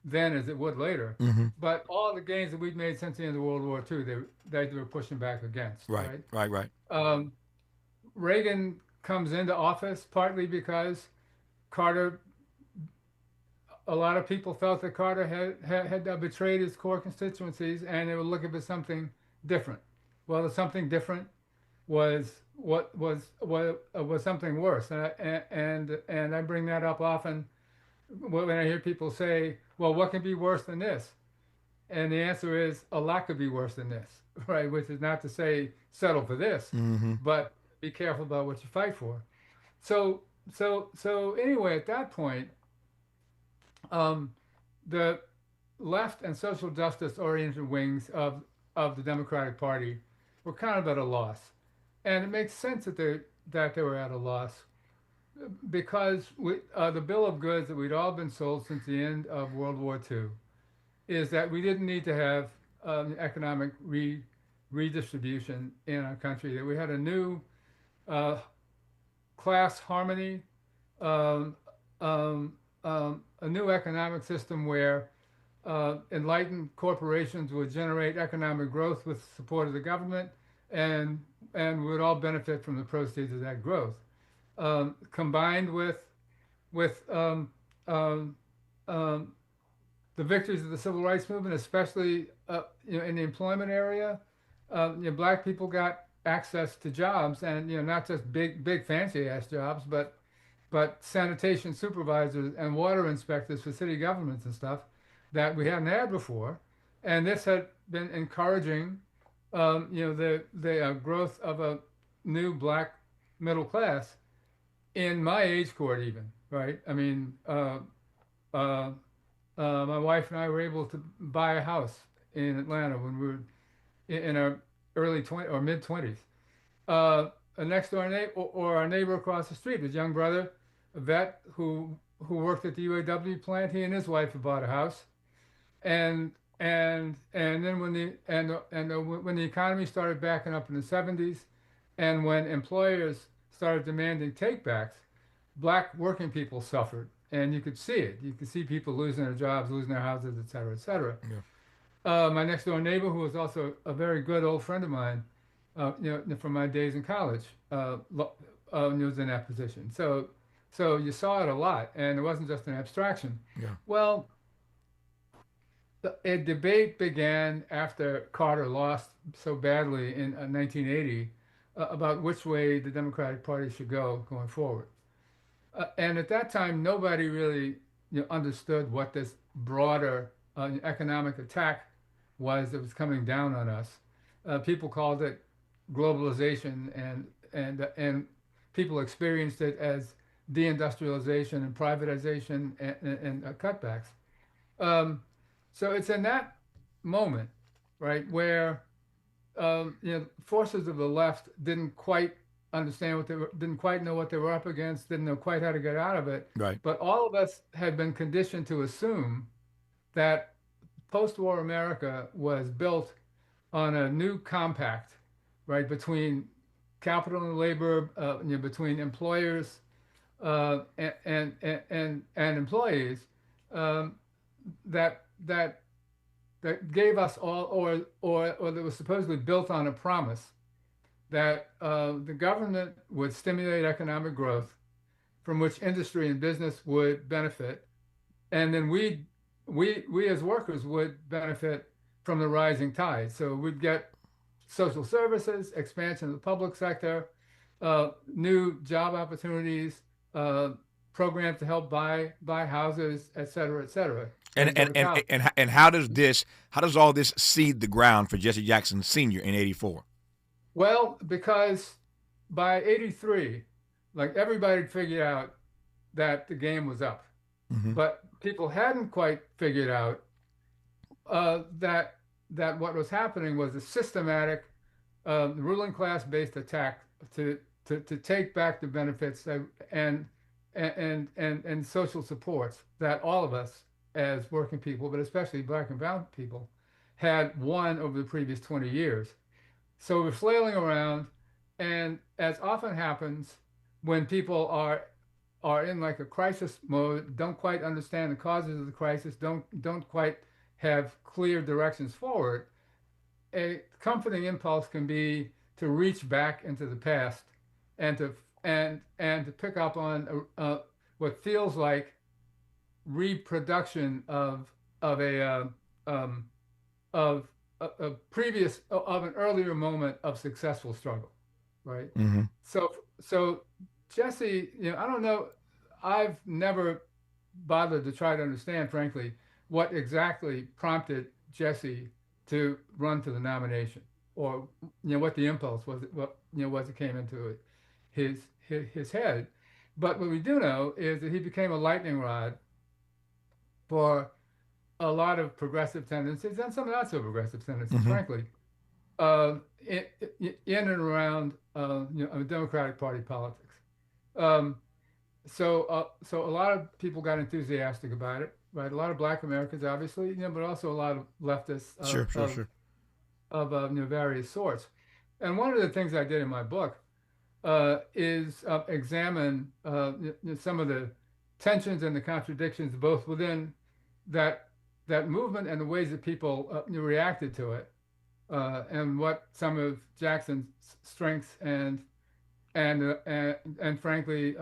then as it would later. But all the gains that we'd made since the end of World War II, they were pushing back against. Right. Reagan comes into office partly because Carter, a lot of people felt that Carter had betrayed his core constituencies, and they were looking for something different. Well, the something different was something worse, and I bring that up often when I hear people say, well, what can be worse than this? And the answer is a lot could be worse than this, right? Which is not to say settle for this, but be careful about what you fight for. So anyway, at that point, the left and social justice oriented wings of the Democratic Party were kind of at a loss. And it makes sense that they were at a loss, because the bill of goods that we'd all been sold since the end of World War II is that we didn't need to have economic redistribution in our country, that we had a new class harmony, a new economic system where enlightened corporations would generate economic growth with support of the government, and would all benefit from the proceeds of that growth. Combined with the victories of the civil rights movement, especially in the employment area, black people got access to jobs, and not just big fancy ass jobs, but sanitation supervisors and water inspectors for city governments and stuff that we hadn't had before, and this had been encouraging the growth of a new black middle class in my age cohort, even, right? I mean, my wife and I were able to buy a house in Atlanta when we were in our early 20s or mid 20s. A next door neighbor, or our neighbor across the street, his young brother, a vet who worked at the UAW plant, he and his wife had bought a house, and then when the economy started backing up in the 70s, and when employers started demanding takebacks, black working people suffered, and you could see it. You could see people losing their jobs, losing their houses, et cetera, et cetera. Yeah. My next door neighbor, who was also a very good old friend of mine, from my days in college, was in that position. So you saw it a lot, and it wasn't just an abstraction. Yeah. Well, a debate began after Carter lost so badly in 1980 about which way the Democratic Party should go going forward. And at that time, nobody really understood what this broader economic attack was that was coming down on us. People called it globalization, and people experienced it as deindustrialization and privatization and cutbacks. So it's in that moment, right, where forces of the left didn't quite understand didn't quite know what they were up against, didn't know quite how to get out of it. Right. But all of us had been conditioned to assume that post-war America was built on a new compact, right, between capital and labor, between employers and employees, that gave us all, or that was supposedly built on a promise that the government would stimulate economic growth, from which industry and business would benefit, and then we as workers would benefit from the rising tide. So we'd get social services, expansion of the public sector, new job opportunities, programs to help buy houses, et cetera, et cetera. And how does all this seed the ground for Jesse Jackson Sr. in '84? Well, because by '83, like, everybody had figured out that the game was up, but people hadn't quite figured out that what was happening was a systematic ruling class based attack to take back the benefits and social supports that all of us as working people, but especially Black and brown people, had won over the previous 20 years. So we're flailing around, and as often happens when people are in like a crisis mode, don't quite understand the causes of the crisis, don't quite have clear directions forward, a comforting impulse can be to reach back into the past and to pick up on what feels like reproduction of an earlier moment of successful struggle, right? So Jesse, I don't know, I've never bothered to try to understand, frankly, what exactly prompted Jesse to run for the nomination, or what the impulse was, it came into his head. But what we do know is that he became a lightning rod for a lot of progressive tendencies and some not so progressive tendencies, frankly, in and around Democratic Party politics. So a lot of people got enthusiastic about it, right? A lot of Black Americans, obviously, but also a lot of leftists of various sorts. And one of the things I did in my book is examine some of the tensions and the contradictions both within that movement and the ways that people reacted to it, and what some of Jackson's strengths and frankly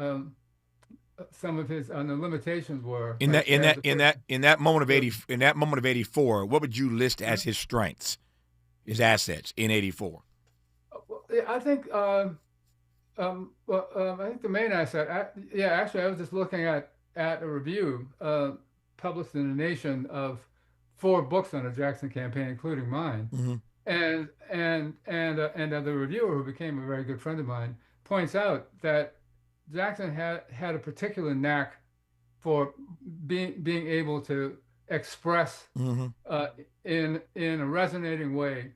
some of his limitations were. In that moment of '84, what would you list as his strengths, his assets in '84? I think I think the main asset. Actually, I was just looking at a review published in The Nation of 4 books on the Jackson campaign, including mine, and the reviewer, who became a very good friend of mine, points out that Jackson had a particular knack for being able to express in a resonating way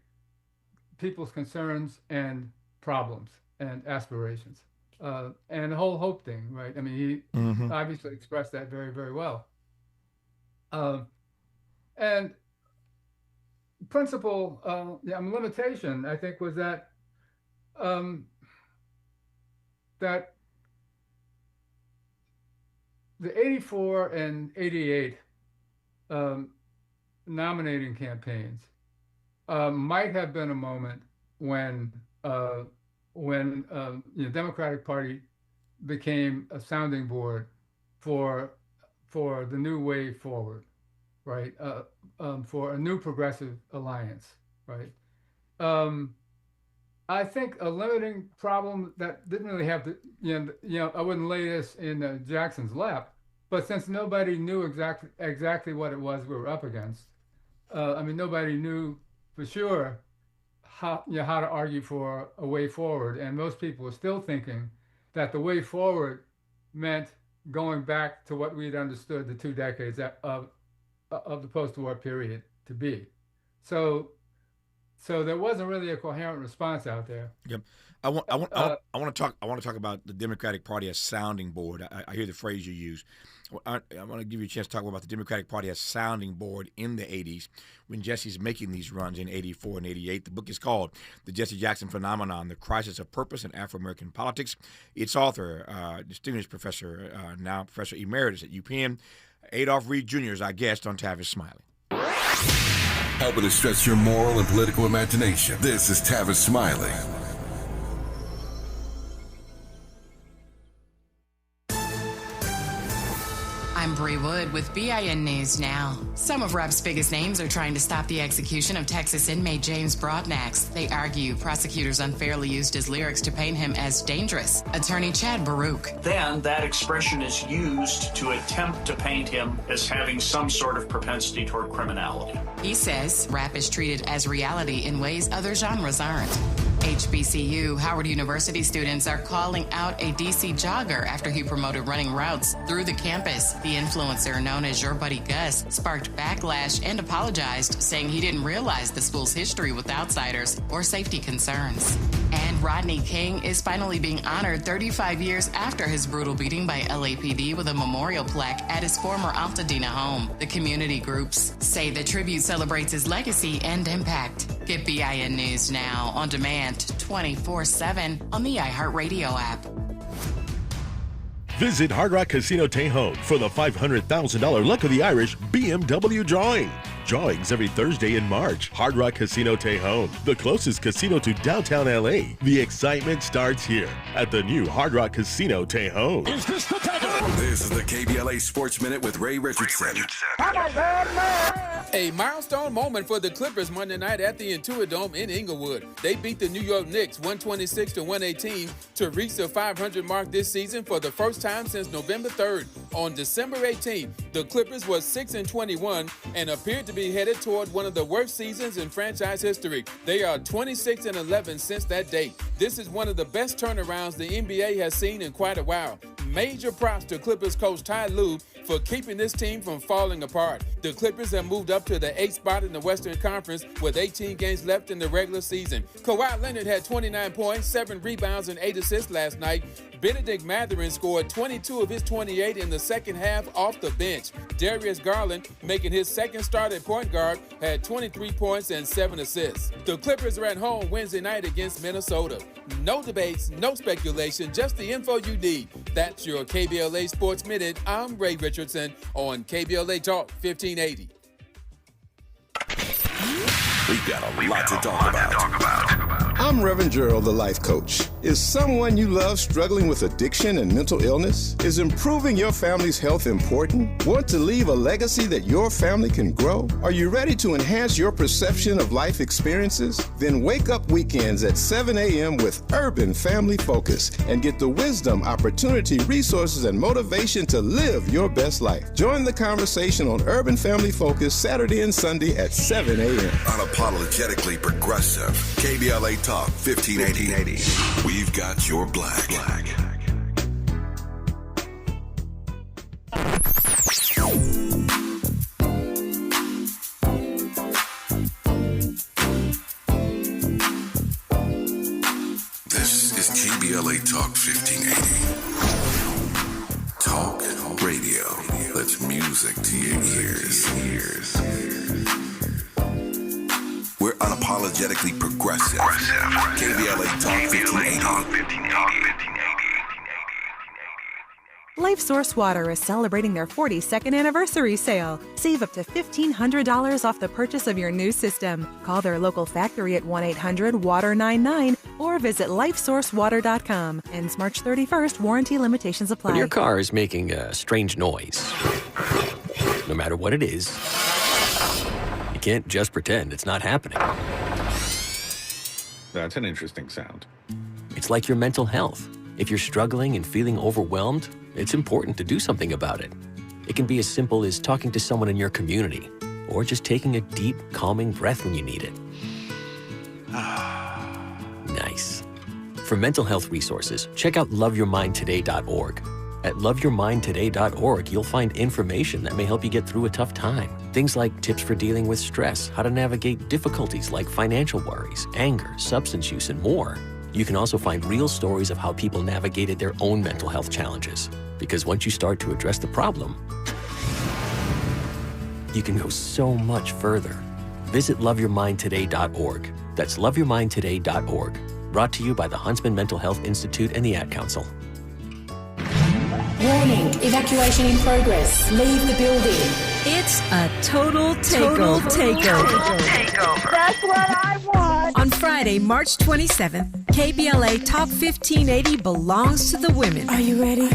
people's concerns and problems and aspirations, and the whole hope thing, right? I mean, he obviously expressed that very, very well. And principal limitation, I think, was that that the '84 and '88 nominating campaigns might have been a moment when Democratic Party became a sounding board for the new way forward, right? For a new progressive alliance, right? I think a limiting problem that didn't really have to, I wouldn't lay this in Jackson's lap, but since nobody knew exactly what it was we were up against, nobody knew for sure how to argue for a way forward. And most people were still thinking that the way forward meant going back to what we'd understood the 2 decades of the post-war period to be. So there wasn't really a coherent response out there. Yep. I want to talk about the Democratic Party as sounding board. I hear the phrase you use. I want to give you a chance to talk about the Democratic Party as sounding board in the 80s when Jesse's making these runs in 84 and 88. The book is called The Jesse Jackson Phenomenon, The Crisis of Purpose in Afro-American Politics. Its author, distinguished professor, now Professor Emeritus at UPenn, Adolph Reed Jr. is our guest on Tavis Smiley. Helping to stretch your moral and political imagination. This is Tavis Smiley. I'm Bree Wood with BIN News Now. Some of Rob's biggest names are trying to stop the execution of Texas inmate James Broadnax. They argue prosecutors unfairly used his lyrics to paint him as dangerous. Attorney Chad Baruch. Then that expression is used to attempt to paint him as having some sort of propensity toward criminality. He says rap is treated as reality in ways other genres aren't. HBCU, Howard University students are calling out a DC jogger after he promoted running routes through the campus. The influencer known as Your Buddy Gus sparked backlash and apologized, saying he didn't realize the school's history with outsiders or safety concerns. And Rodney King is finally being honored 35 years after his brutal beating by LAPD with a memorial plaque at his former Altadena home. The community groups say the tribute celebrates his legacy and impact. Get BIN News Now on demand 24/7 on the iHeartRadio app. Visit Hard Rock Casino Tejon for the $500,000 Luck of the Irish BMW drawing. Drawings every Thursday in March. Hard Rock Casino Tejon, the closest casino to downtown LA. The excitement starts here at the new Hard Rock Casino Tejon. Is this the Tejon? This is the KBLA Sports Minute with Ray Richardson. A milestone moment for the Clippers Monday night at the Intuit Dome in Inglewood. They beat the New York Knicks 126-118 to reach the 500 mark this season for the first time since November 3rd. On December 18th, the Clippers were 6-21 and appeared to be headed toward one of the worst seasons in franchise history. They are 26-11 since that date. This is one of the best turnarounds the NBA has seen in quite a while. Major props to Clippers coach Ty Lue for keeping this team from falling apart. The Clippers have moved up to the 8th spot in the Western Conference with 18 games left in the regular season. Kawhi Leonard had 29 points, 7 rebounds, and 8 assists last night. Benedict Mathurin scored 22 of his 28 in the second half off the bench. Darius Garland, making his second start at point guard, had 23 points and 7 assists. The Clippers are at home Wednesday night against Minnesota. No debates, no speculation, just the info you need. That's your KBLA Sports Minute. I'm Ray Richardson on KBLA Talk 1580. We've got a lot to talk about. I'm Reverend Gerald, the life coach. Is someone you love struggling with addiction and mental illness? Is improving your family's health important? Want to leave a legacy that your family can grow? Are you ready to enhance your perception of life experiences? Then wake up weekends at 7 a.m. with Urban Family Focus and get the wisdom, opportunity, resources, and motivation to live your best life. Join the conversation on Urban Family Focus Saturday and Sunday at 7 a.m. Unapologetically progressive. KBLA Talk 1580. We've got your black. This is KBLA Talk 1580. Talk radio. That's music to your ears. We're unapologetically progressive. KBLA Talk 1580. LifeSource Water is celebrating their 42nd anniversary sale. Save up to $1,500 off the purchase of your new system. Call their local factory at 1-800-WATER-99 or visit lifesourcewater.com. Ends March 31st. Warranty limitations apply. When your car is making a strange noise, no matter what it is, you can't just pretend it's not happening. That's an interesting sound. It's like your mental health. If you're struggling and feeling overwhelmed, it's important to do something about it. It can be as simple as talking to someone in your community or just taking a deep, calming breath when you need it. Nice. For mental health resources, check out loveyourmindtoday.org. At loveyourmindtoday.org, you'll find information that may help you get through a tough time. Things like tips for dealing with stress, how to navigate difficulties like financial worries, anger, substance use, and more. You can also find real stories of how people navigated their own mental health challenges. Because once you start to address the problem, you can go so much further. Visit loveyourmindtoday.org. That's loveyourmindtoday.org. Brought to you by the Huntsman Mental Health Institute and the Ad Council. Warning, evacuation in progress. Leave the building. It's a total takeover. That's what I want. On Friday, March 27th, KBLA Talk 1580 belongs to the women. Are you ready?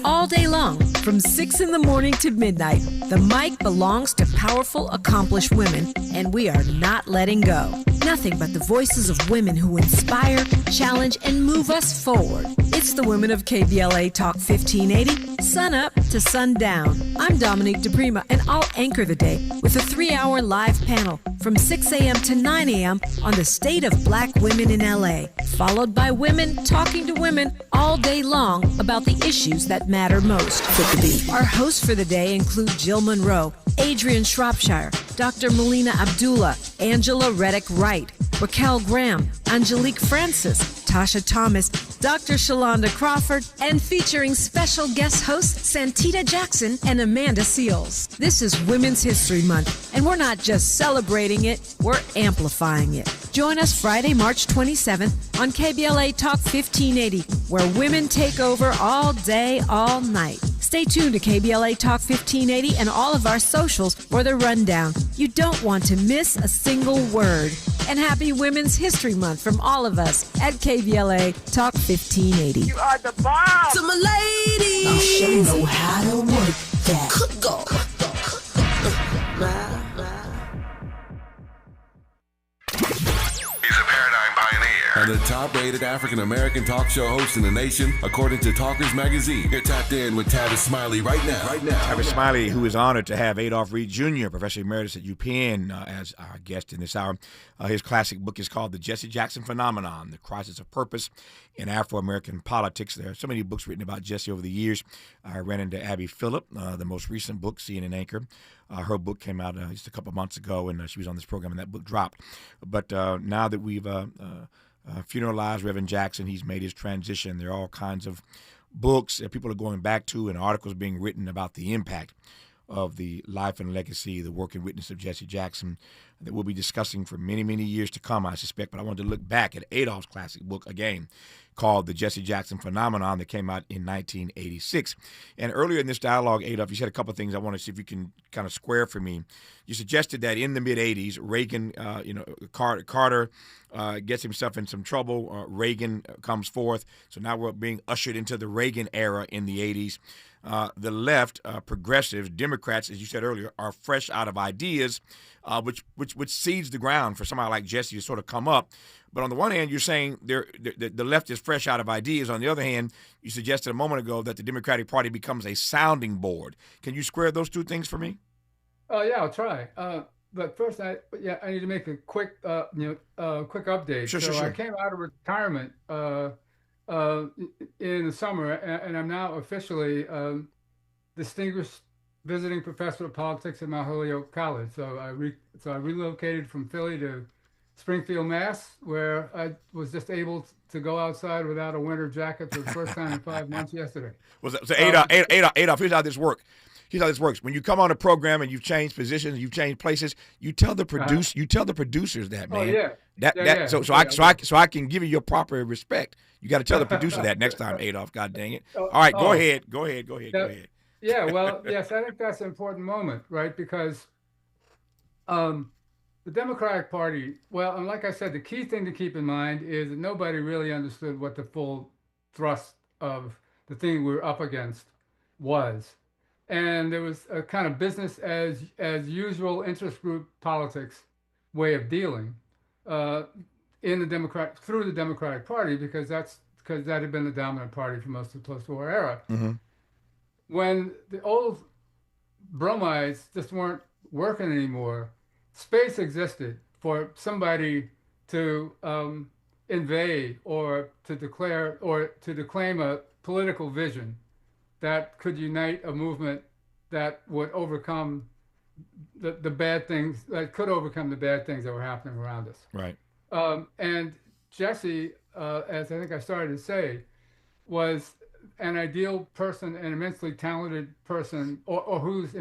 All day long, from 6 in the morning to midnight, the mic belongs to powerful, accomplished women, and we are not letting go. Nothing but the voices of women who inspire, challenge, and move us forward. It's the women of KBLA Talk 1580, sun up to sundown. I'm Dominique DePrima, and I'll anchor the day with a 3-hour live panel from 6 a.m. to 9 a.m. on the state of black women in LA, followed by women talking to women all day long about the issues that matter most. Our hosts for the day include Jill Monroe, Adrian Shropshire, Dr. Melina Abdullah, Angela Reddick Wright, Raquel Graham, Angelique Francis, Tasha Thomas, Dr. Shalonda Crawford, and featuring special guest hosts Santita Jackson and Amanda Seals. This is Women's History Month, and we're not just celebrating it, we're amplifying it. Join us Friday, March 27th on KBLA Talk 1580, where women take over all day, all night. Stay tuned to KBLA Talk 1580 and all of our socials for the rundown. You don't want to miss a single word. And happy Women's History Month from all of us at KBLA Talk 1580. You are the bomb. To my ladies, I'll show you know how to work that. Go. He's a paradigm pioneer and the top-rated African-American talk show host in the nation, according to Talkers Magazine. You're tapped in with Tavis Smiley right now. Tavis Smiley, who is honored to have Adolph Reed Jr., Professor Emeritus at UPenn, as our guest in this hour. His classic book is called The Jesse Jackson Phenomenon, The Crisis of Purpose in Afro-American Politics. There are so many books written about Jesse over the years. I ran into Abby Phillip, the most recent book, CNN Anchor. Her book came out just a couple months ago, and she was on this program, and that book dropped. But now that we've funeralized Reverend Jackson, he's made his transition. There are all kinds of books that people are going back to and articles being written about the impact of the life and legacy, the work and witness of Jesse Jackson that we'll be discussing for many, many years to come, I suspect. But I wanted to look back at Adolph's classic book again, called The Jesse Jackson Phenomenon, that came out in 1986. And earlier in this dialogue, Adolph, you said a couple of things I want to see if you can kind of square for me. You suggested that in the mid-'80s, Reagan, Carter gets himself in some trouble. Reagan comes forth. So now we're being ushered into the Reagan era in the 80s. The left, progressives, Democrats, as you said earlier, are fresh out of ideas, which seeds the ground for somebody like Jesse to sort of come up. But on the one hand, you're saying the left is fresh out of ideas. On the other hand, you suggested a moment ago that the Democratic Party becomes a sounding board. Can you square those two things for me? Yeah, I'll try. But first, I need to make a quick update. Sure. I came out of retirement in the summer, and I'm now officially distinguished visiting professor of politics at Mount Holyoke College. So I relocated from Philly to Springfield, Mass, where I was just able to go outside without a winter jacket for the first time in 5 months yesterday. So Adolph, here's how this works. When you come on a program and you've changed positions, you've changed places, you tell the producers that, man. So I can give you your proper respect. You got to tell the producer that next time, Adolph. God dang it! All right, go ahead. Yeah, well, yes, I think that's an important moment, right? Because the Democratic Party, well, and like I said, the key thing to keep in mind is that nobody really understood what the full thrust of the thing we were up against was. And there was a kind of business as usual interest group politics way of dealing through the Democratic Party, because that had been the dominant party for most of the post-war era. Mm-hmm. When the old bromides just weren't working anymore, space existed for somebody to invade or to declare or to claim a political vision that could unite a movement that would overcome the bad things, that could overcome the bad things that were happening around us. Right. And Jesse, as I think I started to say, was an ideal person, an immensely talented person, or whose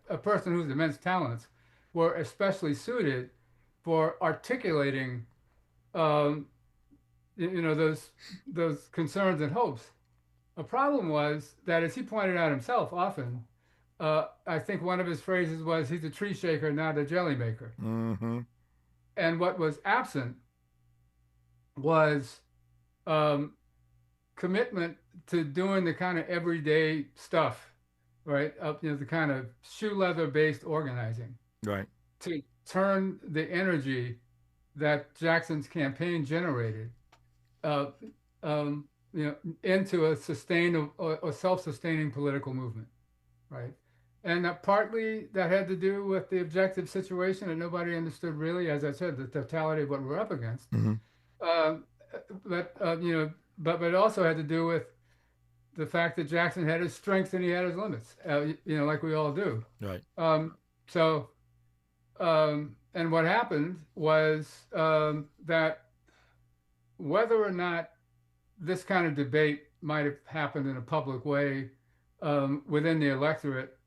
a person whose immense talents were especially suited for articulating, those concerns and hopes. A problem was that, as he pointed out himself often, I think one of his phrases was, "He's a tree shaker, not a jelly maker." Mm-hmm. And what was absent was commitment to doing the kind of everyday stuff, right? The kind of shoe leather based organizing, right? To turn the energy that Jackson's campaign generated, into a sustainable or self-sustaining political movement, right? And partly that had to do with the objective situation that nobody understood really, as I said, the totality of what we're up against. Mm-hmm. But it also had to do with the fact that Jackson had his strengths and he had his limits, like we all do. Right. And what happened was that whether or not this kind of debate might have happened in a public way within the electorate,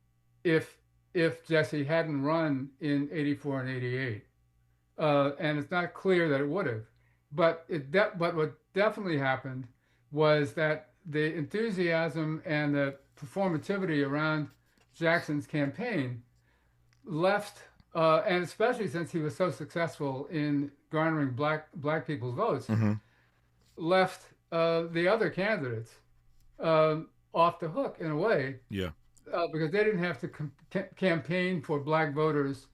if Jesse hadn't run in '84 and '88, and it's not clear that it would have, but what definitely happened was that the enthusiasm and the performativity around Jackson's campaign left, and especially since he was so successful in garnering black people's votes, mm-hmm. left the other candidates off the hook in a way. Yeah. Because they didn't have to campaign for black voters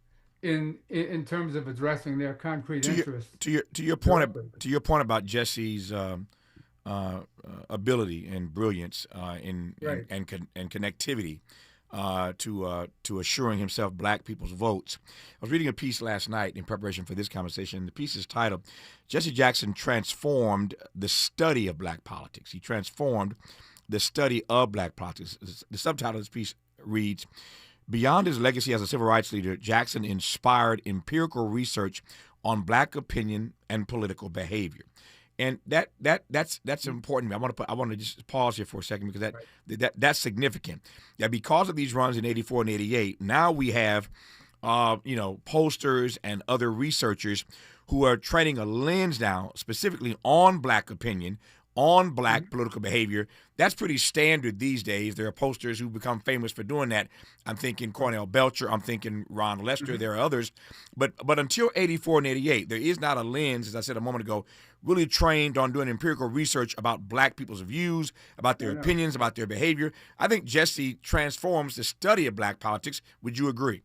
in terms of addressing their concrete interests. To your point about Jesse's ability and brilliance and connectivity to assuring himself black people's votes. I was reading a piece last night in preparation for this conversation. The piece is titled, "Jesse Jackson Transformed the Study of Black Politics." He transformed the study of black politics. The subtitle of this piece reads, "Beyond his legacy as a civil rights leader, Jackson inspired empirical research on black opinion and political behavior." And that's important. I want to just pause here for a second because that's significant. That because of these runs in '84 and '88, now we have posters and other researchers who are training a lens now specifically on black opinion, on black political behavior. That's pretty standard these days. There are posters who become famous for doing that. I'm thinking Cornell Belcher. I'm thinking Ron Lester. There are others. But until '84 and '88, there is not a lens, as I said a moment ago, really trained on doing empirical research about black people's views, about their opinions, about their behavior. I think Jesse transforms the study of black politics. Would you agree?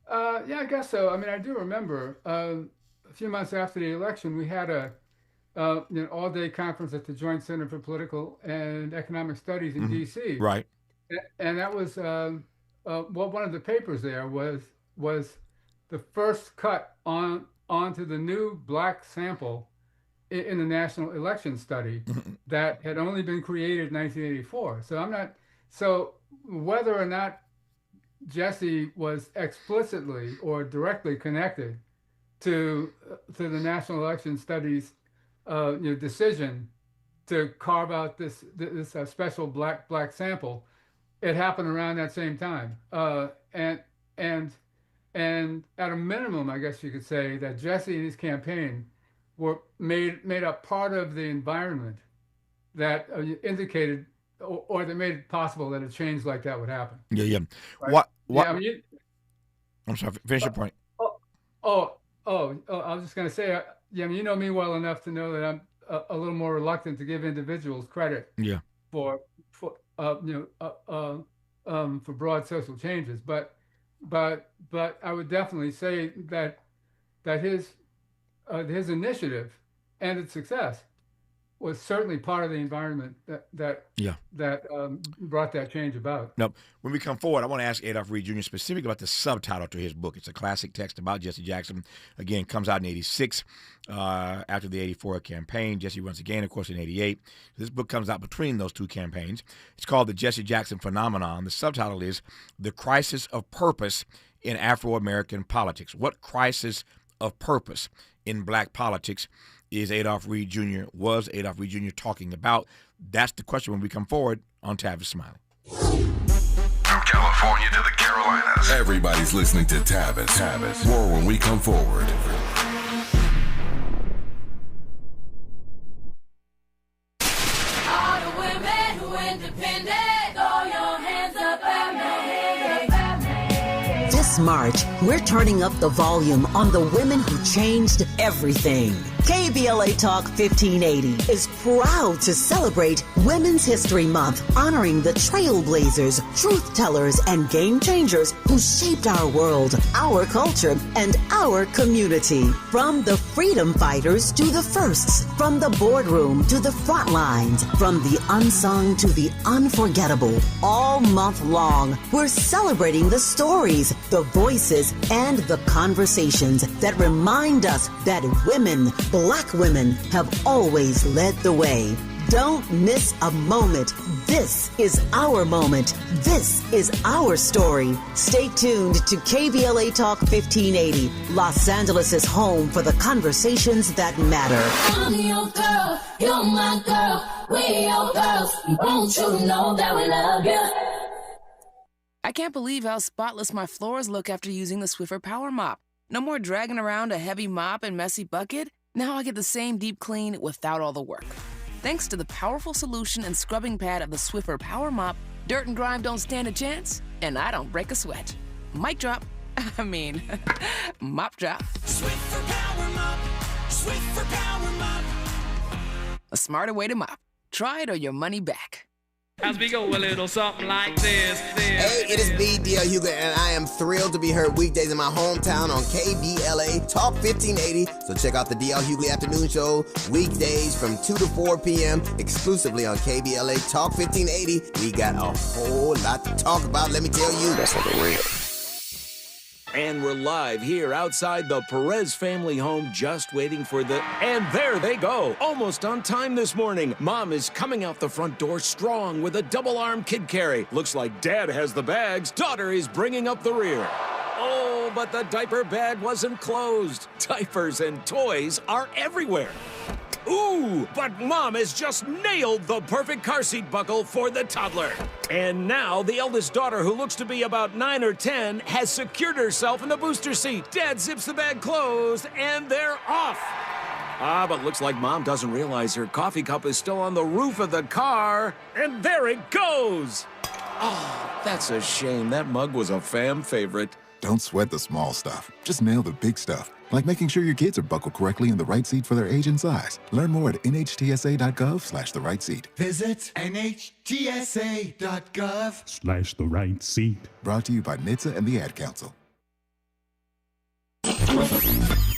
Yeah, I guess so. I mean, I do remember a few months after the election, we had an all-day conference at the Joint Center for Political and Economic Studies in D.C. Right. And that was one of the papers there was the first cut onto the new black sample in the national election study that had only been created in 1984. So whether or not Jesse was explicitly or directly connected to the national election studies decision to carve out this special black sample, it happened around that same time. And at a minimum, I guess you could say that Jesse and his campaign were made up part of the environment that indicated or that made it possible that a change like that would happen. Yeah. Right? What? Yeah, I mean, I'm sorry. Finish your point. I was just going to say, you know me well enough to know that I'm a little more reluctant to give individuals credit. Yeah. For broad social changes, but I would definitely say that his initiative and its success was certainly part of the environment that brought that change about. Now, when we come forward, I want to ask Adolph Reed Jr. specifically about the subtitle to his book. It's a classic text about Jesse Jackson. Again, comes out in 86 after the 84 campaign. Jesse runs again, of course, in 88. This book comes out between those two campaigns. It's called The Jesse Jackson Phenomenon. The subtitle is The Crisis of Purpose in Afro-American Politics. What crisis of purpose in black politics was Adolph Reed Jr. talking about? That's the question when we come forward on Tavis Smiley. From California to the Carolinas, everybody's listening to Tavis. More when we come forward. All the women who independent, throw your hands up at me. This March, we're turning up the volume on the women who changed everything. KBLA Talk 1580 is proud to celebrate Women's History Month, honoring the trailblazers, truth tellers, and game changers who shaped our world, our culture, and our community. From the freedom fighters to the firsts, from the boardroom to the front lines, from the unsung to the unforgettable. All month long, we're celebrating the stories, the voices, and the conversations that remind us that women, Black women, have always led the way. Don't miss a moment. This is our moment. This is our story. Stay tuned to KBLA Talk 1580, Los Angeles' home for the conversations that matter. I'm your girl, you're my girl, we're your girls. Won't you know that we love you? I can't believe how spotless my floors look after using the Swiffer Power Mop. No more dragging around a heavy mop and messy bucket. Now I get the same deep clean without all the work. Thanks to the powerful solution and scrubbing pad of the Swiffer Power Mop, dirt and grime don't stand a chance, and I don't break a sweat. Mic drop. Mop drop. Swiffer Power Mop, Swiffer Power Mop. A smarter way to mop. Try it or your money back. As we go a little something like this. Hey, it is me, D.L. Hughley, and I am thrilled to be heard weekdays in my hometown on KBLA Talk 1580. So check out the D.L. Hughley Afternoon Show weekdays from 2 to 4 p.m. exclusively on KBLA Talk 1580. We got a whole lot to talk about, let me tell you. That's for the real. And we're live here outside the Perez family home, just waiting for the... And there they go, almost on time this morning. Mom is coming out the front door strong with a double-arm kid carry. Looks like Dad has the bags. Daughter is bringing up the rear. Oh, but the diaper bag wasn't closed. Diapers and toys are everywhere. Ooh, but Mom has just nailed the perfect car seat buckle for the toddler. And now the eldest daughter, who looks to be about 9 or 10, has secured herself in the booster seat. Dad zips the bag closed, and they're off. But looks like Mom doesn't realize her coffee cup is still on the roof of the car. And there it goes. Oh, that's a shame. That mug was a fam favorite. Don't sweat the small stuff. Just nail the big stuff, like making sure your kids are buckled correctly in the right seat for their age and size. Learn more at nhtsa.gov/the right seat. Visit nhtsa.gov/the right seat. Brought to you by NHTSA and the Ad Council.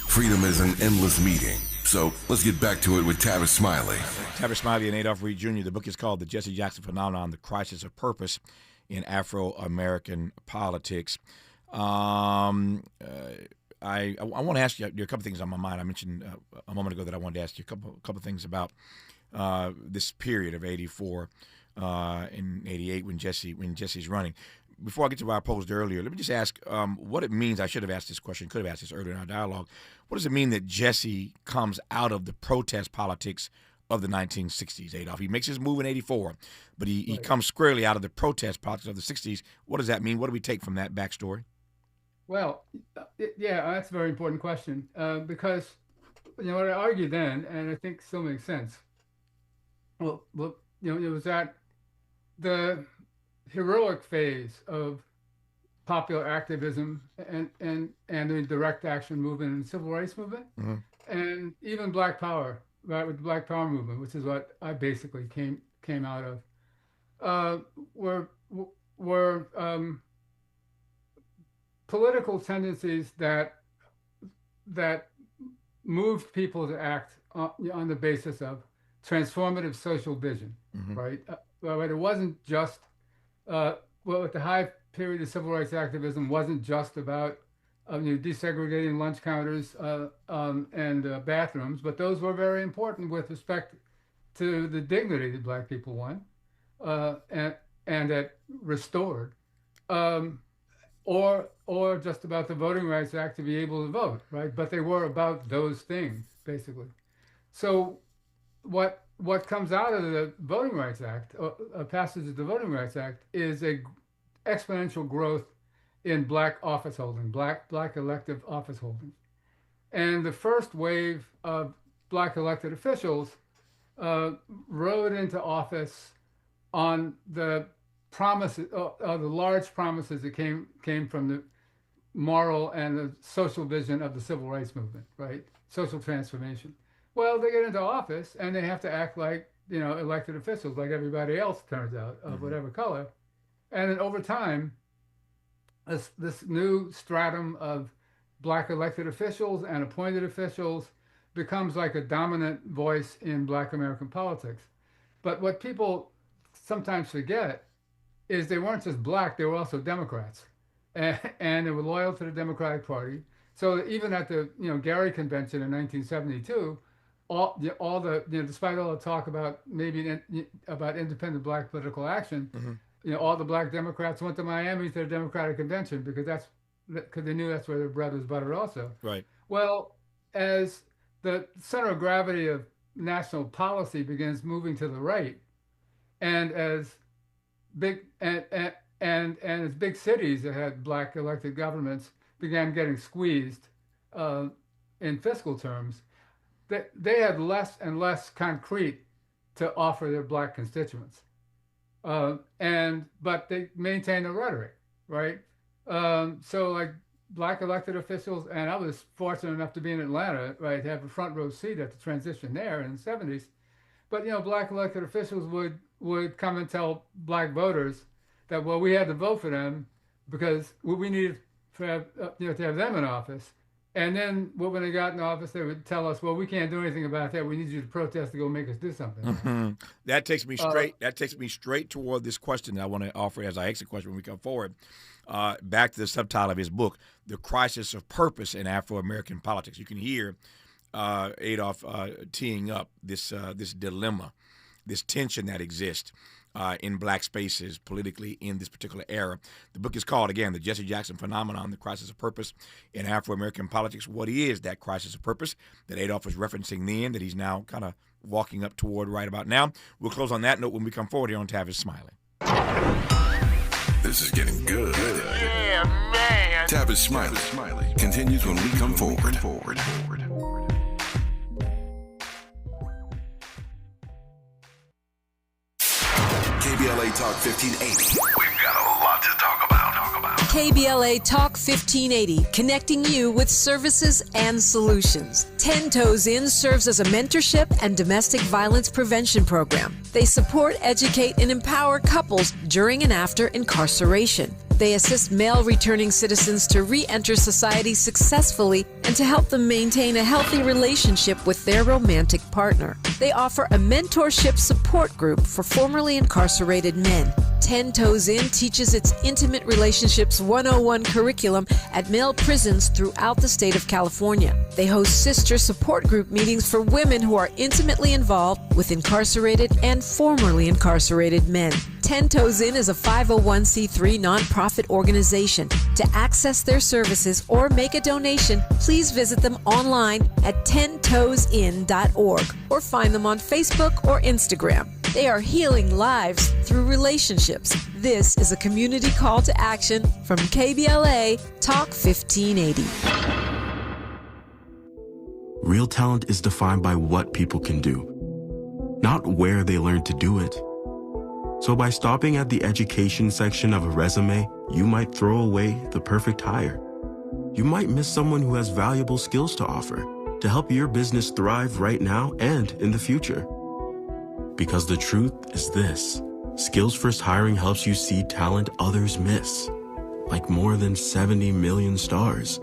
Freedom is an endless meeting. So let's get back to it with Tavis Smiley. Tavis Smiley and Adolph Reed Jr. The book is called The Jesse Jackson Phenomenon, The Crisis of Purpose in Afro-American Politics. I want to ask you a couple things on my mind. I mentioned a moment ago that I wanted to ask you a couple things about this period of 84 and 88 when Jesse's running. Before I get to what I posed earlier, let me just ask what it means. I should have asked this question, could have asked this earlier in our dialogue. What does it mean that Jesse comes out of the protest politics of the 1960s, Adolph? He makes his move in 84, but he comes squarely out of the protest politics of the 60s. What does that mean? What do we take from that backstory? Well, yeah, that's a very important question because, what I argued then, and I think still makes sense. Well, it was at the heroic phase of popular activism and the direct action movement and civil rights movement, and even Black Power, right, with the Black Power movement, which is what I basically came out of, were political tendencies that moved people to act on the basis of transformative social vision, right? But it wasn't just, the high period of civil rights activism wasn't just about desegregating lunch counters and bathrooms, but those were very important with respect to the dignity that Black people won and that restored, or just about the Voting Rights Act to be able to vote, right? But they were about those things, basically. So what comes out of the Voting Rights Act, passage of the Voting Rights Act, is a exponential growth in Black office holding, Black elective office holding. And the first wave of Black elected officials rode into office on the promises, the large promises that came from the moral and the social vision of the civil rights movement, right? Social transformation. Well, they get into office and they have to act like, elected officials, like everybody else, turns out, of whatever color. And then over time, this new stratum of Black elected officials and appointed officials becomes like a dominant voice in Black American politics. But what people sometimes forget is they weren't just Black, they were also Democrats. And they were loyal to the Democratic Party. So even at the Gary Convention in 1972, despite all the talk about about independent Black political action, all the Black Democrats went to Miami to the Democratic Convention because they knew that's where their bread was buttered also. Right. Well, as the center of gravity of national policy begins moving to the right, and as big as big cities that had Black elected governments began getting squeezed in fiscal terms, they had less and less concrete to offer their Black constituents. But they maintained the rhetoric, right? So like Black elected officials, and I was fortunate enough to be in Atlanta, right, to have a front row seat at the transition there in the 70s. But Black elected officials would come and tell Black voters that, well, we had to vote for them because we needed to have them in office. And then when they got in office, they would tell us, well, we can't do anything about that. We need you to protest to go make us do something. That takes me straight. That takes me straight toward this question that I want to offer as I exit question when we come forward. Back to the subtitle of his book, "The Crisis of Purpose in Afro-American Politics." You can hear Adolph teeing up this dilemma, this tension that exists in Black spaces politically in this particular era. The book is called, again, The Jesse Jackson Phenomenon, The Crisis of Purpose in Afro-American Politics. What is that crisis of purpose that Adolph was referencing then, that he's now kind of walking up toward right about now? We'll close on that note when we come forward here on Tavis Smiley. This is getting good. Yeah, man. Tavis Smiley continues when we come forward. KBLA Talk 1580. We've got a lot to talk about. KBLA Talk 1580, connecting you with services and solutions. 10 Toes In serves as a mentorship and domestic violence prevention program. They support, educate, and empower couples during and after incarceration. They assist male returning citizens to re-enter society successfully and to help them maintain a healthy relationship with their romantic partner. They offer a mentorship support group for formerly incarcerated men. 10 Toes In teaches its Intimate Relationships 101 curriculum at male prisons throughout the state of California. They host sister support group meetings for women who are intimately involved with incarcerated and formerly incarcerated men. 10 Toes In is a 501c3 nonprofit organization. To access their services or make a donation, please visit them online at 10toesin.org or find them on Facebook or Instagram. They are healing lives through relationships. This is a community call to action from KBLA Talk 1580. Real talent is defined by what people can do, not where they learn to do it. So by stopping at the education section of a resume, you might throw away the perfect hire. You might miss someone who has valuable skills to offer to help your business thrive right now and in the future. Because the truth is this: Skills First Hiring helps you see talent others miss, like more than 70 million stars,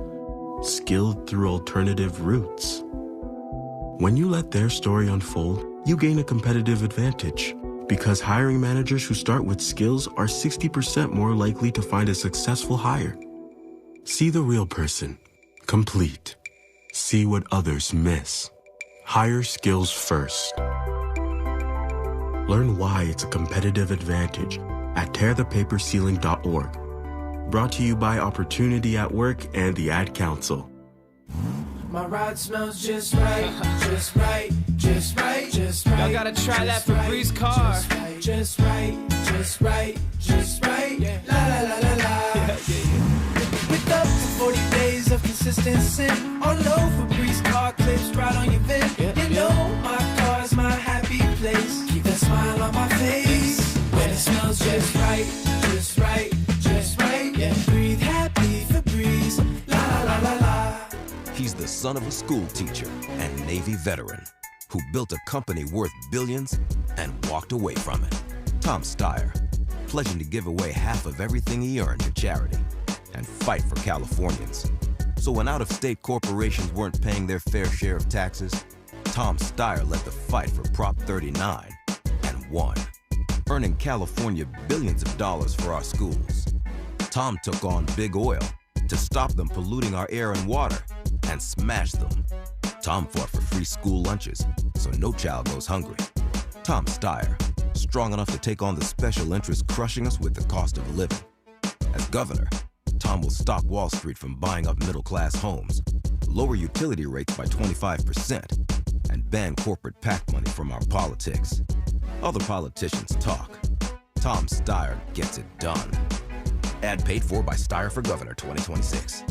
skilled through alternative routes. When you let their story unfold, you gain a competitive advantage because hiring managers who start with skills are 60% more likely to find a successful hire. See the real person, complete. See what others miss. Hire skills first. Learn why it's a competitive advantage at tearthepaperceiling.org. Brought to you by Opportunity at Work and the Ad Council. My ride smells just right, just right, just right, just right. Y'all gotta try that Febreze car. Just right, just right, just right. Yeah. La la la la la. With up to 40 days of consistency. All over Febreze car clips right on your vent. You know my car's my happy place. Keep that smile on my face. When it smells just right, just right, just right. Yeah. Breathe happy Febreze. La la la la la. He's the son of a school teacher and Navy veteran who built a company worth billions and walked away from it. Tom Steyer, pledging to give away half of everything he earned to charity and fight for Californians. So when out-of-state corporations weren't paying their fair share of taxes, Tom Steyer led the fight for Prop 39 and won, earning California billions of dollars for our schools. Tom took on big oil to stop them polluting our air and water and smash them. Tom fought for free school lunches so no child goes hungry. Tom Steyer, strong enough to take on the special interests crushing us with the cost of living. As governor, Tom will stop Wall Street from buying up middle-class homes, lower utility rates by 25%, and ban corporate PAC money from our politics. Other politicians talk. Tom Steyer gets it done. Ad paid for by Steyer for Governor 2026.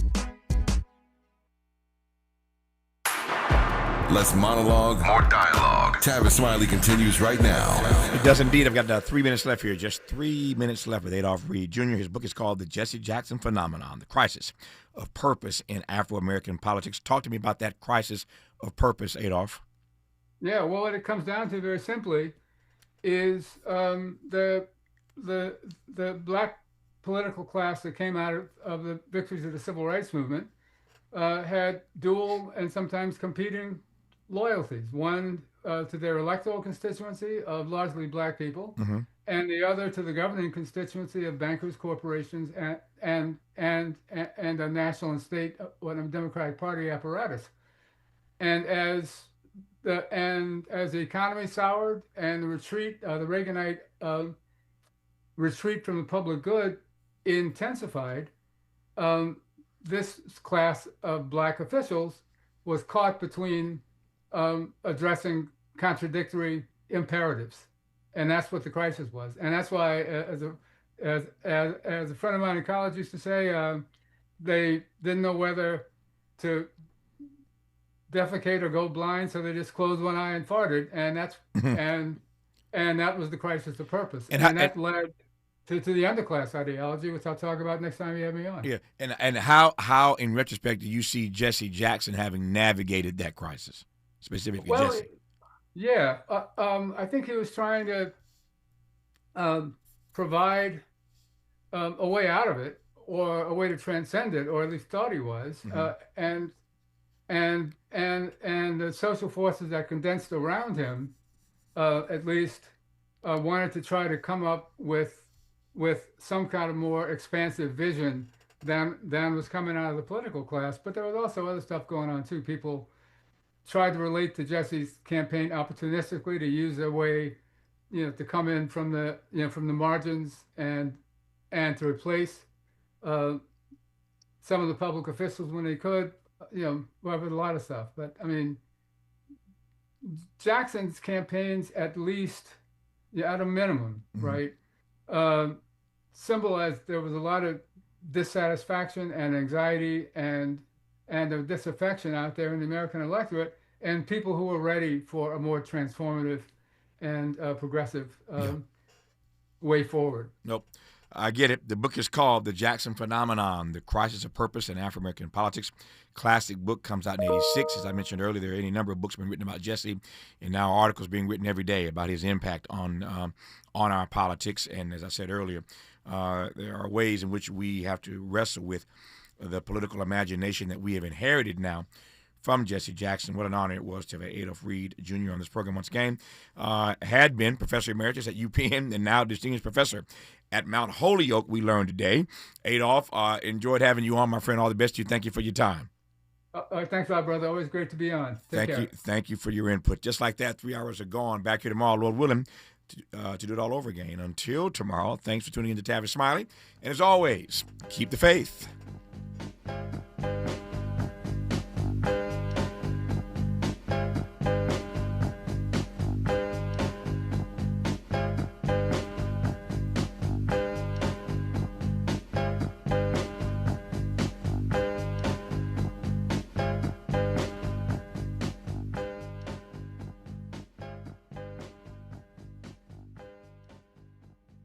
Less monologue, more dialogue. Tavis Smiley continues right now. It does indeed. I've got 3 minutes left here. Just 3 minutes left with Adolph Reed Jr. His book is called The Jesse Jackson Phenomenon, The Crisis of Purpose in Afro-American Politics. Talk to me about that crisis of purpose, Adolph. Yeah, well, what it comes down to very simply is the black political class that came out of the victories of the civil rights movement had dual and sometimes competing loyalties. One to their electoral constituency of largely black people, and the other to the governing constituency of bankers, corporations, and a national and state Democratic Party apparatus. And as the economy soured and the retreat, the Reaganite retreat from the public good intensified, this class of black officials was caught between addressing contradictory imperatives, and that's what the crisis was. And that's why, as a friend of mine in college used to say, they didn't know whether to defecate or go blind, so they just closed one eye and farted, and that's and that was the crisis of purpose, and that led to the underclass ideology, which I'll talk about next time you have me on. Yeah, and how in retrospect do you see Jesse Jackson having navigated that crisis, specifically Jesse? Yeah, I think he was trying to provide a way out of it, or a way to transcend it, or at least thought he was, and the social forces that condensed around him, at least, wanted to try to come up with some kind of more expansive vision than was coming out of the political class. But there was also other stuff going on too. People tried to relate to Jesse's campaign opportunistically, to use their way, to come in from the margins and to replace some of the public officials when they could, with a lot of stuff. But I mean, Jackson's campaigns, at least, at a minimum, right, symbolized there was a lot of dissatisfaction and anxiety and a disaffection out there in the American electorate, and people who were ready for a more transformative and progressive way forward. Nope. I get it. The book is called The Jackson Phenomenon, The Crisis of Purpose in Afro-American Politics. Classic book, comes out in 86. As I mentioned earlier, there are any number of books been written about Jesse, and now articles being written every day about his impact on our politics. And as I said earlier, there are ways in which we have to wrestle with the political imagination that we have inherited now from Jesse Jackson. What an honor it was to have Adolph Reed Jr. on this program once again. Had been Professor Emeritus at UPenn and now Distinguished Professor at Mount Holyoke, we learned today. Adolph, enjoyed having you on, my friend. All the best to you. Thank you for your time. Thanks a lot, brother. Always great to be on. Take care. Thank you for your input. Just like that, 3 hours are gone. Back here tomorrow, Lord willing, to do it all over again. Until tomorrow, thanks for tuning in to Tavis Smiley. And as always, keep the faith.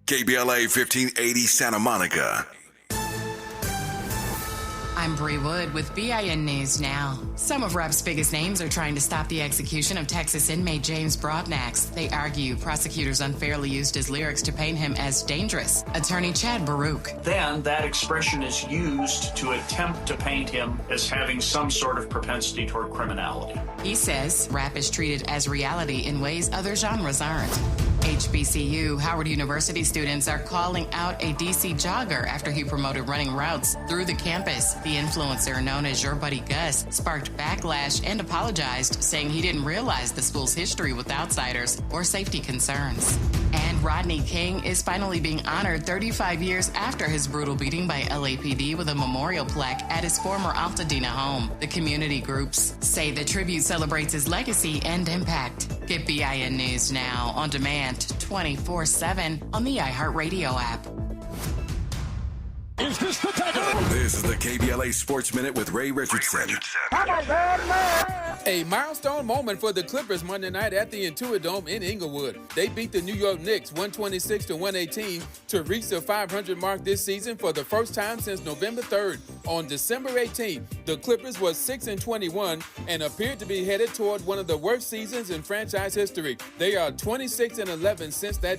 KBLA 1580 Santa Monica. I'm Bree Wood with BIN News Now. Some of rap's biggest names are trying to stop the execution of Texas inmate James Broadnax. They argue prosecutors unfairly used his lyrics to paint him as dangerous. Attorney Chad Baruch. Then that expression is used to attempt to paint him as having some sort of propensity toward criminality. He says rap is treated as reality in ways other genres aren't. HBCU, Howard University students are calling out a DC jogger after he promoted running routes through the campus. The influencer known as Your Buddy Gus sparked backlash and apologized, saying he didn't realize the school's history with outsiders or safety concerns. And Rodney King is finally being honored 35 years after his brutal beating by LAPD with a memorial plaque at his former Altadena home. The community groups say the tribute celebrates his legacy and impact. Get BIN News Now on demand 24/7 on the iHeartRadio app. Is this the takeover? This is the KBLA Sports Minute with Ray Richardson. A milestone moment for the Clippers Monday night at the Intuit Dome in Inglewood. They beat the New York Knicks 126-118 to reach the 500 mark this season for the first time since November 3rd. On December 18th, the Clippers were 6-21 and appeared to be headed toward one of the worst seasons in franchise history. They are 26-11 since that.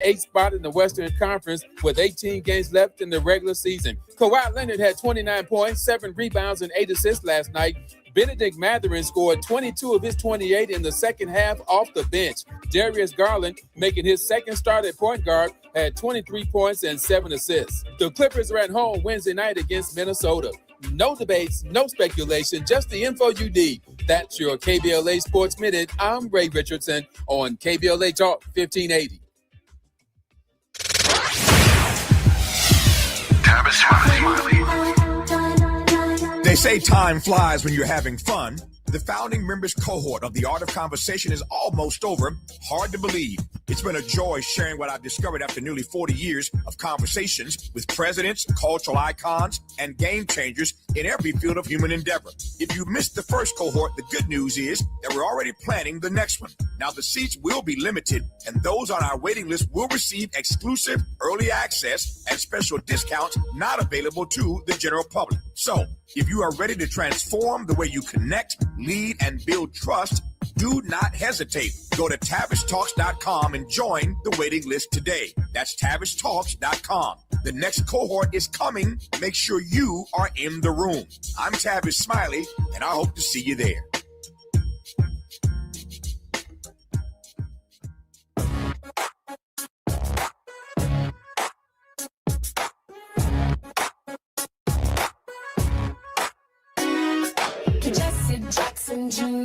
Eighth spot in the Western Conference with 18 games left in the regular season. Kawhi Leonard had 29 points, 7 rebounds, and 8 assists last night. Benedict Mathurin scored 22 of his 28 in the second half off the bench. Darius Garland, making his second start at point guard, had 23 points and 7 assists. The Clippers are at home Wednesday night against Minnesota. No debates, no speculation, just the info you need. That's your KBLA Sports Minute. I'm Ray Richardson on KBLA Talk 1580. Tavis Smiley. They say time flies when you're having fun. The founding members cohort of the Art of Conversation is almost over. Hard to believe. It's been a joy sharing what I've discovered after nearly 40 years of conversations with presidents, cultural icons, and game changers in every field of human endeavor. If you missed the first cohort, the good news is that we're already planning the next one. Now, the seats will be limited, and those on our waiting list will receive exclusive early access and special discounts not available to the general public. So, if you are ready to transform the way you connect, lead, and build trust, do not hesitate. Go to TavisTalks.com and join the waiting list today. That's TavisTalks.com. The next cohort is coming. Make sure you are in the room. I'm Tavis Smiley, and I hope to see you there. Jesse Jackson Jr.